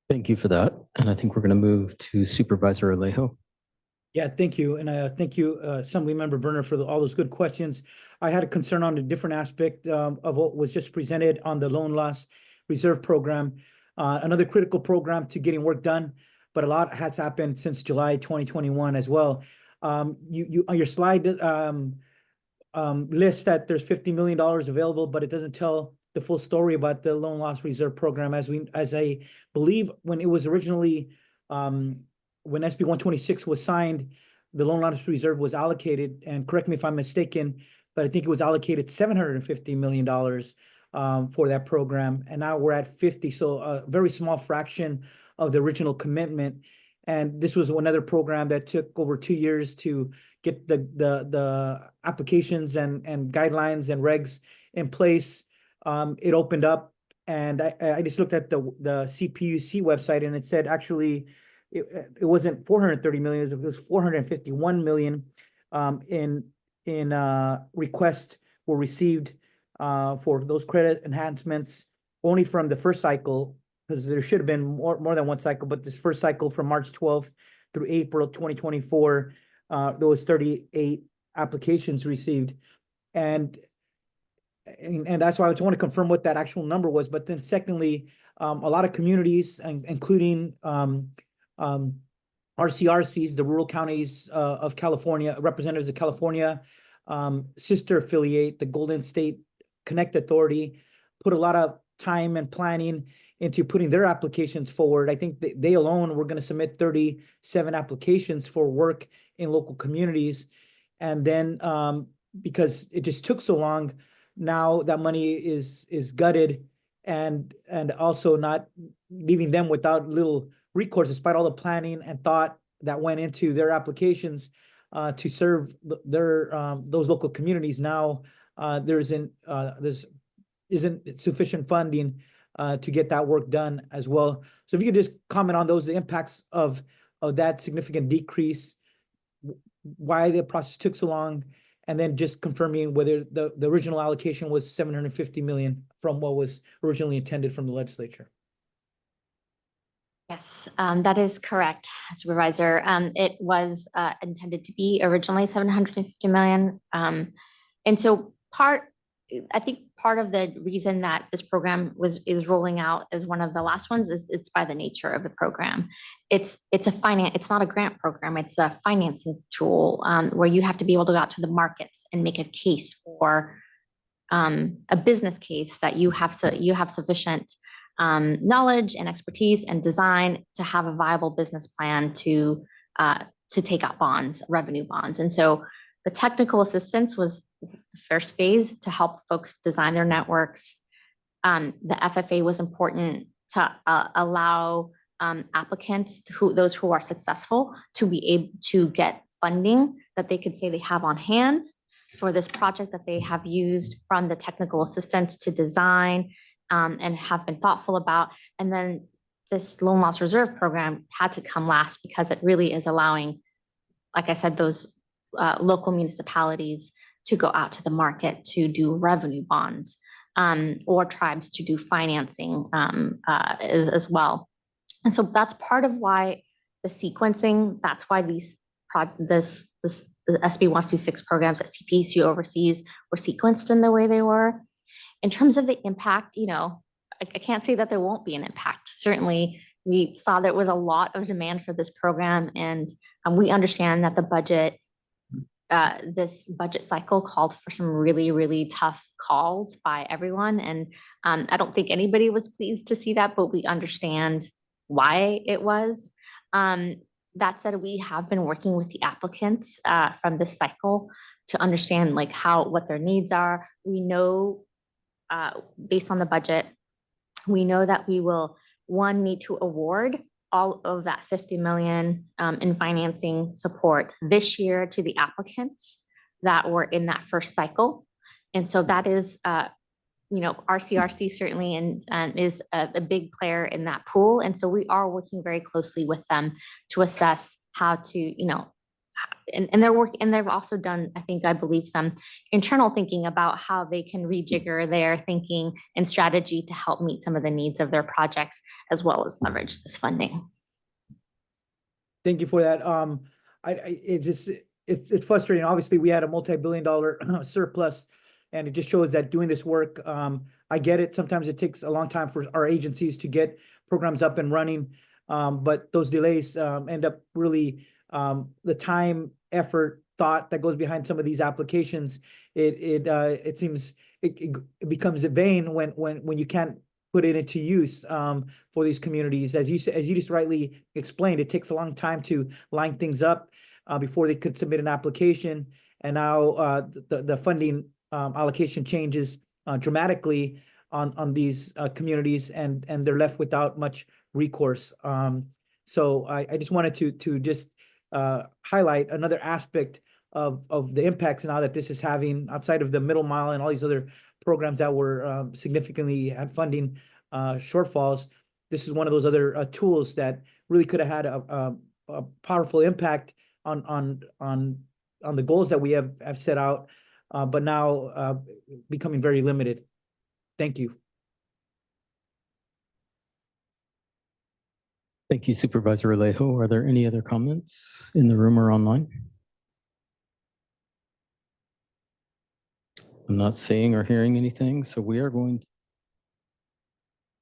Thank you for that. And I think we're going to move to Supervisor Alejo. Yeah, thank you. And thank you, Assemblymember Berner, for all those good questions. I had a concern on a different aspect of what was just presented on the loan loss reserve program. Another critical program to getting work done, but a lot has happened since July 2021 as well. You on your slide lists that there's $50 million available, but it doesn't tell the full story about the loan loss reserve program. As I believe when it was originally, when SB 126 was signed, the loan loss reserve was allocated, and correct me if I'm mistaken, but I think it was allocated $750 million for that program, and now we're at 50. So a very small fraction of the original commitment. And this was another program that took over 2 years to get the applications and guidelines and regs in place. It opened up, and I just looked at the CPUC website, and it said actually it wasn't 430 million, it was 451 million in requests were received for those credit enhancements only from the first cycle, because there should have been more than one cycle, but this first cycle from March 12th through April 2024, there was 38 applications received. And that's why I just want to confirm what that actual number was. But then secondly, a lot of communities, including RCRCs, the rural counties of California, representatives of California, sister affiliate, the Golden State Connect Authority, put a lot of time and planning into putting their applications forward. I think they alone were going to submit 37 applications for work in local communities. And then because it just took so long, now that money is gutted, and also not leaving them without little recourse, despite all the planning and thought that went into their applications to serve their those local communities. Now there isn't sufficient funding to get that work done as well. So if you could just comment on those, the impacts of that significant decrease, why the process took so long, and then just confirming whether the original allocation was 750 million from what was originally intended from the legislature. Yes, that is correct, Supervisor. It was intended to be originally 750 million. And so I think part of the reason that this program is rolling out as one of the last ones is it's by the nature of the program. It's not a grant program, it's a financing tool where you have to be able to go out to the markets and make a case for a business case that you have sufficient knowledge and expertise and design to have a viable business plan to take out bonds, revenue bonds. And so the technical assistance was the first phase to help folks design their networks. The FFA was important to allow applicants, those who are successful, to be able to get funding that they could say they have on hand for this project that they have used from the technical assistance to design and have been thoughtful about. And then this loan loss reserve program had to come last because it really is allowing, like I said, those local municipalities to go out to the market to do revenue bonds or tribes to do financing as well. And so that's part of why the sequencing, that's why the SB 126 programs that CPUC oversees were sequenced in the way they were. In terms of the impact, I can't say that there won't be an impact. Certainly, we saw there was a lot of demand for this program, and we understand that this budget cycle called for some really, really tough calls by everyone. And I don't think anybody was pleased to see that, but we understand why it was. That said, we have been working with the applicants from this cycle to understand what their needs are. We know, based on the budget, we know that we will, need to award all of that 50 million in financing support this year to the applicants that were in that first cycle. And so that is, RCRC certainly and is a big player in that pool. And so we are working very closely with them to assess how to, and they've also done, I believe, some internal thinking about how they can rejigger their thinking and strategy to help meet some of the needs of their projects, as well as leverage this funding. Thank you for that. It's frustrating. Obviously, we had a multi-billion-dollar surplus, and it just shows that doing this work, I get it. Sometimes it takes a long time for our agencies to get programs up and running, but those delays end up really the time, effort, thought that goes behind some of these applications. It seems it becomes vain when you can't put it into use for these communities. As you just rightly explained, it takes a long time to line things up before they could submit an application. And now the funding allocation changes dramatically on these communities, and they're left without much recourse. So I just wanted to just highlight another aspect of the impacts now that this is having outside of the middle mile and all these other programs that were significantly had funding shortfalls. This is one of those other tools that really could have had a powerful impact on the goals that we have set out, but now becoming very limited. Thank you. Thank you, Supervisor Alejo. Are there any other comments in the room or online? I'm not seeing or hearing anything, so we're going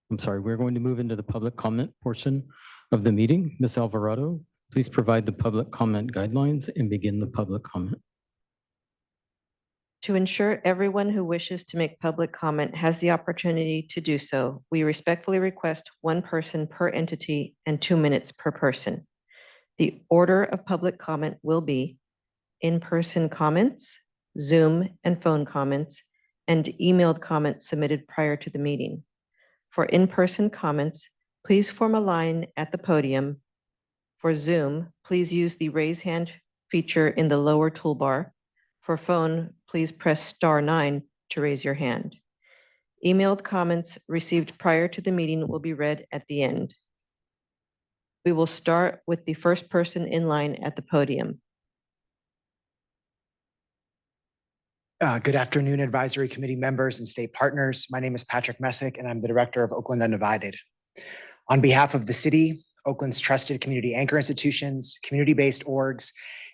to move into the public comment portion of the meeting. Ms. Alvarado, please provide the public comment guidelines and begin the public comment. To ensure everyone who wishes to make public comment has the opportunity to do so, we respectfully request one person per entity and 2 minutes per person. The order of public comment will be in-person comments, Zoom and phone comments, and emailed comments submitted prior to the meeting. For in-person comments, please form a line at the podium. For Zoom, please use the raise hand feature in the lower toolbar. For phone, please press *9 to raise your hand. Emailed comments received prior to the meeting will be read at the end. We will start with the first person in line at the podium. Good afternoon, advisory committee members and state partners. My name is Patrick Messick, and I'm the director of Oakland Undivided. On behalf of the city, Oakland's trusted community anchor institutions, community-based orgs,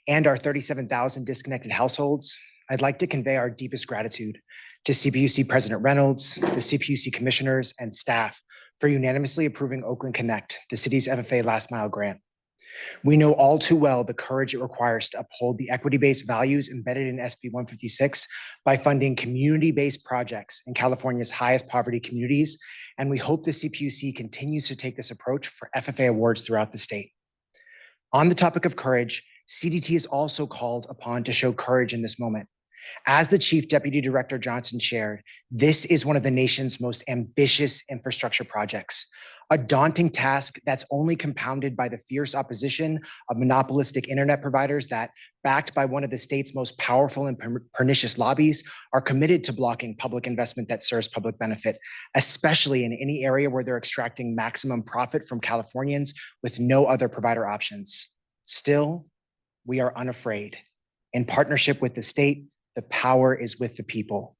and our 37,000 disconnected households, I'd like to convey our deepest gratitude to CPUC President Reynolds, the CPUC commissioners, and staff for unanimously approving Oakland Connect, the city's FFA Last Mile grant. We know all too well the courage it requires to uphold the equity-based values embedded in SB 156 by funding community-based projects in California's highest poverty communities, and we hope the CPUC continues to take this approach for FFA awards throughout the state. On the topic of courage, CDT is also called upon to show courage in this moment. As the Chief Deputy Director Johnson shared, this is one of the nation's most ambitious infrastructure projects, a daunting task that's only compounded by the fierce opposition of monopolistic internet providers that, backed by one of the state's most powerful and pernicious lobbies, are committed to blocking public investment that serves public benefit, especially in any area where they're extracting maximum profit from Californians with no other provider options. Still, we are unafraid. In partnership with the state, the power is with the people.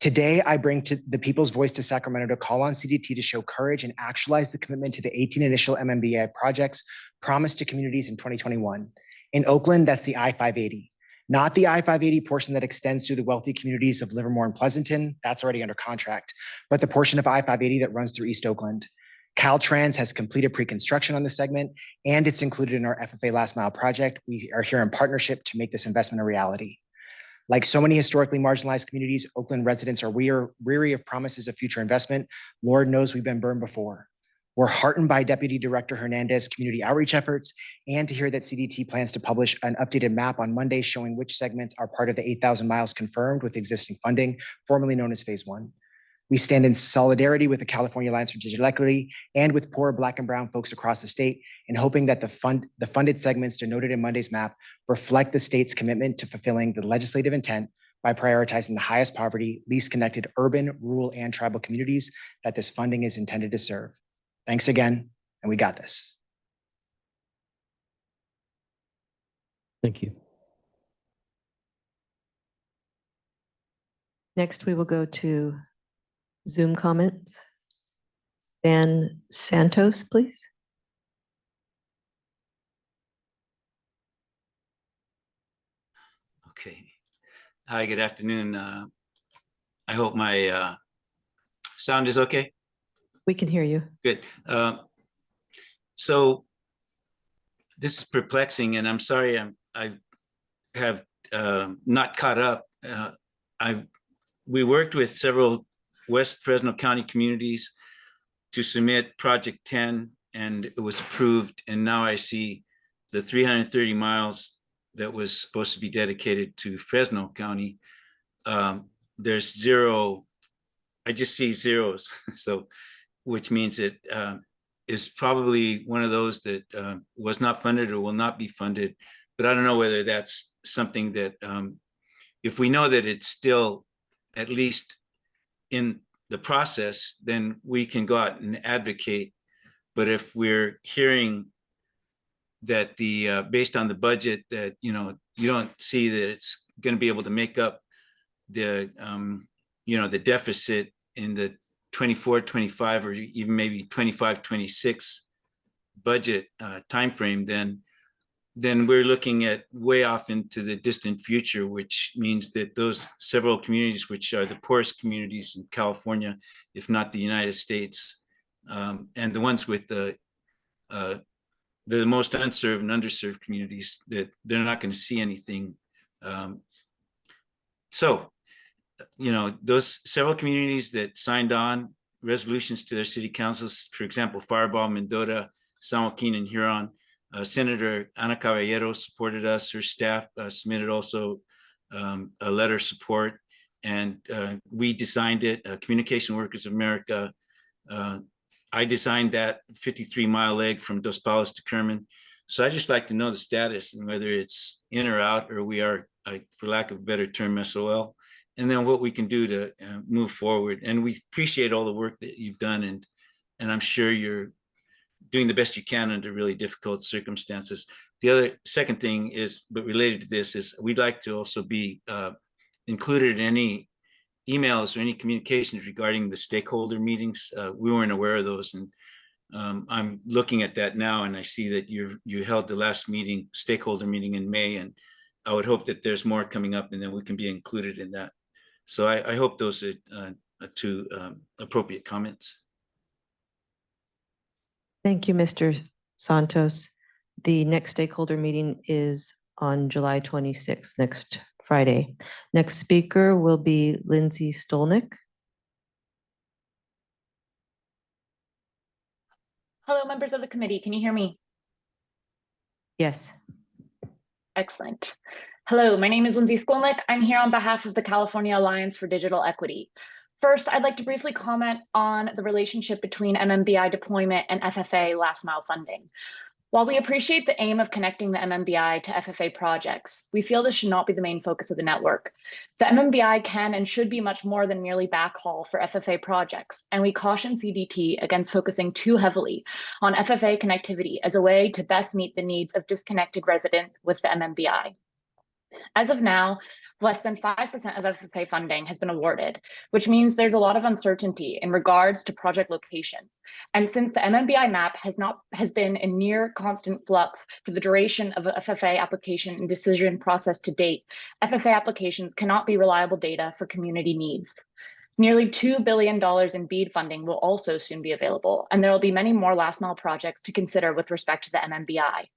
Today, I bring to the people's voice to Sacramento to call on CDT to show courage and actualize the commitment to the 18 initial MMBA projects promised to communities in 2021. In Oakland, that's the I-580, not the I-580 portion that extends through the wealthy communities of Livermore and Pleasanton, that's already under contract, but the portion of I-580 that runs through East Oakland. Caltrans has completed pre-construction on this segment, and it's included in our FFA Last Mile project. We are here in partnership to make this investment a reality. Like so many historically marginalized communities, Oakland residents are weary of promises of future investment. Lord knows we've been burned before. We're heartened by Deputy Director Hernandez's community outreach efforts and to hear that CDT plans to publish an updated map on Monday showing which segments are part of the 8,000 miles confirmed with existing funding, formerly known as Phase 1. We stand in solidarity with the California Alliance for Digital Equity and with poor Black and Brown folks across the state in hoping that the funded segments denoted in Monday's map reflect the state's commitment to fulfilling the legislative intent by prioritizing the highest poverty, least connected urban, rural, and tribal communities that this funding is intended to serve. Thanks again, and we got this. Thank you. Next, we will go to Zoom comments. Dan Santos, please. Okay. Hi, good afternoon. I hope my sound is okay. We can hear you. Good. So this is perplexing, and I'm sorry I have not caught up. We worked with several West Fresno County communities to submit Project 10, and it was approved. And now I see the 330 miles that was supposed to be dedicated to Fresno County. There's zero, I just see zeros. So, which means that is probably one of those that was not funded or will not be funded. But I don't know whether that's something that, if we know that it's still at least in the process, then we can go out and advocate. But if we're hearing that based on the budget that, you don't see that it's going to be able to make up the, the deficit in the 24-25 or even maybe 25-26 budget timeframe, then we're looking at way off into the distant future, which means that those several communities, which are the poorest communities in California, if not the United States, and the ones with the most unserved and underserved communities, that they're not going to see anything. So, those several communities that signed on resolutions to their city councils, for example, Fireball, Mendota, San Joaquin, and Huron, Senator Ana Caballero supported us. Her staff submitted also a letter of support, and we designed it. Communication Workers of America. I designed that 53-mile leg from Dos Palos to Kerman. So I just like to know the status and whether it's in or out, or we are, for lack of a better term, SOL, and then what we can do to move forward. And we appreciate all the work that you've done, and I'm sure you're doing the best you can under really difficult circumstances. The second thing is, but related to this, is we'd like to also be included in any emails or any communications regarding the stakeholder meetings. We weren't aware of those, and I'm looking at that now, and I see that you held the last stakeholder meeting in May, and I would hope that there's more coming up, and then we can be included in that. So I hope those are two appropriate comments. Thank you, Mr. Santos. The next stakeholder meeting is on July 26th, next Friday. Next speaker will be Lindsay Stolnick. Hello, members of the committee. Can you hear me? Yes. Excellent. Hello, my name is Lindsay Skolnick. I'm here on behalf of the California Alliance for Digital Equity. First, I'd like to briefly comment on the relationship between MMBI deployment and FFA last mile funding. While we appreciate the aim of connecting the MMBI to FFA projects, we feel this should not be the main focus of the network. The MMBI can and should be much more than merely backhaul for FFA projects, and we caution CDT against focusing too heavily on FFA connectivity as a way to best meet the needs of disconnected residents with the MMBI. As of now, less than 5% of FFA funding has been awarded, which means there's a lot of uncertainty in regards to project locations. And since the MMBI map has been in near constant flux for the duration of an FFA application and decision process to date, FFA applications cannot be reliable data for community needs. Nearly $2 billion in BEAD funding will also soon be available, and there will be many more last mile projects to consider with respect to the MMBI.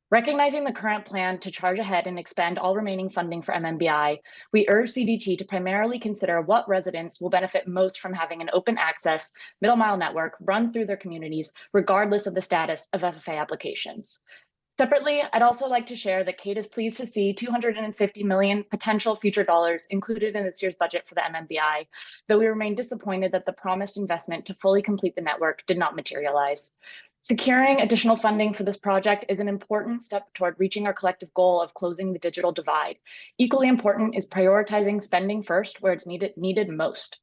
Recognizing the current plan to charge ahead and expend all remaining funding for MMBI, we urge CDT to primarily consider what residents will benefit most from having an open access middle mile network run through their communities, regardless of the status of FFA applications. Separately, I'd also like to share that CADE is pleased to see $250 million potential future dollars included in this year's budget for the MMBI, though we remain disappointed that the promised investment to fully complete the network did not materialize. Securing additional funding for this project is an important step toward reaching our collective goal of closing the digital divide. Equally important is prioritizing spending first where it's needed most.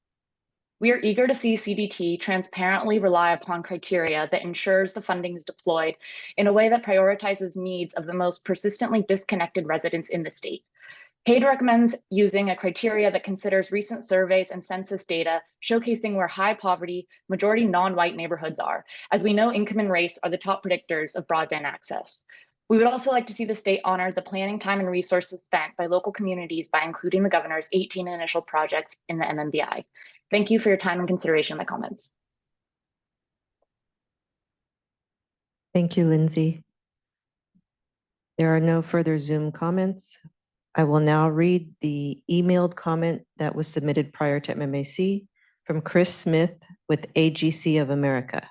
We are eager to see CDT transparently rely upon criteria that ensures the funding is deployed in a way that prioritizes needs of the most persistently disconnected residents in the state. CADE recommends using a criteria that considers recent surveys and census data showcasing where high poverty, majority non-white neighborhoods are, as we know income and race are the top predictors of broadband access. We would also like to see the state honor the planning time and resources spent by local communities by including the governor's 18 initial projects in the MMBI. Thank you for your time and consideration of my comments. Thank you, Lindsay. There are no further Zoom comments. I will now read the emailed comment that was submitted prior to MMAC from Chris Smith with AGC of America.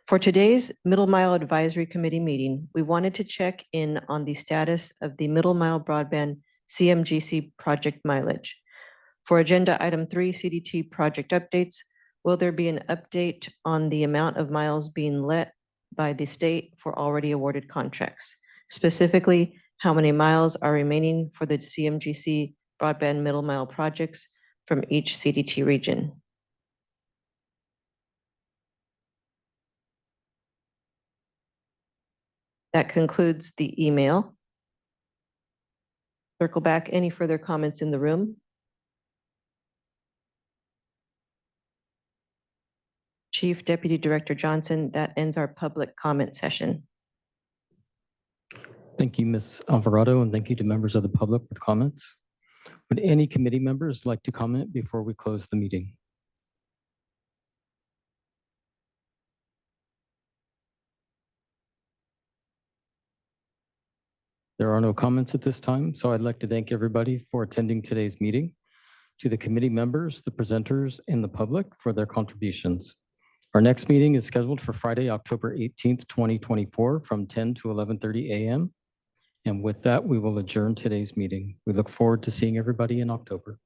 For today's Middle Mile Advisory Committee meeting, we wanted to check in on the status of the Middle Mile Broadband CMGC project mileage. For agenda item 3, CDT project updates, Will there be an update on the amount of miles being let by the state for already awarded contracts? Specifically, how many miles are remaining for the CMGC broadband middle mile projects from each CDT region? That concludes the email. Circle back. Any further comments in the room? Chief Deputy Director Johnson, that ends our public comment session. Thank you, Ms. Alvarado, and thank you to members of the public with comments. Would any committee members like to comment before we close the meeting? There are no comments at this time, so I'd like to thank everybody for attending today's meeting, to the committee members, the presenters, and the public for their contributions. Our next meeting is scheduled for Friday, October 18th, 2024, from 10 to 11:30 a.m. And with that, we will adjourn today's meeting. We look forward to seeing everybody in October.